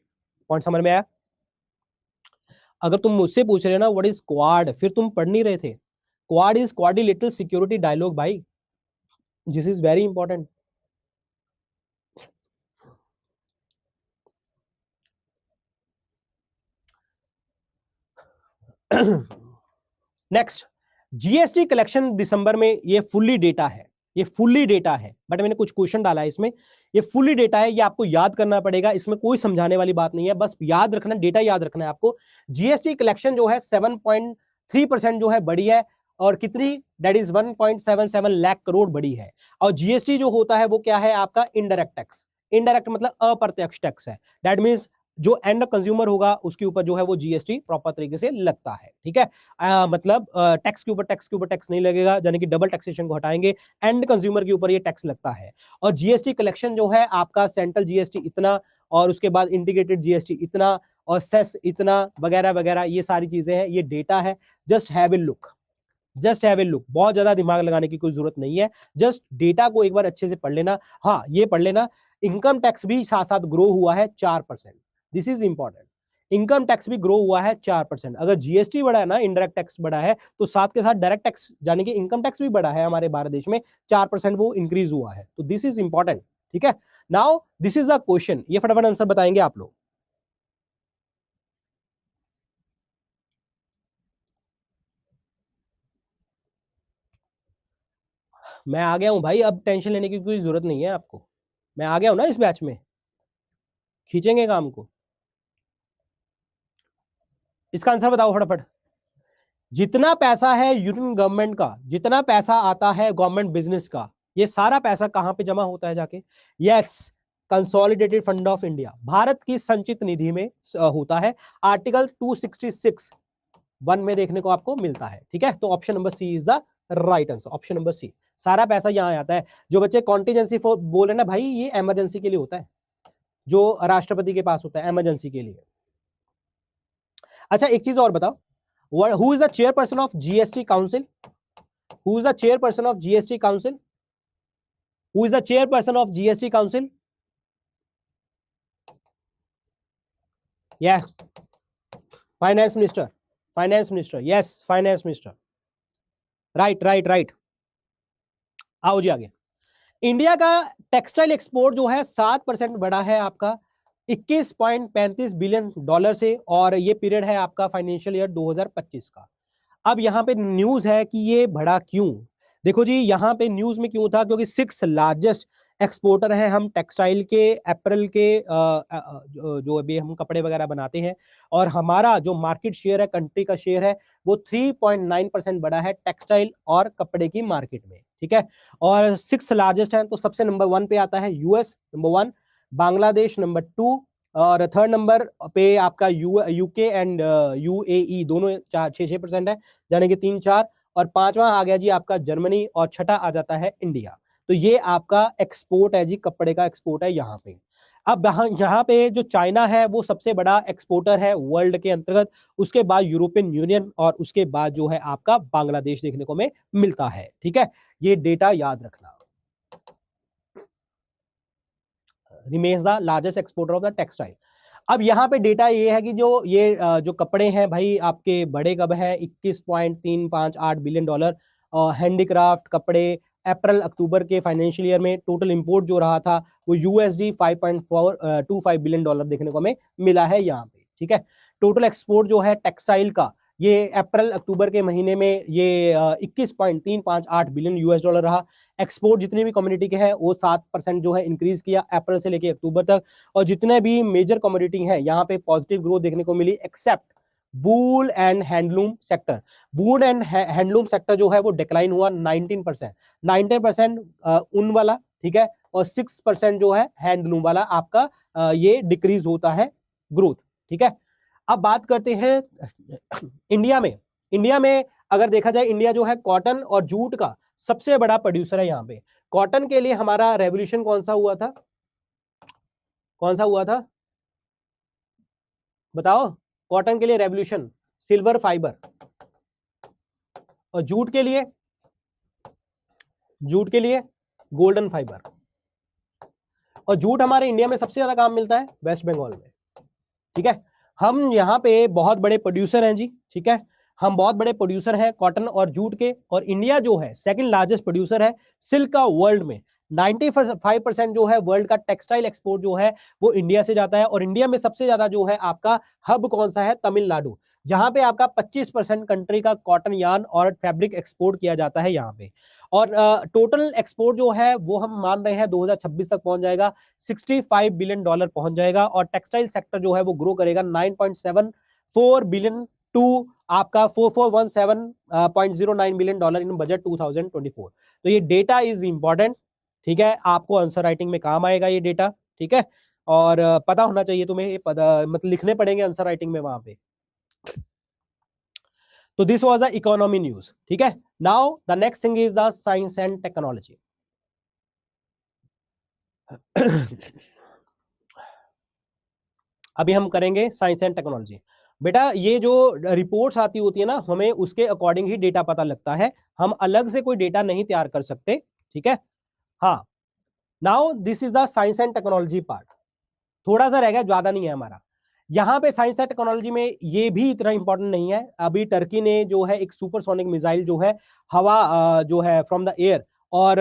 पॉइंट समझ में आया? अगर तुम मुझसे पूछ रहे हो ना व्हाट इज क्वाड, फिर तुम पढ़ नहीं रहे थे। Quad is Quadrilateral security Dialogue भाई, this is very important. Next, GST collection दिसंबर में ये फुल्ली डेटा है, ये फुल्ली डेटा है, बट मैंने कुछ क्वेश्चन डाला है इसमें। ये फुल्ली डेटा है, ये आपको याद करना पड़ेगा, इसमें कोई समझाने वाली बात नहीं है, बस याद रखना, डेटा याद रखना है आपको। जीएसटी कलेक्शन जो है 7.3% जो है बड़ी है, और कितनी, दैट इज 1.77 लाख करोड़ बड़ी है। और जीएसटी जो होता है वो क्या है आपका, इनडायरेक्ट टैक्स। इनडायरेक्ट मतलब अप्रत्यक्ष टैक्स है, दैट मीन्स जो एंड कंज्यूमर होगा उसके ऊपर जो है वो जीएसटी प्रॉपर तरीके से लगता है, ठीक है। मतलब टैक्स के ऊपर टैक्स नहीं लगेगा, यानी कि डबल टैक्सेशन को हटाएंगे, एंड कंज्यूमर के ऊपर ये टैक्स लगता है। और जीएसटी कलेक्शन जो है आपका, सेंट्रल जीएसटी इतना, और उसके बाद इंटीग्रेटेड जीएसटी इतना, और सेस इतना, वगैरह वगैरह, ये सारी चीजें हैं, ये डेटा है। Just have a look, just have a look, बहुत ज्यादा दिमाग लगाने की कोई जरूरत नहीं है, जस्ट डेटा को एक बार अच्छे से पढ़ लेना। हाँ, ये पढ़ लेना, इनकम टैक्स भी साथ साथ ग्रो हुआ है 4%, this is important. Income tax भी ग्रो हुआ है 4%। अगर जीएसटी बढ़ा है ना, इनडायरेक्ट टैक्स बढ़ा है, तो साथ के साथ डायरेक्ट टैक्स यानी कि इनकम टैक्स भी बढ़ा है हमारे भारत देश में, 4% वो इंक्रीज हुआ है, तो दिस इज इंपॉर्टेंट, ठीक है। Now this is a question, ये फटाफट आंसर बताएंगे आप लोग। मैं आ गया हूं भाई, अब टेंशन लेने की कोई जरूरत नहीं है आपको, मैं आ गया हूं ना इस बैच में, खींचेंगे काम को। इसका आंसर बताओ फटाफट। जितना पैसा है यूनियन गवर्नमेंट का, जितना पैसा आता है गवर्नमेंट बिजनेस का, ये सारा पैसा कहां पे जमा होता है जाके, yes, consolidated fund of India, Bharat की संचित निधि में होता है। आर्टिकल 266 वन में देखने को आपको मिलता है, ठीक है। तो option number C is the right answer, option number C, सारा पैसा यहां आता है। जो बच्चे कॉन्टीजेंसी बोल रहे ना भाई, ये इमरजेंसी के लिए होता है, जो राष्ट्रपति के पास होता है इमरजेंसी के लिए। अच्छा, एक चीज और बताओ, who is the chairperson of GST Council? Who is the chairperson of GST Council? Who is the chairperson of GST Council? Yeah, finance minister. Finance minister. Yes, finance minister. Right, right, right. आओ जी आगे। India का textile export जो है 7% बढ़ा है आपका, 21.35 billion dollar से, और ये पीरियड है आपका फाइनेंशियल ईयर 2025 का। अब यहाँ पे न्यूज है कि ये बढ़ा क्यों। देखो जी, यहाँ पे न्यूज में क्यों था, क्योंकि 6th लार्जेस्ट एक्सपोर्टर हैं हम टेक्सटाइल के, अप्रैल के, जो अभी हम कपड़े वगैरह बनाते हैं, और हमारा जो मार्केट शेयर है, कंट्री का शेयर है, वो 3.9% बढ़ा है टेक्सटाइल और कपड़े की मार्केट में, ठीक है। और 6th लार्जेस्ट है, तो सबसे नंबर 1 पे आता है यूएस, नंबर 1, बांग्लादेश नंबर 2, और थर्ड नंबर पे आपका यूके एंड यूएई, दोनों 6% है, यानी कि 3-4, और 5वां आ गया जी आपका जर्मनी, और छठा आ जाता है इंडिया। तो ये आपका एक्सपोर्ट है जी, कपड़े का एक्सपोर्ट है यहाँ पे। अब यहाँ पे जो चाइना है वो सबसे बड़ा एक्सपोर्टर है वर्ल्ड के अंतर्गत, उसके बाद यूरोपियन यूनियन, और उसके बाद जो है आपका बांग्लादेश देखने को में मिलता है, ठीक है। ये डेटा याद रखना, remains the largest exporter of the textile. अब यहाँ पे डेटा ये है कि जो ये जो कपड़े हैं भाई आपके बड़े कब है, 21.358 बिलियन डॉलर, हैंडीक्राफ्ट कपड़े अप्रैल अक्टूबर के फाइनेंशियल ईयर में टोटल इंपोर्ट जो रहा था वो यूएसडी 5.425 बिलियन डॉलर देखने को हमें मिला है यहाँ पे, ठीक है। टोटल एक्सपोर्ट जो है टेक्सटाइल का, ये अप्रैल अक्टूबर के महीने में ये 21.358 बिलियन यूएस डॉलर रहा। एक्सपोर्ट जितनी भी कम्युनिटी के हैं वो 7% जो है इंक्रीज किया अप्रैल से लेके अक्टूबर तक, और जितने भी मेजर कम्युनिटी हैं यहाँ पे पॉजिटिव ग्रोथ देखने को मिली, except wool and handloom sector. Wool and handloom sector जो है वो डिक्लाइन हुआ 19% ऊन वाला, ठीक है, और 6% जो है हैंडलूम वाला आपका ये डिक्रीज होता है ग्रोथ, ठीक है। अब बात करते हैं इंडिया में। इंडिया में अगर देखा जाए, इंडिया जो है कॉटन और जूट का सबसे बड़ा प्रोड्यूसर है यहाँ पे। कॉटन के लिए हमारा रेवोल्यूशन कौन सा हुआ था, कौन सा हुआ था बताओ। कॉटन के लिए रेवोल्यूशन सिल्वर फाइबर, और जूट के लिए, जूट के लिए गोल्डन फाइबर। और जूट हमारे इंडिया में सबसे ज्यादा काम मिलता है वेस्ट बंगाल में, ठीक है। हम यहाँ पे बहुत बड़े प्रोड्यूसर हैं जी, ठीक है, हम बहुत बड़े प्रोड्यूसर हैं कॉटन और जूट के, और इंडिया जो है सेकंड लार्जेस्ट प्रोड्यूसर है सिल्क का वर्ल्ड में। 95% जो है वर्ल्ड का टेक्सटाइल एक्सपोर्ट जो है वो इंडिया से जाता है, और इंडिया में सबसे ज्यादा जो है आपका हब कौन सा है, तमिलनाडु। जहां पे आपका 25% कंट्री का कॉटन यार्न और फैब्रिक एक्सपोर्ट किया जाता है यहाँ पे। और टोटल एक्सपोर्ट जो है वो हम मान रहे हैं 2026 तक पहुंच जाएगा, $65 बिलियन पहुंच जाएगा। और टेक्सटाइल सेक्टर जो है वो ग्रो करेगा 9.74 बिलियन टू आपका 4417.09 बिलियन डॉलर इन बजट 2024। तो ये डेटा इज इंपॉर्टेंट, ठीक है, आपको आंसर राइटिंग में काम आएगा ये डेटा, ठीक है। और पता होना चाहिए तुम्हें, ये मतलब लिखने पड़ेंगे आंसर राइटिंग में वहां पे। तो this was the economy news, ठीक है। Now the next thing is the science and technology. अभी हम करेंगे साइंस एंड टेक्नोलॉजी। बेटा ये जो रिपोर्ट्स आती होती है ना, हमें उसके अकॉर्डिंग ही डेटा पता लगता है, हम अलग से कोई डेटा नहीं तैयार कर सकते, ठीक है। हाँ, now this is the science and technology part. थोड़ा सा रह गया, ज्यादा नहीं है हमारा। यहां पे साइंस एंड टेक्नोलॉजी में ये भी इतना इंपॉर्टेंट नहीं है। अभी टर्की ने जो है एक सुपरसोनिक मिसाइल जो है हवा जो है फ्रॉम द एयर, और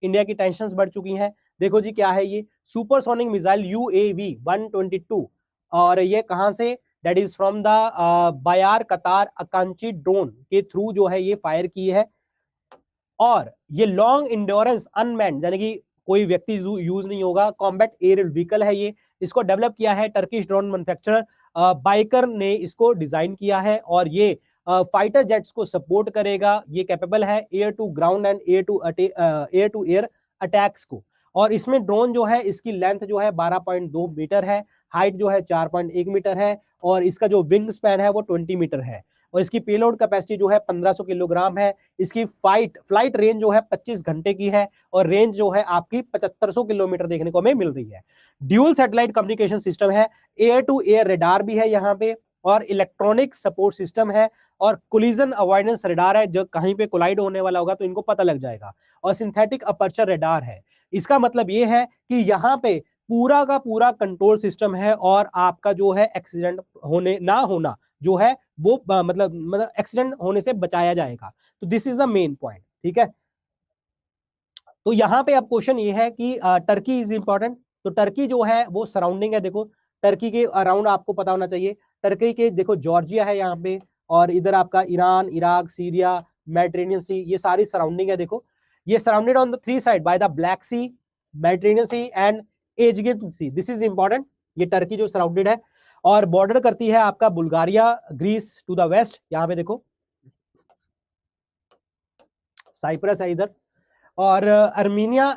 इंडिया की टेंशंस बढ़ चुकी हैं। देखो जी क्या है ये सुपरसोनिक मिसाइल UAV 122, और ये कहां से, दैट इज फ्रॉम द बायार कतार अकांची ड्रोन के थ्रू जो है ये फायर की है। और ये लॉन्ग इंड्योरेंस अनमैन्ड, यानी कि कोई व्यक्ति यूज नहीं होगा, कॉम्बैट एयर व्हीकल है ये। इसको डेवलप किया है टर्किश ड्रोन मैन्युफैक्चरर बाइकर ने इसको डिजाइन किया है, और ये फाइटर जेट्स को सपोर्ट करेगा। ये कैपेबल है air to ground and air to air attacks को। और इसमें ड्रोन जो है इसकी लेंथ जो है 12.2 मीटर है, हाइट जो है 4.1 मीटर है, और इसका जो विंग स्पैन है वो 20 मीटर है, और इसकी पेलोड कैपेसिटी जो है 1500 किलोग्राम है। इसकी फ्लाइट रेंज जो है 25 घंटे की है, और रेंज जो है आपकी 7500 किलोमीटर देखने को हमें मिल रही है। ड्यूल सैटेलाइट कम्युनिकेशन सिस्टम है, एयर टू एयर रेडार भी है यहाँ पे, और इलेक्ट्रॉनिक सपोर्ट सिस्टम है, और कोलिजन अवॉइडेंस रेडार है, जो कहीं पे कोलाइड होने वाला होगा तो इनको पता लग जाएगा, और सिंथेटिक अपर्चर रेडार है। इसका मतलब ये है कि यहाँ पे पूरा का पूरा कंट्रोल सिस्टम है, और आपका जो है एक्सीडेंट होने ना होना जो है वो मतलब एक्सीडेंट होने से बचाया जाएगा। तो this is the main point, ठीक है। तो यहां पे अब क्वेश्चन ये है कि टर्की इज इंपॉर्टेंट। तो टर्की जो है वो सराउंडिंग है, देखो टर्की के अराउंड आपको पता होना चाहिए। टर्की के देखो जॉर्जिया है यहाँ पे, और इधर आपका Iran, Iraq, Syria, Mediterranean Sea, ये सारी सराउंडिंग है। देखो ये surrounded on the 3 side by the Black Sea, Mediterranean Sea and Aegean Sea. This is important, ये टर्की जो सराउंडेड है, और बॉर्डर करती है आपका Bulgaria, Greece to the west, यहाँ पे देखो साइप्रस है इधर, और Armenia,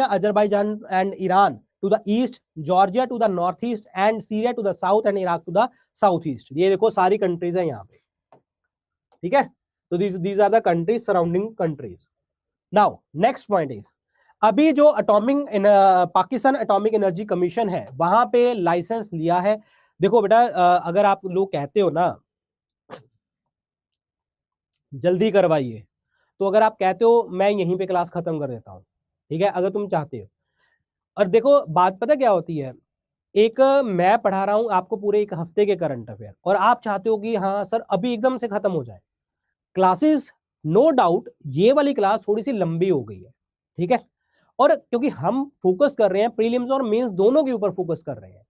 Azerbaijan and Iran to the east, Georgia to the north east, and Syria to the south, and Iraq to the south east. ये देखो सारी कंट्रीज है यहाँ पे, ठीक है। तो these are the countries, surrounding countries. Now next point is, अभी जो पाकिस्तान एटॉमिक एनर्जी कमीशन है वहां पे लाइसेंस लिया है। देखो बेटा अगर आप लोग कहते हो ना जल्दी करवाइए, तो अगर आप कहते हो मैं यहीं पे क्लास खत्म कर देता हूं, ठीक है, अगर तुम चाहते हो। और देखो बात पता क्या होती है, एक मैं पढ़ा रहा हूं आपको पूरे एक हफ्ते के करंट अफेयर, और आप चाहते हो कि हाँ सर अभी एकदम से खत्म हो जाए क्लासेस। नो डाउट ये वाली क्लास थोड़ी सी लंबी हो गई है, ठीक है, और क्योंकि हम फोकस कर रहे हैं प्रीलिम्स और मेंस दोनों के ऊपर फोकस कर रहे हैं।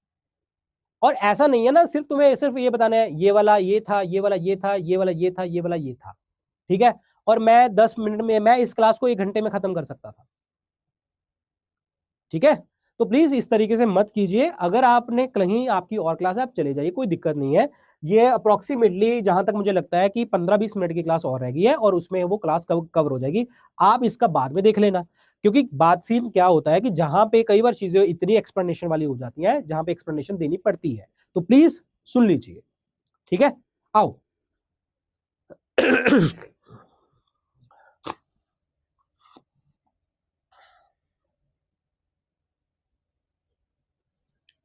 और ऐसा नहीं है ना सिर्फ तुम्हें सिर्फ ये बताना है ये वाला ये था, ये वाला ये था, ये वाला ये था, ये वाला ये था, ठीक है। और मैं 10 मिनट में, मैं इस क्लास को 1 घंटे में खत्म कर सकता था, ठीक है। तो प्लीज इस तरीके से मत कीजिए। अगर आपने कहीं आपकी और क्लास है आप चले जाइए, कोई दिक्कत नहीं है। ये अप्रोक्सीमेटली जहां तक मुझे लगता है कि 15-20 मिनट की क्लास और रह गई है, और उसमें वो क्लास कवर हो जाएगी। आप इसका बाद में देख लेना, क्योंकि बात सीन क्या होता है कि जहां पे कई बार चीजें इतनी एक्सप्लेनेशन वाली हो जाती है जहां पे एक्सप्लेनेशन देनी पड़ती है, तो प्लीज सुन लीजिए, ठीक है। आओ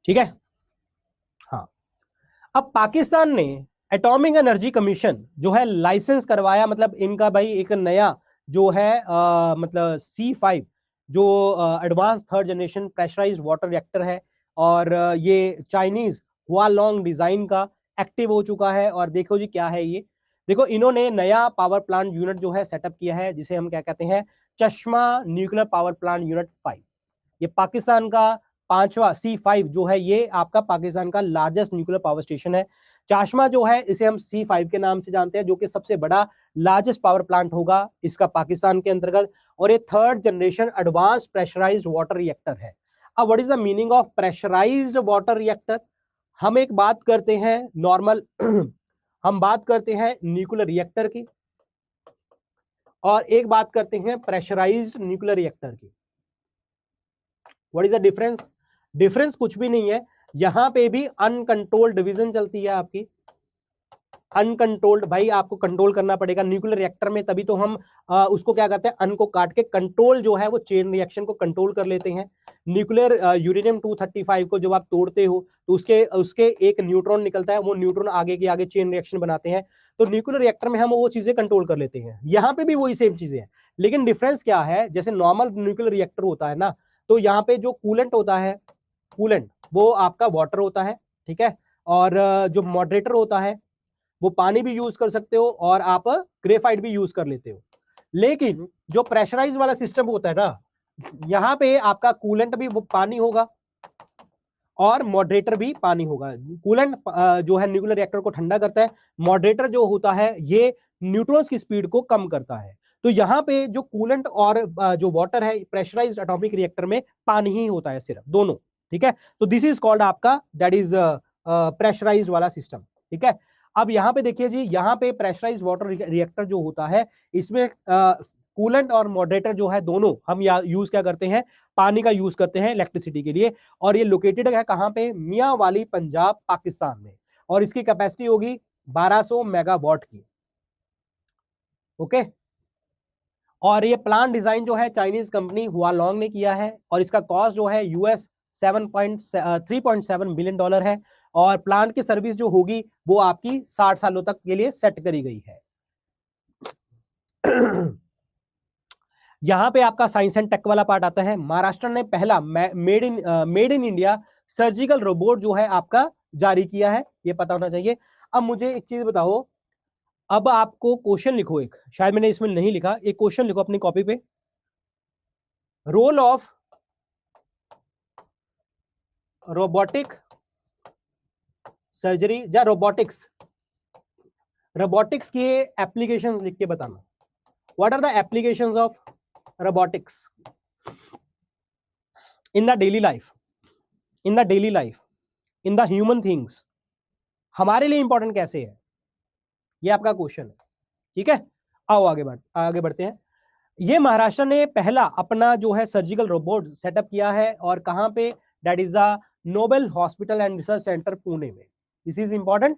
ठीक है। हाँ, अब पाकिस्तान ने एटॉमिक एनर्जी कमीशन जो है लाइसेंस करवाया, मतलब इनका भाई एक नया जो है मतलब C5 जो advance third generation pressurised water reactor है, और ये चाइनीज हुआलोंग डिजाइन का एक्टिव हो चुका है। और देखो जी क्या है ये, देखो इन्होंने नया पावर प्लांट यूनिट जो है सेटअप किया है, जिसे हम क्या कहते हैं, चश्मा न्यूक्लियर पावर प्लांट यूनिट 5। ये पाकिस्तान का पांचवा C5 जो है ये आपका पाकिस्तान का लार्जेस्ट न्यूक्लियर पावर स्टेशन है। चाशमा जो है इसे हम C5 के नाम से जानते हैं, जो कि सबसे बड़ा लार्जेस्ट पावर प्लांट होगा इसका पाकिस्तान के अंतर्गत, और ये third generation advance pressurised water reactor है। अब what is the meaning of pressurised water reactor? हम एक बात करते हैं नॉर्मल हम बात करते हैं न्यूक्लियर रिएक्टर की, और एक बात करते हैं प्रेशराइज्ड न्यूक्लियर रिएक्टर की। What is the difference? Difference कुछ भी नहीं है, यहां पे भी अनकंट्रोल्ड डिवीजन चलती है आपकी, अनकंट्रोल्ड। भाई आपको कंट्रोल करना पड़ेगा न्यूक्लियर रिएक्टर में, तभी तो हम उसको क्या कहते हैं, अन को काट के कंट्रोल जो है वो चेन रिएक्शन को कंट्रोल कर लेते हैं। न्यूक्लियर यूरेनियम 235 को जब आप तोड़ते हो तो उसके एक न्यूट्रॉन निकलता है, वो न्यूट्रॉन आगे के आगे चेन रिएक्शन बनाते हैं, तो न्यूक्लियर रिएक्टर में हम वो चीजें कंट्रोल कर लेते हैं। यहाँ पे भी वही सेम चीजें हैं, लेकिन डिफरेंस क्या है, जैसे नॉर्मल न्यूक्लियर रिएक्टर होता है ना, तो यहाँ पे जो कूलेंट होता है, कूलेंट वो आपका वाटर होता है, ठीक है, और जो मॉडरेटर होता है वो पानी भी यूज कर सकते हो, और आप ग्रेफाइट भी यूज कर लेते हो। लेकिन जो प्रेशराइज वाला सिस्टम होता है ना, यहां पे आपका कूलेंट भी वो पानी होगा और मॉडरेटर भी पानी होगा। कूलेंट जो है न्यूक्लियर रिएक्टर को ठंडा करता है, मॉडरेटर जो होता है ये न्यूट्रॉन्स की स्पीड को कम करता है। तो यहाँ पे जो कूलेंट और जो वाटर है प्रेशराइज्ड एटॉमिक रिएक्टर में पानी ही होता है सिर्फ, दोनों, ठीक है। तो दिस इज कॉल्ड आपका दैट इज प्रेशराइज्ड वाला सिस्टम, ठीक है। अब यहाँ पे देखिए जी, यहाँ पे प्रेशराइज्ड वाटर रिएक्टर जो होता है इसमें कूलेंट और मॉडरेटर जो है दोनों हम यूज क्या करते हैं, पानी का यूज करते हैं इलेक्ट्रिसिटी के लिए, और ये लोकेटेड है कहां पे, मियां वाली पंजाब पाकिस्तान में, और इसकी कैपेसिटी होगी 1200 मेगावाट की, ओके। और ये प्लांट डिजाइन जो है चाइनीज कंपनी हुआलोंग ने किया है, और इसका कॉस्ट जो है US $3.7 बिलियन है, और प्लांट की सर्विस जो होगी वो आपकी 60 सालों तक के लिए सेट करी गई है। यहां पे आपका साइंस एंड टेक वाला पार्ट आता है। महाराष्ट्र ने पहला made in India surgical robot जो है आपका जारी किया है, ये पता होना चाहिए। अब मुझे एक चीज बताओ, अब आपको क्वेश्चन लिखो, एक शायद मैंने इसमें नहीं लिखा, एक क्वेश्चन लिखो अपनी कॉपी पे, रोल ऑफ रोबोटिक सर्जरी या रोबोटिक्स, रोबोटिक्स के एप्लीकेशन लिख के बताना। What are the applications of robotics in the daily life, in the daily life, in the human things, हमारे लिए इंपॉर्टेंट कैसे है, ये आपका क्वेश्चन है, ठीक है। आओ आगे बढ़ते हैं। ये महाराष्ट्र ने पहला अपना जो है सर्जिकल रोबोट सेटअप किया है, और कहां पे, that is the Nobel hospital and research centre Pune में, दिस इज इंपॉर्टेंट।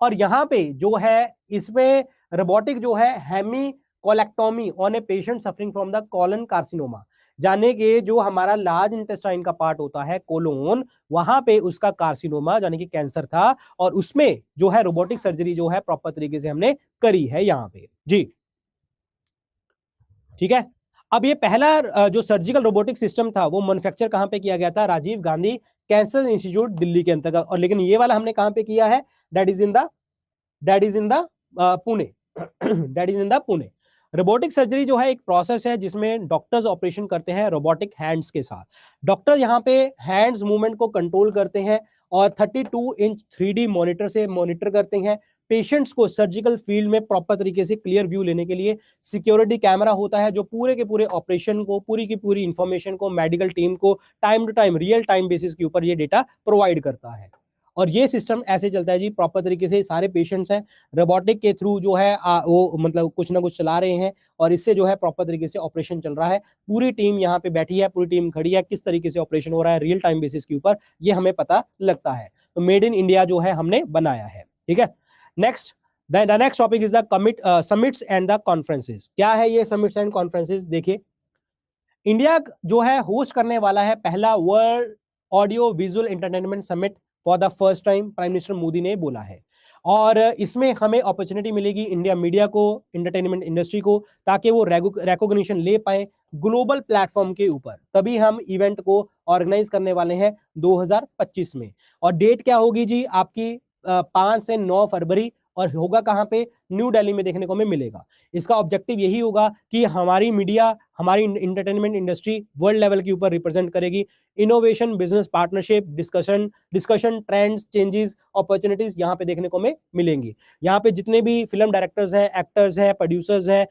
और यहां पे जो है इसमें रोबोटिक जो है hemicolectomy on a patient suffering from the colon carcinoma, जाने के जो हमारा लार्ज इंटेस्टाइन का पार्ट होता है कोलोन, वहां पे उसका कार्सिनोमा यानी कि कैंसर था, और उसमें जो है रोबोटिक सर्जरी जो है प्रॉपर तरीके से हमने करी है यहां पे जी, ठीक है। अब ये पहला जो सर्जिकल रोबोटिक सिस्टम था वो मैन्युफैक्चर कहां पे किया गया था, राजीव गांधी कैंसर इंस्टीट्यूट दिल्ली के अंतर्गत, और लेकिन ये वाला हमने कहां पे किया है, that is in the Pune that is in the Pune. Robotic surgery जो है एक प्रोसेस है जिसमें डॉक्टर्स ऑपरेशन करते हैं रोबोटिक हैंड्स के साथ। डॉक्टर यहाँ पे हैंड्स मूवमेंट को कंट्रोल करते हैं, और 32 इंच 3D मॉनिटर से मॉनिटर करते हैं पेशेंट्स को सर्जिकल फील्ड में प्रॉपर तरीके से क्लियर व्यू लेने के लिए। सिक्योरिटी कैमरा होता है जो पूरे के पूरे ऑपरेशन को, पूरी की पूरी इंफॉर्मेशन को मेडिकल टीम को time to time real time basis के ऊपर ये डेटा प्रोवाइड करता है। और ये सिस्टम ऐसे चलता है जी, प्रॉपर तरीके से सारे पेशेंट्स हैं रोबोटिक के थ्रू जो है वो मतलब कुछ ना कुछ चला रहे हैं, और इससे जो है प्रॉपर तरीके से ऑपरेशन चल रहा है। पूरी टीम यहाँ पे बैठी है, पूरी टीम खड़ी है, किस तरीके से ऑपरेशन हो रहा है रियल टाइम बेसिस के ऊपर ये हमें पता लगता है। तो मेड इन इंडिया जो है हमने बनाया है, ठीक है। Next the next topic is the summits and the conferences. क्या है ये समिट्स एंड कॉन्फ्रेंसेस? देखिए, इंडिया जो है होस्ट करने वाला है पहला world audio visual entertainment summit for the first time, prime minister Modi ने बोला है। और इसमें हमें अपॉर्चुनिटी मिलेगी इंडिया मीडिया को, एंटरटेनमेंट इंडस्ट्री को, ताकि वो रिकॉग्निशन ले पाए ग्लोबल प्लेटफॉर्म के ऊपर। तभी हम इवेंट को ऑर्गेनाइज करने वाले हैं 2025 में। और डेट क्या होगी जी आपकी 5 से 9 फरवरी, और होगा कहां पे, न्यू दिल्ली में देखने को हमें मिलेगा। इसका ऑब्जेक्टिव यही होगा कि हमारी मीडिया, हमारी इंटरटेनमेंट इंडस्ट्री वर्ल्ड लेवल के ऊपर रिप्रेजेंट करेगी। Innovation, business partnership, discussion trends, changes, opportunities यहाँ पे देखने को हमें मिलेंगी। यहाँ पे जितने भी फिल्म डायरेक्टर्स हैं, एक्टर्स हैं, प्रोड्यूसर्स हैं,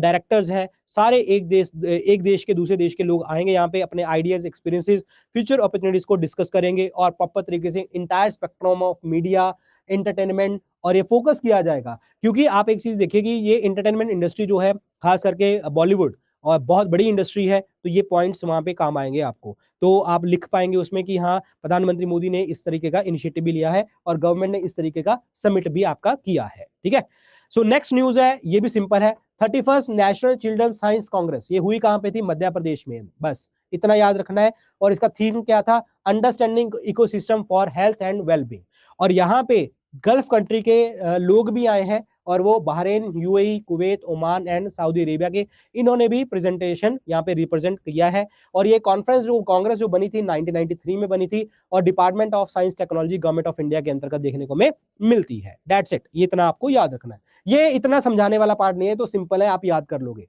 डायरेक्टर्स हैं, सारे एक देश के दूसरे देश के लोग आएंगे यहाँ पे, अपने आइडियाज, एक्सपीरियंसेस, फ्यूचर अपॉर्चुनिटीज को डिस्कस करेंगे और प्रॉपर तरीके से entire spectrum of media, entertainment और ये फोकस किया जाएगा। क्योंकि आप एक चीज देखिए कि ये एंटरटेनमेंट इंडस्ट्री जो है, खास करके बॉलीवुड, और बहुत बड़ी इंडस्ट्री है, तो ये पॉइंट्स वहां पे काम आएंगे आपको। तो आप लिख पाएंगे उसमें कि हाँ, प्रधानमंत्री मोदी ने इस तरीके का इनिशिएटिव भी लिया है और गवर्नमेंट ने इस तरीके का समिट भी आपका किया है। ठीक है, सो नेक्स्ट न्यूज है, ये भी सिंपल है। 31st national children science Congress, ये हुई कहां पे थी, मध्य प्रदेश में, बस इतना याद रखना है। और इसका थीम क्या था, understanding ecosystem for health and wellbeing. और यहाँ पे गल्फ कंट्री के लोग भी आए हैं, और वो Bahrain, UAE, Kuwait, Oman and Saudi Arabia के, इन्होंने भी प्रेजेंटेशन यहाँ पे रिप्रेजेंट किया है। और ये कॉन्फ्रेंस जो कांग्रेस जो बनी थी 1993 में बनी थी, और department of science technology government of India के अंतर्गत देखने को हमें मिलती है। दैट्स इट, ये इतना आपको याद रखना है। ये इतना समझाने वाला पार्ट नहीं है, तो सिंपल है, आप याद कर लोगे।